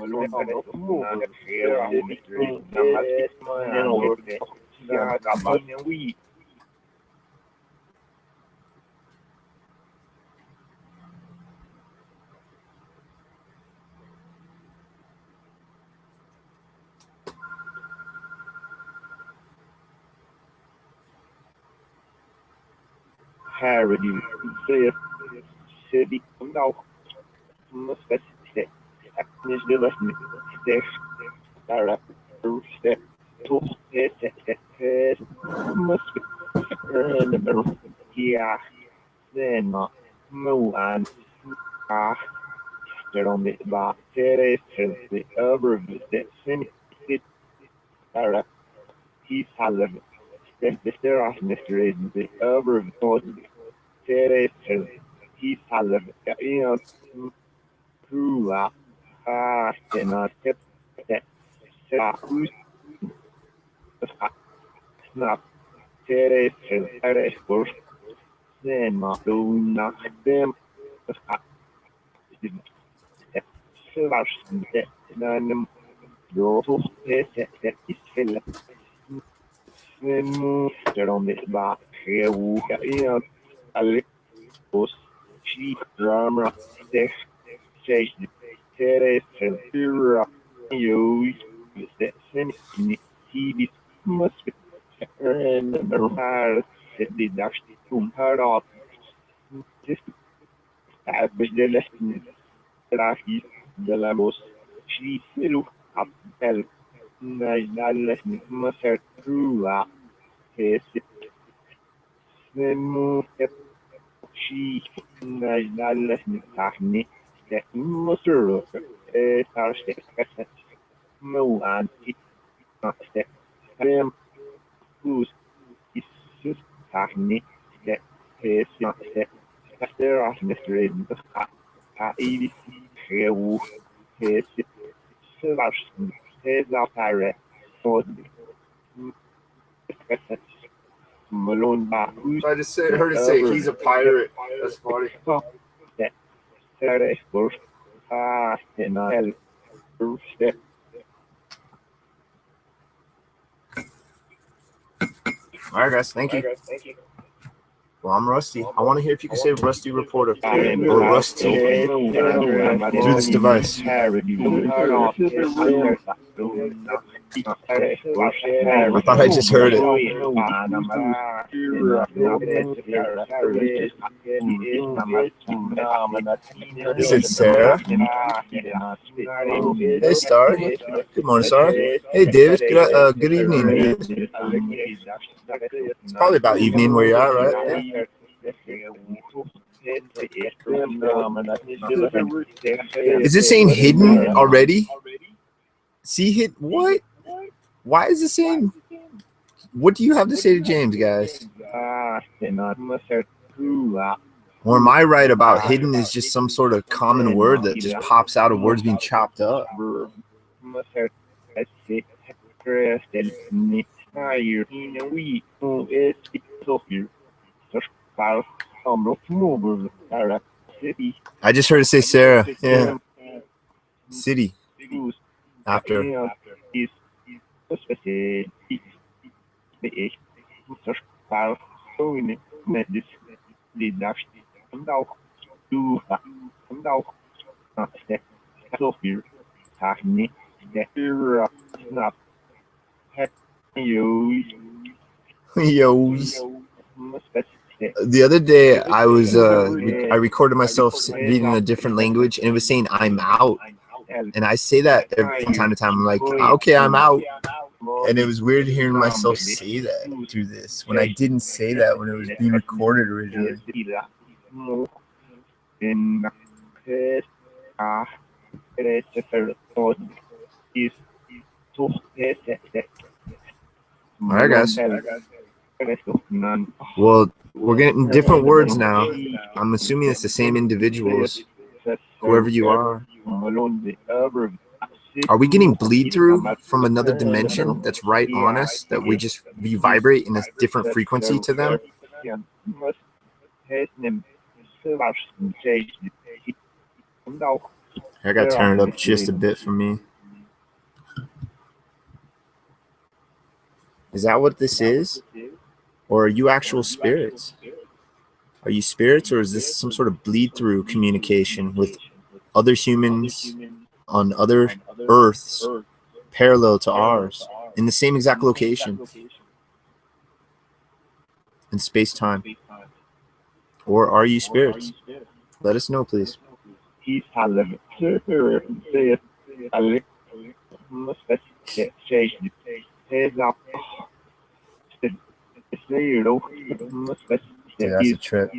I just heard it say he's a pirate. That's funny. All right, guys. Thank you. Well, I'm Rusty. I want to hear if you can say Rusty Reporter or Rusty through this device. I thought I just heard it. Is it Sarah? Hey, Star. Good morning, Star. Hey, David. Good evening. It's probably about evening where you're at, right? Is it saying hidden already? See, hit what? Why is this saying? What do you have to say to James, guys? Or am I right about hidden is just some sort of common word that just pops out of words being chopped up? I just heard it say Sarah. Yeah. City. After. Yo's. The other day, I was I recorded myself reading a different language, and it was saying "I'm out," and I say that from time to time. I'm like, "Okay, I'm out," and it was weird hearing myself say that through this when I didn't say that when it was being recorded originally. All right, guys. Well, we're getting different words now. I'm assuming it's the same individuals, whoever you are. Are we getting bleed through from another dimension that's right on us, that we just vibrate in a different frequency to them? I got to turn it up just a bit for me. Is that what this is? Or are you actual spirits? Are you spirits, or is this some sort of bleed through communication with other humans on other Earths parallel to ours in the same exact location in space-time? Or are you spirits? Let us know, please. Dude, that's a trip.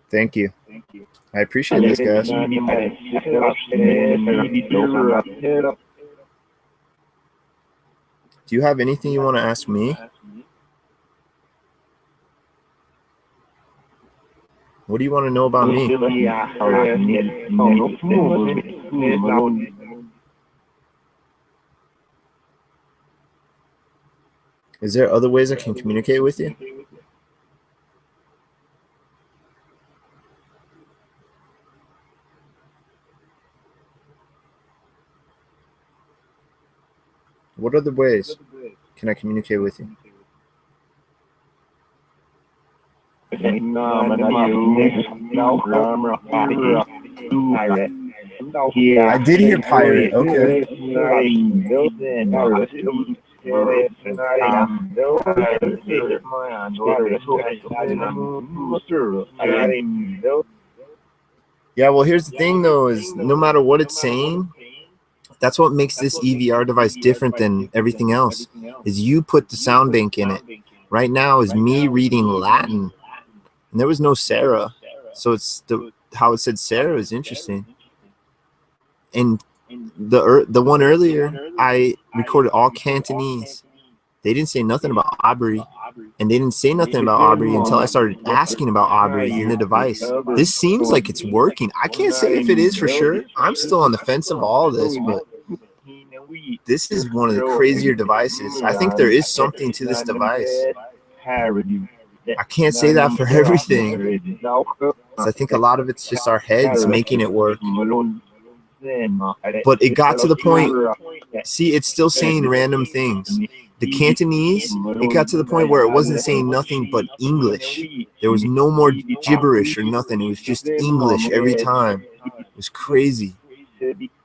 Thank you. I appreciate this, guys. Do you have anything you want to ask me? What do you want to know about me? Is there other ways I can communicate with you? What other ways can I communicate with you? I did hear pirate. Okay. Yeah, well, here's the thing, though, is no matter what it's saying, that's what makes this EVR device different than everything else, is you put the sound bank in it. Right now is me reading Latin, and there was no Sarah. So it's how it said Sarah is interesting. And the one earlier, I recorded all Cantonese. They didn't say nothing about Aubrey, and they didn't say nothing about Aubrey until I started asking about Aubrey in the device. This seems like it's working. I can't say if it is for sure. I'm still on the fence of all this, but this is one of the crazier devices. I think there is something to this device. I can't say that for everything. I think a lot of it's just our heads making it work. But it got to the point, see, it's still saying random things. The Cantonese, it got to the point where it wasn't saying nothing but English. There was no more gibberish or nothing. It was just English every time. It was crazy.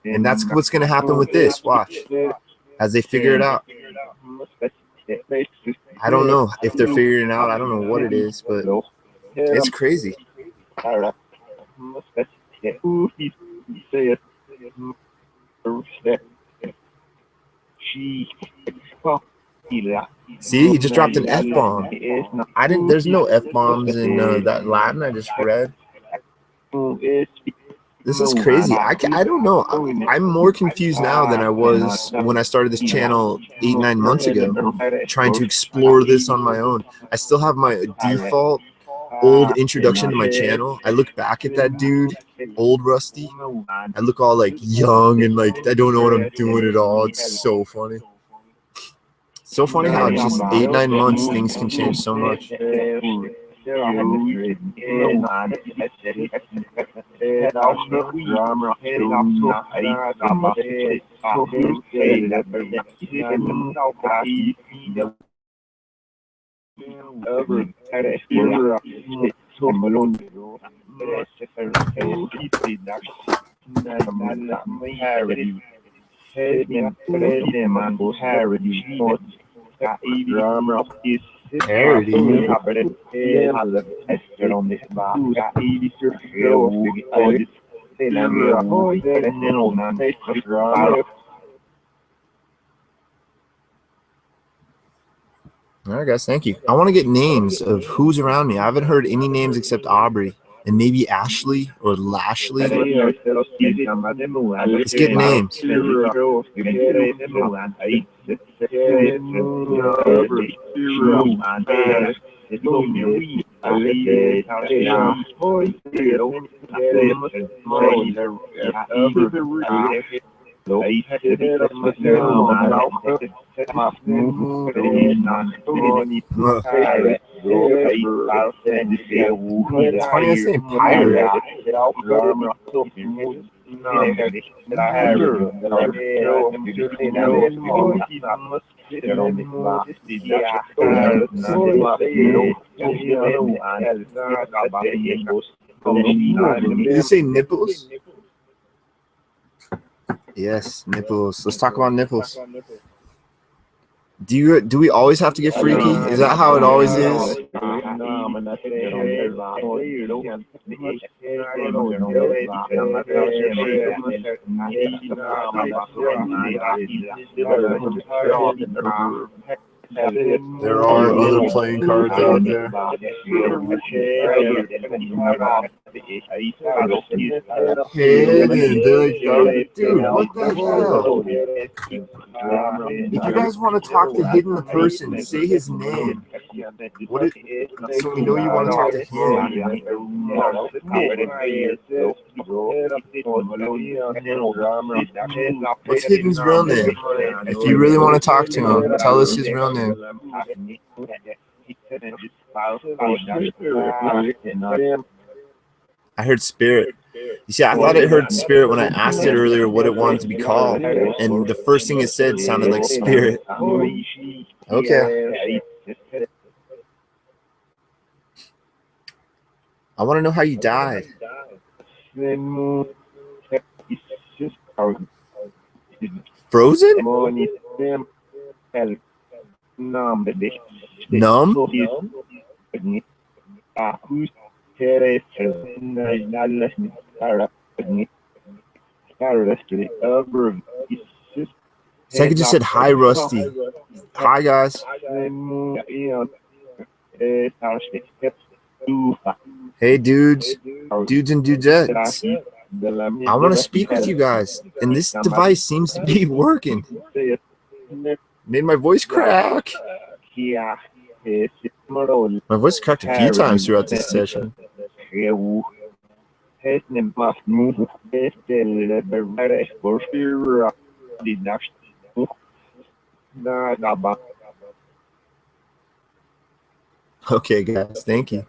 And that's what's going to happen with this. Watch. As they figure it out. I don't know if they're figuring it out. I don't know what it is, but it's crazy. See, he just dropped an F-bomb. I didn't. There's no F-bombs in that Latin I just read. This is crazy. I don't know. I'm more confused now than I was when I started this channel 8-9 months ago, trying to explore this on my own. I still have my default old introduction to my channel. I look back at that dude, old Rusty. I look all like young and like I don't know what I'm doing at all. It's so funny. So funny how just 8-9 months things can change so much. All right, guys, thank you. I want to get names of who's around me. I haven't heard any names except Aubrey and maybe Ashley or Lashley. Let's get names. It's funny I say pirate. Did you say nipples? Yes, nipples. Let's talk about nipples. Do we always have to get freaky? Is that how it always is? There are other playing cards out there. Hidden. They're like, dude, what the hell? If you guys want to talk to Hidden the person, say his name. What is, so we know you want to talk to him. What's Hidden's real name? If you really want to talk to him, tell us his real name. I heard Spirit. You see, I thought it heard Spirit when I asked it earlier what it wanted to be called, and the first thing it said sounded like Spirit. Okay. I want to know how you died. Frozen? Numb? Second just said hi, Rusty. Hi, guys. Hey, dudes and dudettes. I want to speak with you guys, and this device seems to be working. Made my voice crack. My voice cracked a few times throughout this session. Okay, guys, thank you.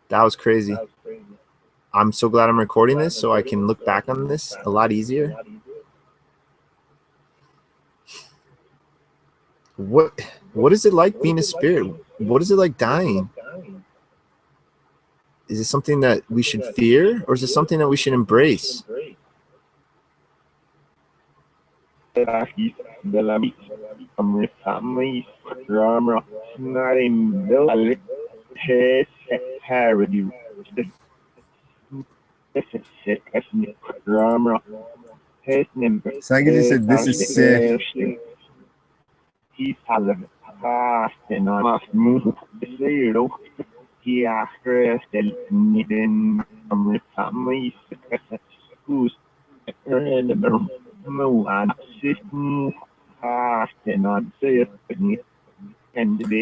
That was crazy. I'm so glad I'm recording this so I can look back on this a lot easier. What is it like being a spirit? What is it like dying? Is it something that we should fear, or is it something that we should embrace? Sangeet said, "This is sick."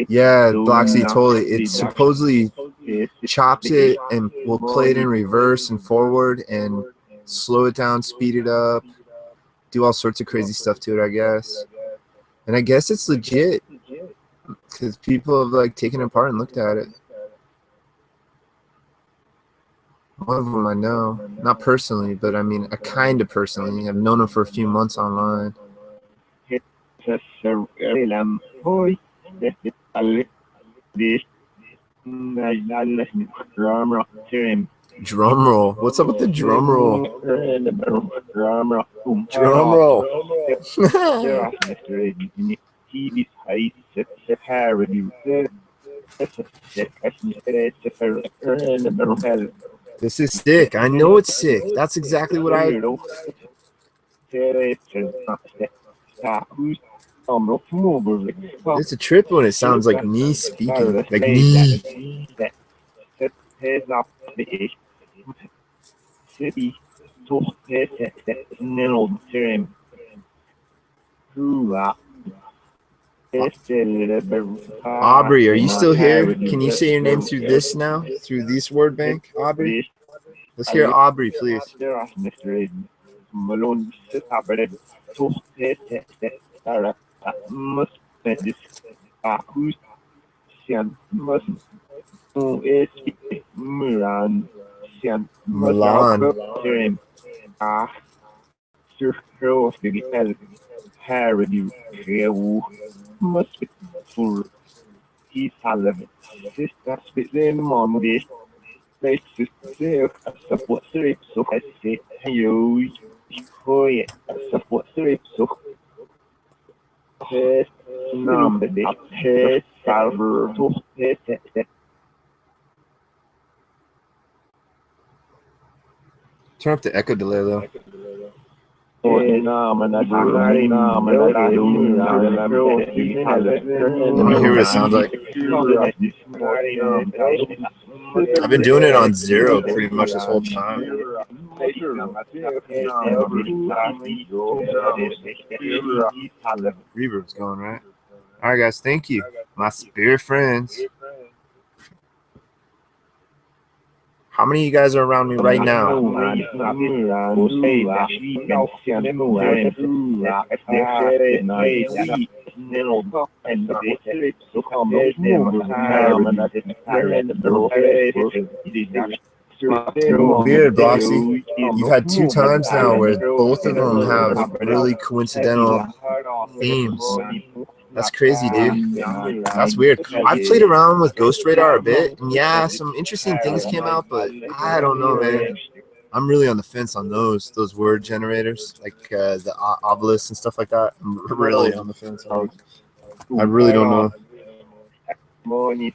Yeah, Bloxy, totally. It supposedly chops it and will play it in reverse and forward and slow it down, speed it up, do all sorts of crazy stuff to it, I guess. And I guess it's legit because people have like taken it apart and looked at it. One of them I know, not personally, but I mean, I kind of personally. I've known him for a few months online. Drum roll. What's up with the drum roll? Drum roll. This is sick. I know it's sick. That's exactly what I. It's a trip when it sounds like me speaking. Like me. Aubrey, are you still here? Can you say your name through this now? Through this word bank, Aubrey? Let's hear Aubrey, please. Milan. Turn up the echo delay though. Let me hear what it sounds like. I've been doing it on 0 pretty much this whole time. Reverb's going, right? All right, guys. Thank you. My spirit friends. How many of you guys are around me right now? Weird, Bloxy. You've had 2 times now where both of them have really coincidental themes. That's crazy, dude. That's weird. I've played around with Ghost Radar a bit, and yeah, some interesting things came out, but I don't know, man. I'm really on the fence on those word generators, like the obelisk and stuff like that. I'm really on the fence on. I really don't know. Money?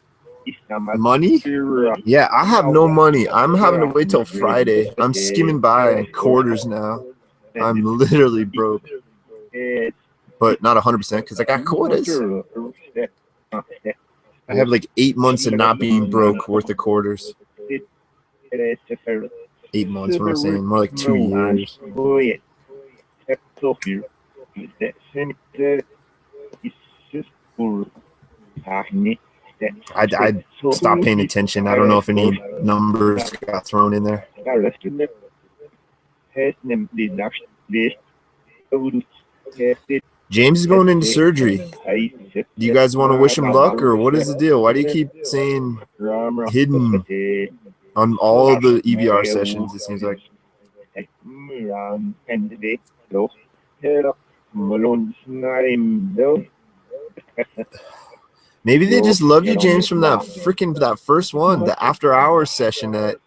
Yeah, I have no money. I'm having to wait till Friday. I'm skimming by in quarters now. I'm literally broke. But not 100% because I got quarters. I have like 8 months of not being broke worth of quarters. 8 months, what am I saying? More like 2 years. I stopped paying attention. I don't know if any numbers got thrown in there. James is going into surgery. Do you guys want to wish him luck, or what is the deal? Why do you keep saying hidden on all of the EVR sessions, it seems like? Maybe they just love you, James, from that first one, the after hours session that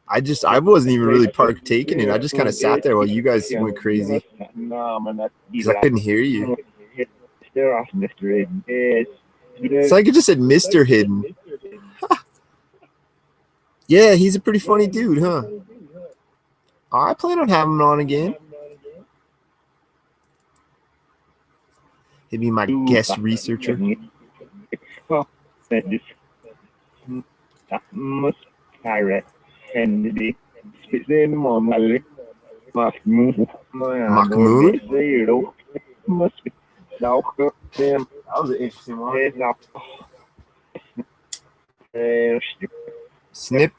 I wasn't even really partaking in. I just kind of sat there while you guys went crazy because I couldn't hear you. It's like it just said Mr. Hidden. Yeah, he's a pretty funny dude, huh? I plan on having him on again. He'd be my guest researcher. Mahmoud? That was an interesting one. Snip.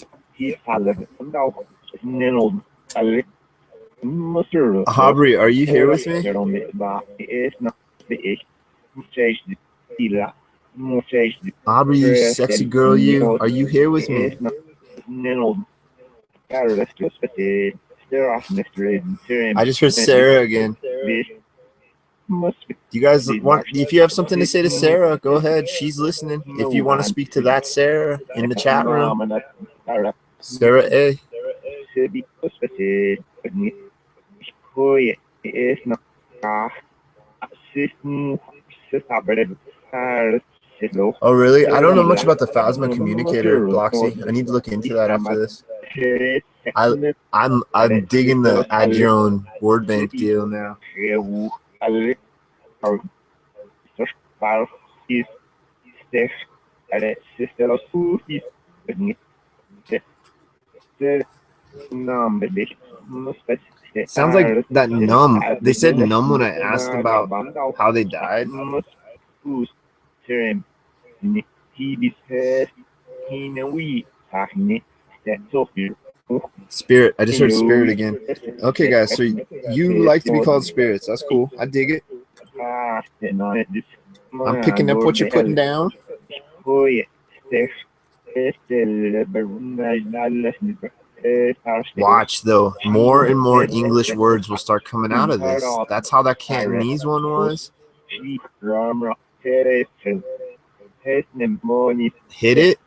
Aubrey, are you here with me? Aubrey, you sexy girl, you. Are you here with me? I just heard Sarah again. Do you guys want, if you have something to say to Sarah, go ahead. She's listening. If you want to speak to that Sarah in the chat room, Sarah A. Oh, really? I don't know much about the Phasma communicator, Bloxy. I need to look into that after this. I'm digging the add your own word bank deal now. Sounds like that numb. They said numb when I asked about how they died. Spirit. I just heard spirit again. Okay, guys. So you like to be called spirits. That's cool. I dig it. I'm picking up what you're putting down. Watch, though. More and more English words will start coming out of this. That's how that Cantonese one was. Hit it.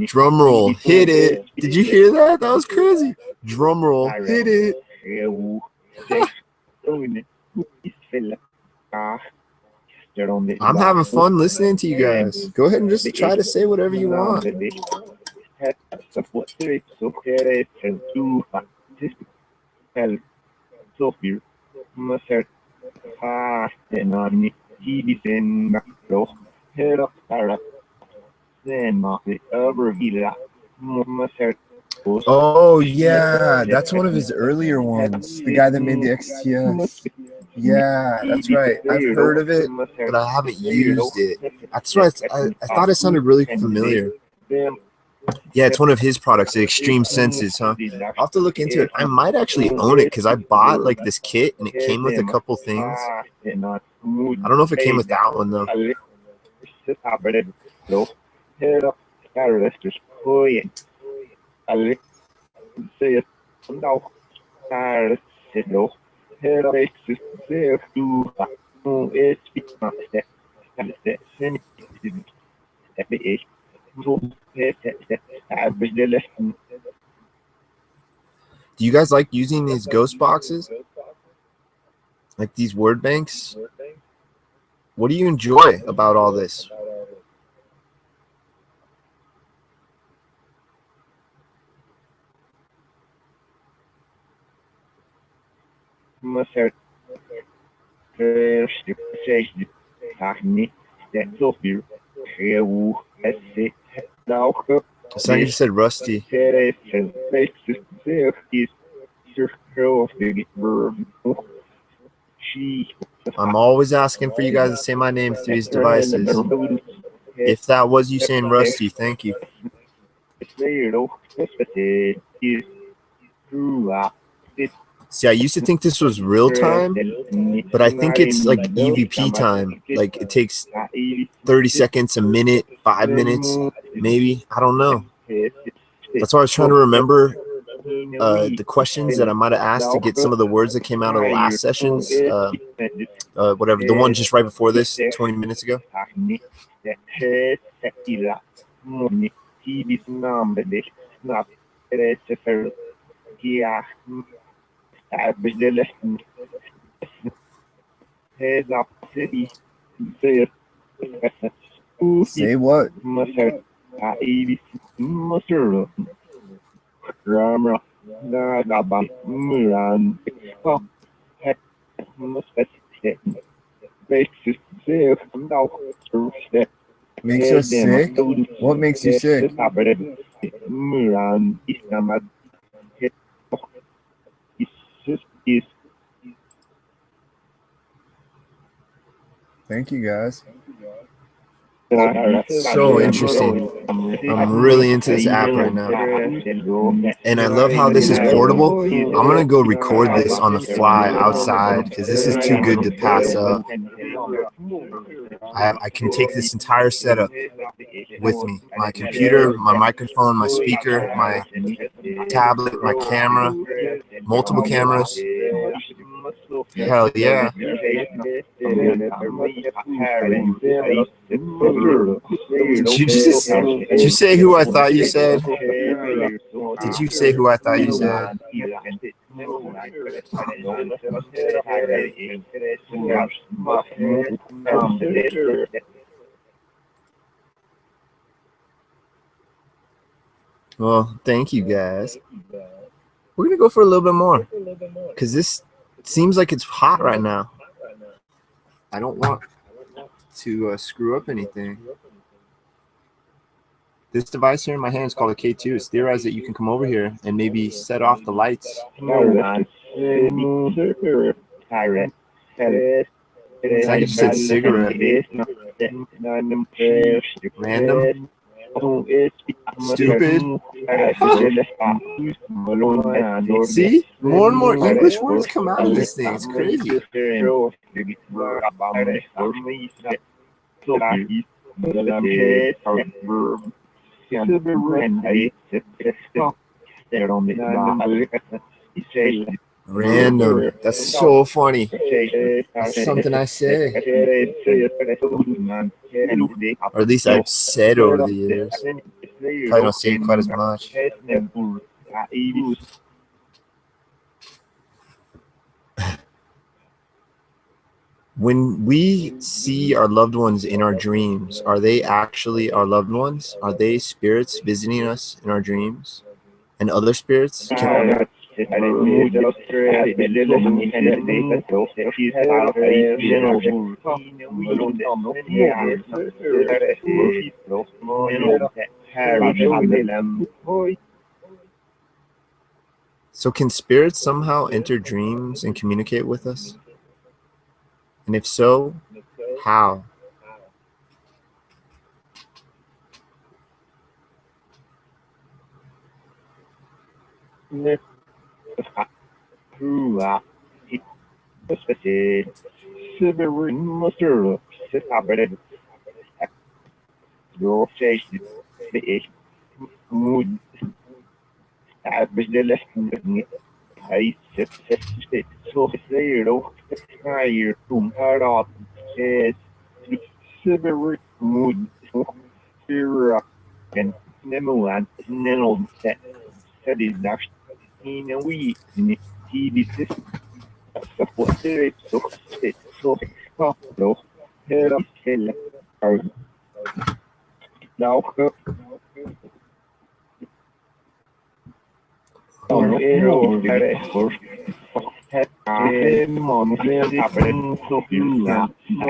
Drum roll. Hit it. Did you hear that? That was crazy. Drum roll. Hit it. I'm having fun listening to you guys. Go ahead and just try to say whatever you want. Oh, yeah. That's one of his earlier ones. The guy that made the XTS. Yeah, that's right. I've heard of it, but I haven't used it. That's why I thought it sounded really familiar. Yeah, it's one of his products, the Extreme Senses, huh? I'll have to look into it. I might actually own it because I bought like this kit and it came with a couple things. I don't know if it came with that one though. Do you guys like using these ghost boxes? Like these word banks? What do you enjoy about all this? Somebody just said rusty. I'm always asking for you guys to say my name through these devices. If that was you saying rusty, thank you. See, I used to think this was real time, but I think it's like EVP time. Like it takes 30 seconds, a minute, 5 minutes, maybe. I don't know. That's why I was trying to remember the questions that I might have asked to get some of the words that came out of the last sessions. Whatever, the one just right before this, 20 minutes ago. Say what? Makes us sick? What makes you sick? Thank you guys. So interesting. I'm really into this app right now. And I love how this is portable. I'm going to go record this on the fly outside because this is too good to pass up. I can take this entire setup with me. My computer, my microphone, my speaker, my tablet, my camera, multiple cameras. Hell yeah. Did you say who I thought you said? Did you say who I thought you said? Well, thank you guys. We're going to go for a little bit more because this seems like it's hot right now. I don't want to screw up anything. This device here in my hand is called a K2. It's theorized that you can come over here and maybe set off the lights. I just said cigarette. Random. Stupid. See? More and more English words come out of this thing. It's crazy. Random. That's so funny. That's something I say. Or at least I've said over the years. Probably don't say it quite as much. When we see our loved ones in our dreams, are they actually our loved ones? Are they spirits visiting us in our dreams? And other spirits? So can spirits somehow enter dreams and communicate with us? And if so, how?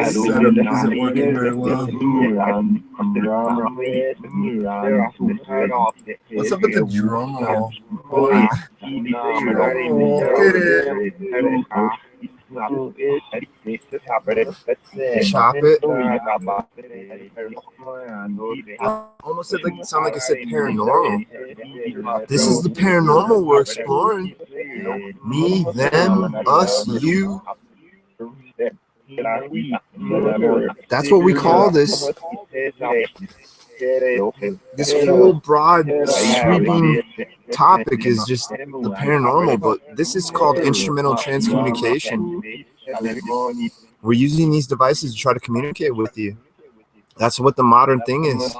Setup isn't working very well. What's up with the drum roll? Boy, chop it. Almost sound like I said paranormal. This is the paranormal we're exploring. Me, them, us, you. That's what we call this. This whole broad, sweeping topic is just the paranormal, but this is called instrumental transcommunication. We're using these devices to try to communicate with you. That's what the modern thing is.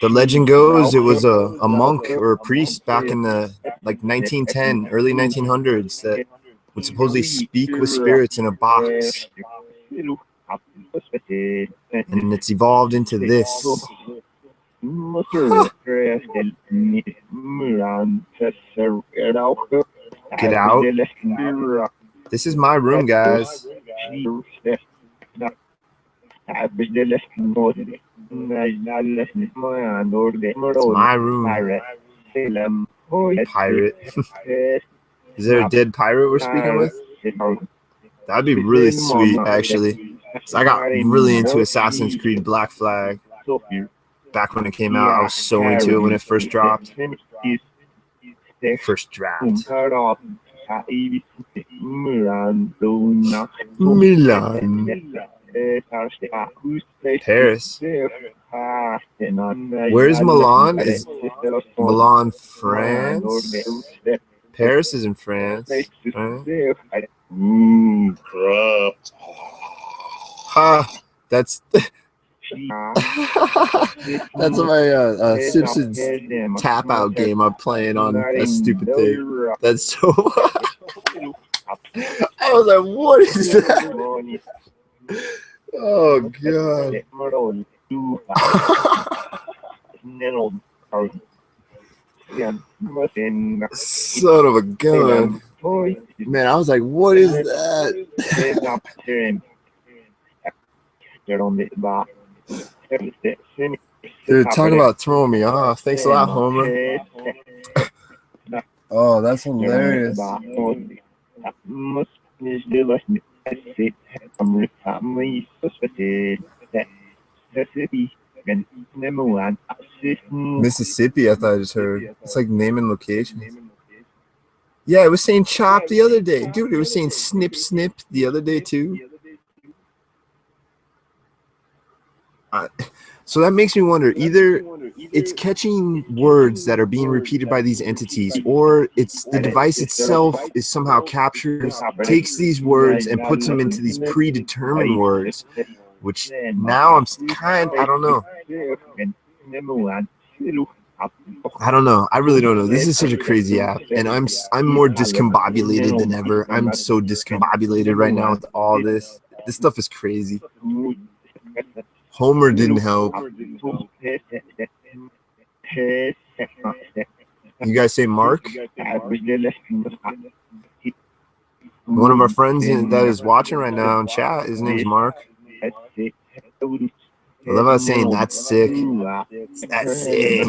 The legend goes it was a monk or a priest back in the 1910, early 1900s that would supposedly speak with spirits in a box. And it's evolved into this. Huh. Get out. This is my room, guys. It's my room. Pirate. Is there a dead pirate we're speaking with? That'd be really sweet, actually. So I got really into Assassin's Creed Black Flag. Back when it came out, I was so into it when it first dropped. First draft. Milan. Paris. Where's Milan? Is Milan France? Paris is in France. Right? Crap. Ha! That's that's my Simpsons tap out game I'm playing on that stupid thing. That's so. I was like, what is that? Oh god. Son of a gun. Man, I was like, what is that? Dude, talking about throwing me off. Thanks a lot, Homer. Oh, that's hilarious. Mississippi, I thought I just heard. It's like naming locations. Yeah, it was saying chop the other day. Dude, it was saying snip snip the other day too. So that makes me wonder, either it's catching words that are being repeated by these entities, or it's the device itself is somehow captures, takes these words and puts them into these predetermined words, which now I'm I don't know. I don't know. I really don't know. This is such a crazy app, and I'm more discombobulated than ever. I'm so discombobulated right now with all this. This stuff is crazy. Homer didn't help. You guys say Mark? One of our friends that is watching right now in chat, his name's Mark. I love how saying that's sick. That's sick.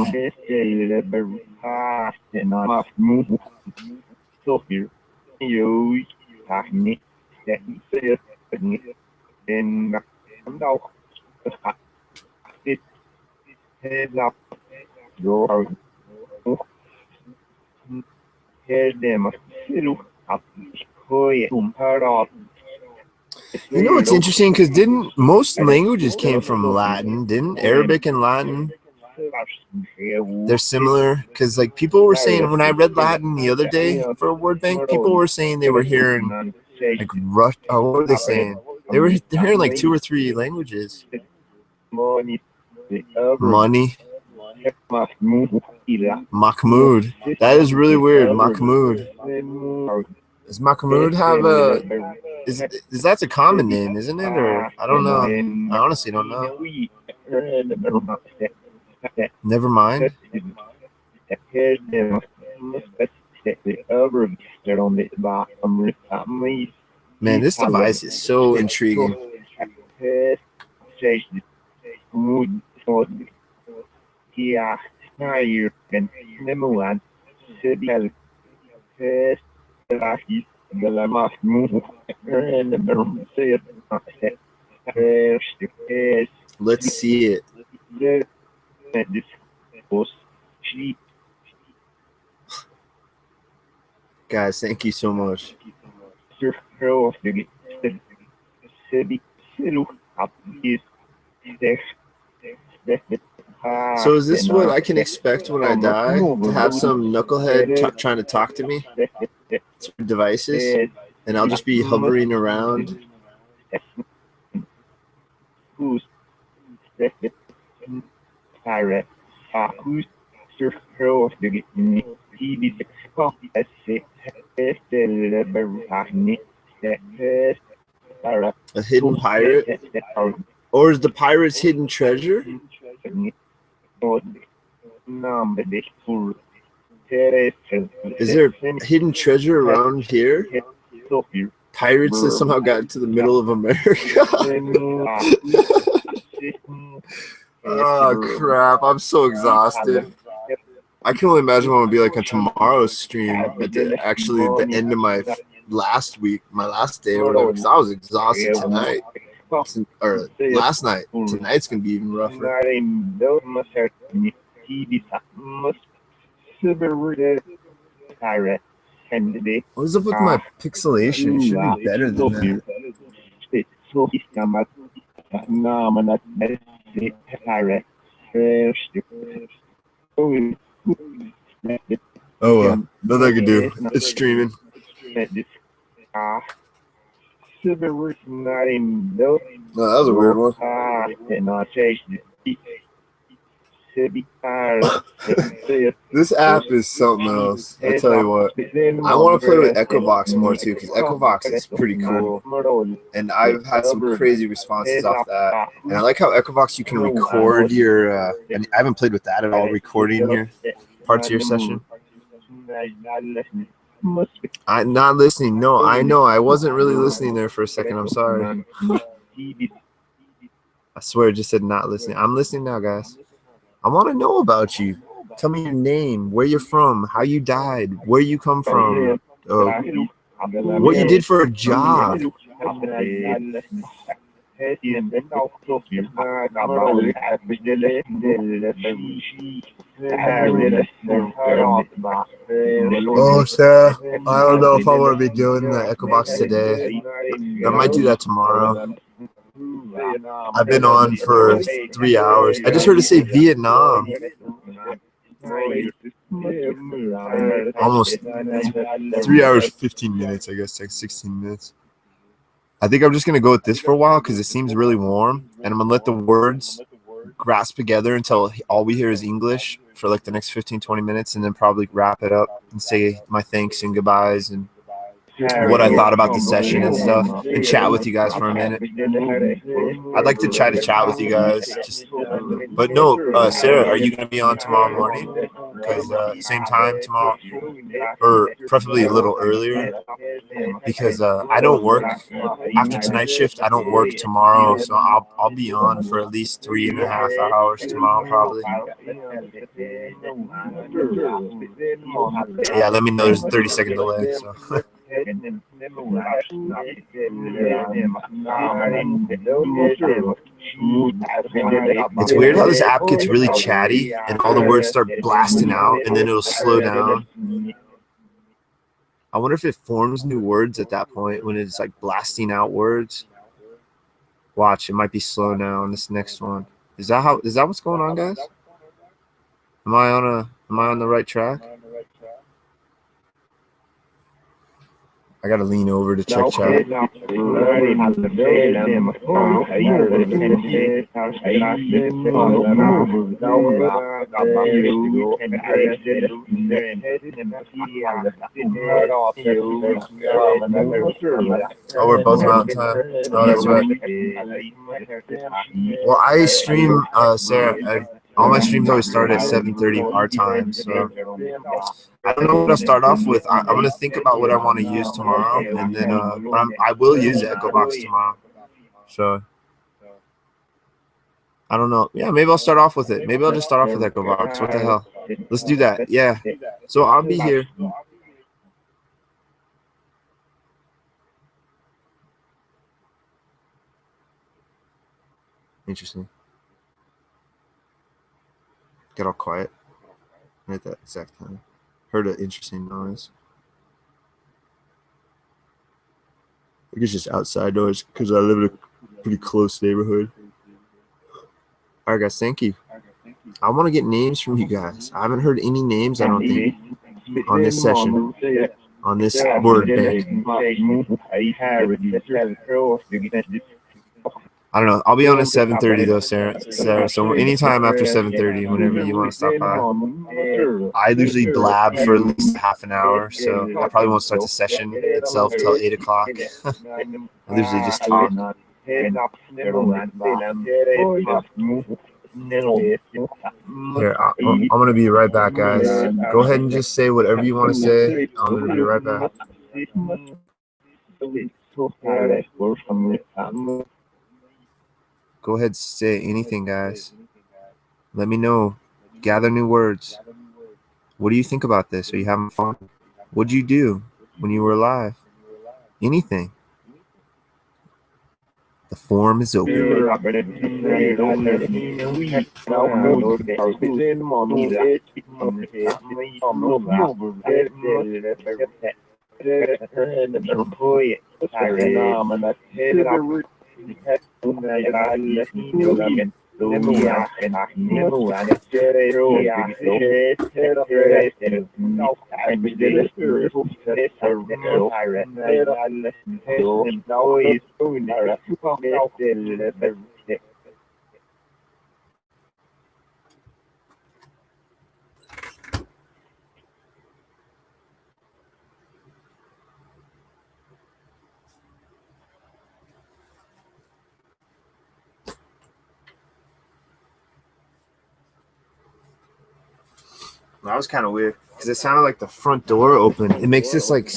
You know what's interesting? Because didn't most languages came from Latin? Didn't Arabic and Latin? They're similar. Because like people were saying when I read Latin the other day for a word bank, people were saying they were hearing like Rush. Oh, what were they saying? They're hearing like 2 or 3 languages. Money. Mahmoud. That is really weird. Mahmoud. Does Mahmoud have a? Is that's a common name, isn't it? Or I don't know. I honestly don't know. Never mind. Man, this device is so intriguing. Let's see it. Guys, thank you so much. So is this what I can expect when I die? To have some knucklehead trying to talk to me through devices, and I'll just be hovering around. A hidden pirate? Or is the pirate's hidden treasure? Is there hidden treasure around here? Pirates that somehow got into the middle of America. Oh crap! I'm so exhausted. I can only imagine what it would be like on tomorrow's stream at the end of my last week, my last day or whatever, because I was exhausted tonight. Or last night. Tonight's gonna be even rougher. What is up with my pixelation? It should be better than that. Oh well, nothing I can do. It's streaming. Oh, that was a weird one. This app is something else. I tell you what. I want to play with Echovox more too, because Echovox is pretty cool. And I've had some crazy responses off that. And I like how Echovox you can record your and I haven't played with that at all, recording your parts of your session. I'm not listening. No, I know. I wasn't really listening there for a second. I'm sorry. I swear it just said not listening. I'm listening now, guys. I want to know about you. Tell me your name, where you're from, how you died, where you come from, what you did for a job. Oh, Sarah, I don't know if I want to be doing the Echovox today. I might do that tomorrow. I've been on for 3 hours. I just heard it say Vietnam. Almost 3 hours, 15 minutes, I guess, like 16 minutes. I think I'm just going to go with this for a while because it seems really warm. And I'm going to let the words grasp together until all we hear is English for like the next 15, 20 minutes, and then probably wrap it up and say my thanks and goodbyes and what I thought about the session and stuff, and chat with you guys for a minute. I'd like to try to chat with you guys. But no, Sarah, are you going to be on tomorrow morning? Because same time tomorrow, or preferably a little earlier, because I don't work after tonight's shift. I don't work tomorrow, so I'll be on for at least 3.5 hours tomorrow, probably. Yeah, let me know. There's a 30-second delay. So. It's weird how this app gets really chatty and all the words start blasting out and then it'll slow down. I wonder if it forms new words at that point when it's like blasting out words. Watch, it might be slow now on this next one. Is that what's going on, guys? Am I on the right track? I gotta lean over to check chat. Oh, we're both Mountain Time. Oh, that's right. Well, I stream, Sarah. All my streams always start at 7:30 our time, so I don't know what I'll start off with. I'm gonna think about what I want to use tomorrow, and then I will use Echovox tomorrow. So I don't know. Yeah, maybe I'll start off with it. Maybe I'll just start off with Echovox. What the hell? Let's do that. Yeah. So I'll be here. Interesting. Get all quiet at that exact time. Heard an interesting noise. I think it's just outside noise because I live in a pretty close neighborhood. All right, guys, thank you. I want to get names from you guys. I haven't heard any names, I don't think, on this session, on this word bank. I don't know. I'll be on at 7:30 though, Sarah. So anytime after 7:30, whenever you want to stop by. I usually blab for at least half an hour, so I probably won't start the session itself till 8 o'clock. I usually just talk. Here, I'm gonna be right back, guys. Go ahead and just say whatever you want to say. I'm gonna be right back. Go ahead, say anything, guys. Let me know. Gather new words. What do you think about this? Are you having fun? What'd you do when you were alive? Anything. The forum is open. That was kind of weird because it sounded like the front door opened. It makes this like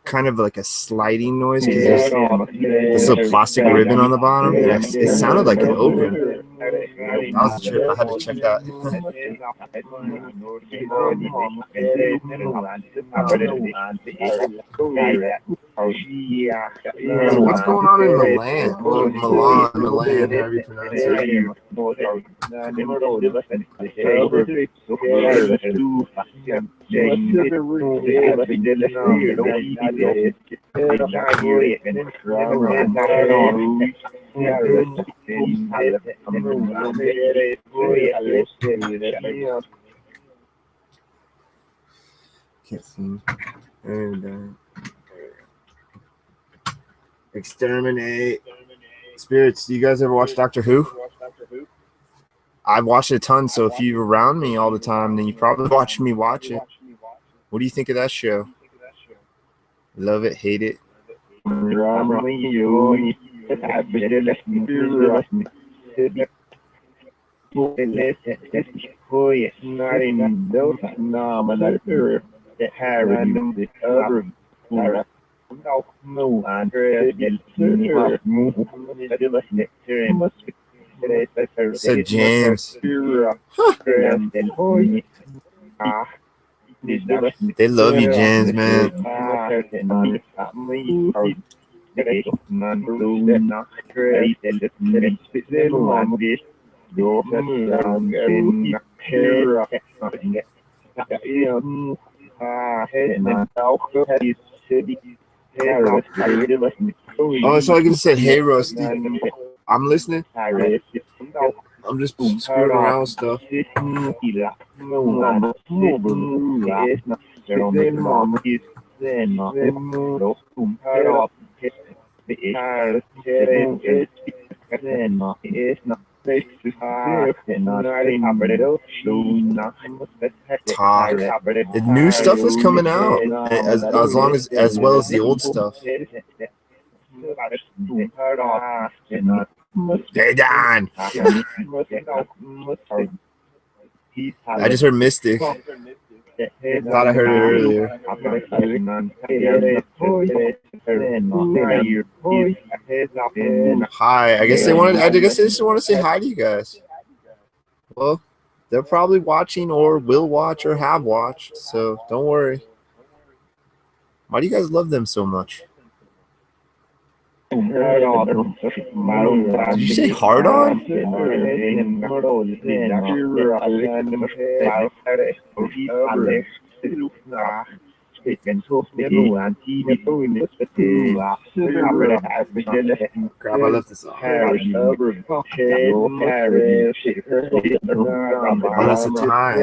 kind of like a sliding noise because there's this little plastic ribbon on the bottom. And it sounded like it opened. That was a trip. I had to check that. What's going on in Milan? Or Milan, however you pronounce Can't see. And exterminate spirits. Do you guys ever watch Doctor Who? I've watched it a ton, so if you're around me all the time, then you probably watched me watch it. What do you think of that show? Love it, hate it? Said James. They love you, James, man. Oh, so I can say, hey, Rusty. I'm listening. I'm just screwing around with stuff. Talk. The new stuff is coming out, as well as the old stuff. Hey, Don. I just heard Mystic. Thought I heard it earlier. Hi. I guess they just want to say hi to you guys. Well, they're probably watching or will watch or have watched, so don't worry. Why do you guys love them so much? Did you say hard on? Crap, I left this off. Oh, that's the time.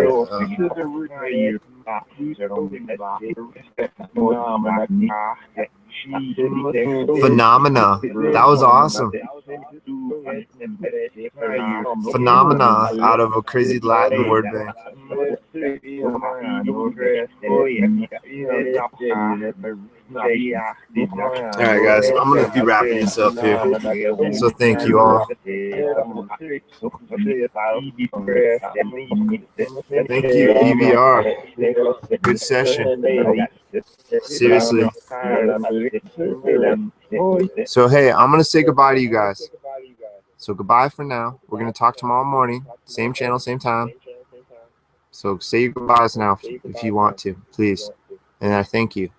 Phenomena. That was awesome. Phenomena out of a crazy Latin word bank. All right, guys, I'm going to be wrapping this up here. So thank you all. Thank you, EVR. Good session. Seriously. So, hey, I'm going to say goodbye to you guys. So goodbye for now. We're going to talk tomorrow morning. Same channel, same time. So say your goodbyes now if you want to, please. And I thank you.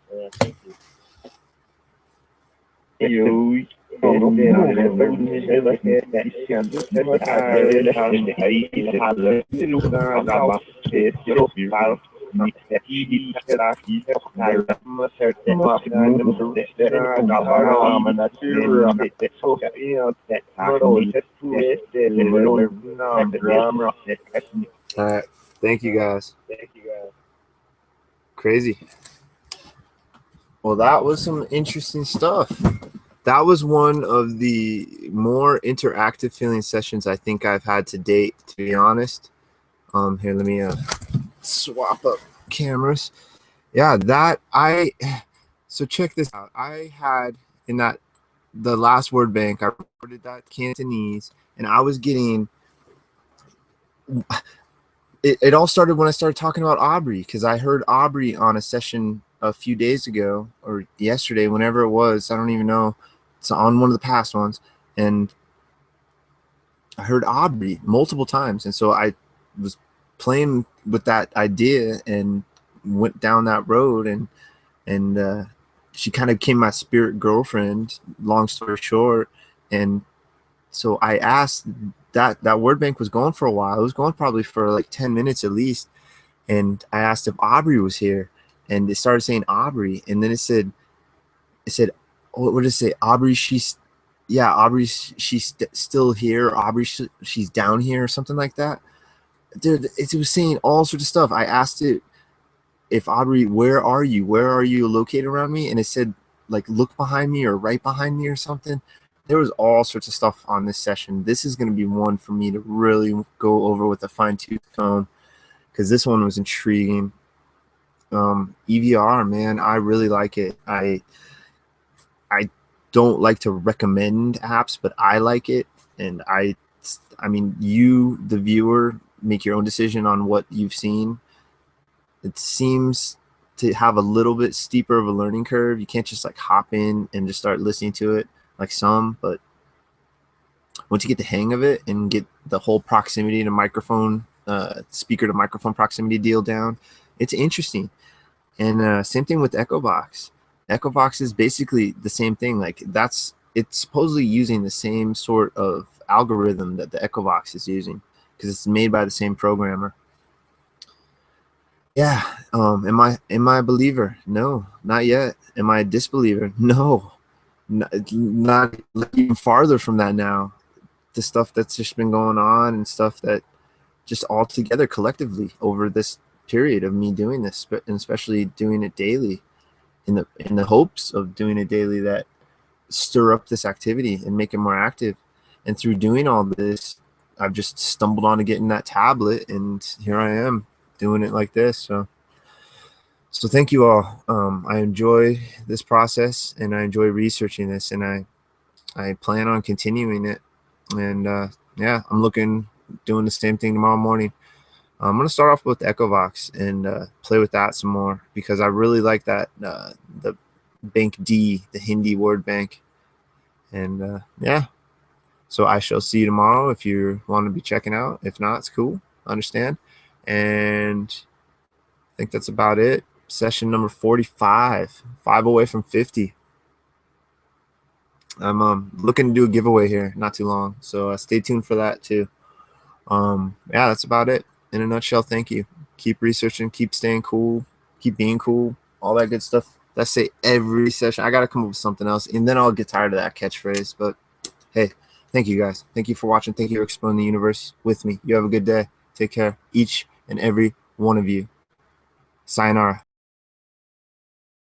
All right. Thank you, guys. Crazy. Well, that was some interesting stuff. That was one of the more interactive feeling sessions I think I've had to date, to be honest. Here, let me swap up cameras. Yeah, so check this out. I had in the last word bank, I recorded that Cantonese, and I was getting it all started when I started talking about Aubrey, because I heard Aubrey on a session a few days ago or yesterday, whenever it was. I don't even know. It's on one of the past ones, and I heard Aubrey multiple times, and so I was playing with that idea and went down that road, and she kind of became my spirit girlfriend, long story short. And so I asked, that word bank was going for a while. It was going probably for like 10 minutes at least, and I asked if Aubrey was here, and it started saying Aubrey, and then it said what did it say? Aubrey, she's still here. Aubrey, she's down here, or something like that. Dude, it was saying all sorts of stuff. I asked it, if Aubrey, where are you located around me? And it said, like, look behind me or right behind me or something. There was all sorts of stuff on this session. This is going to be one for me to really go over with a fine-tooth comb, because this one was intriguing. EVR, man, I really like it. I don't like to recommend apps, but I like it. And I mean, you, the viewer, make your own decision on what you've seen. It seems to have a little bit steeper of a learning curve. You can't just like hop in and just start listening to it like some, but once you get the hang of it and get the whole proximity to microphone, speaker to microphone proximity deal down, it's interesting. And same thing with Echovox. Echovox is basically the same thing. Like, it's supposedly using the same sort of algorithm that the Echovox is using, because it's made by the same programmer. Yeah. Am I a believer? No, not yet. Am I a disbeliever? No, not even farther from that now. The stuff that's just been going on, and stuff that just all together collectively over this period of me doing this, and especially doing it daily, in the hopes of doing it daily, that stir up this activity and make it more active. And through doing all this, I've just stumbled on to getting that tablet, and here I am doing it like this. So thank you all. I enjoy this process, and I enjoy researching this, and I plan on continuing it. And yeah, I'm doing the same thing tomorrow morning. I'm going to start off with Echovox and play with that some more, because I really like that, the Bank D, the Hindi word bank. And yeah, so I shall see you tomorrow if you want to be checking out. If not, it's cool. I understand. And I think that's about it. Session number 45, 5 away from 50. I'm looking to do a giveaway here not too long, so stay tuned for that too. Yeah, that's about it. In a nutshell, thank you. Keep researching, keep staying cool, keep being cool, all that good stuff. That's say every session. I got to come up with something else, and then I'll get tired of that catchphrase. But hey, thank you guys. Thank you for watching. Thank you for exploring the universe with me. You have a good day. Take care, each and every one of you. Sayonara.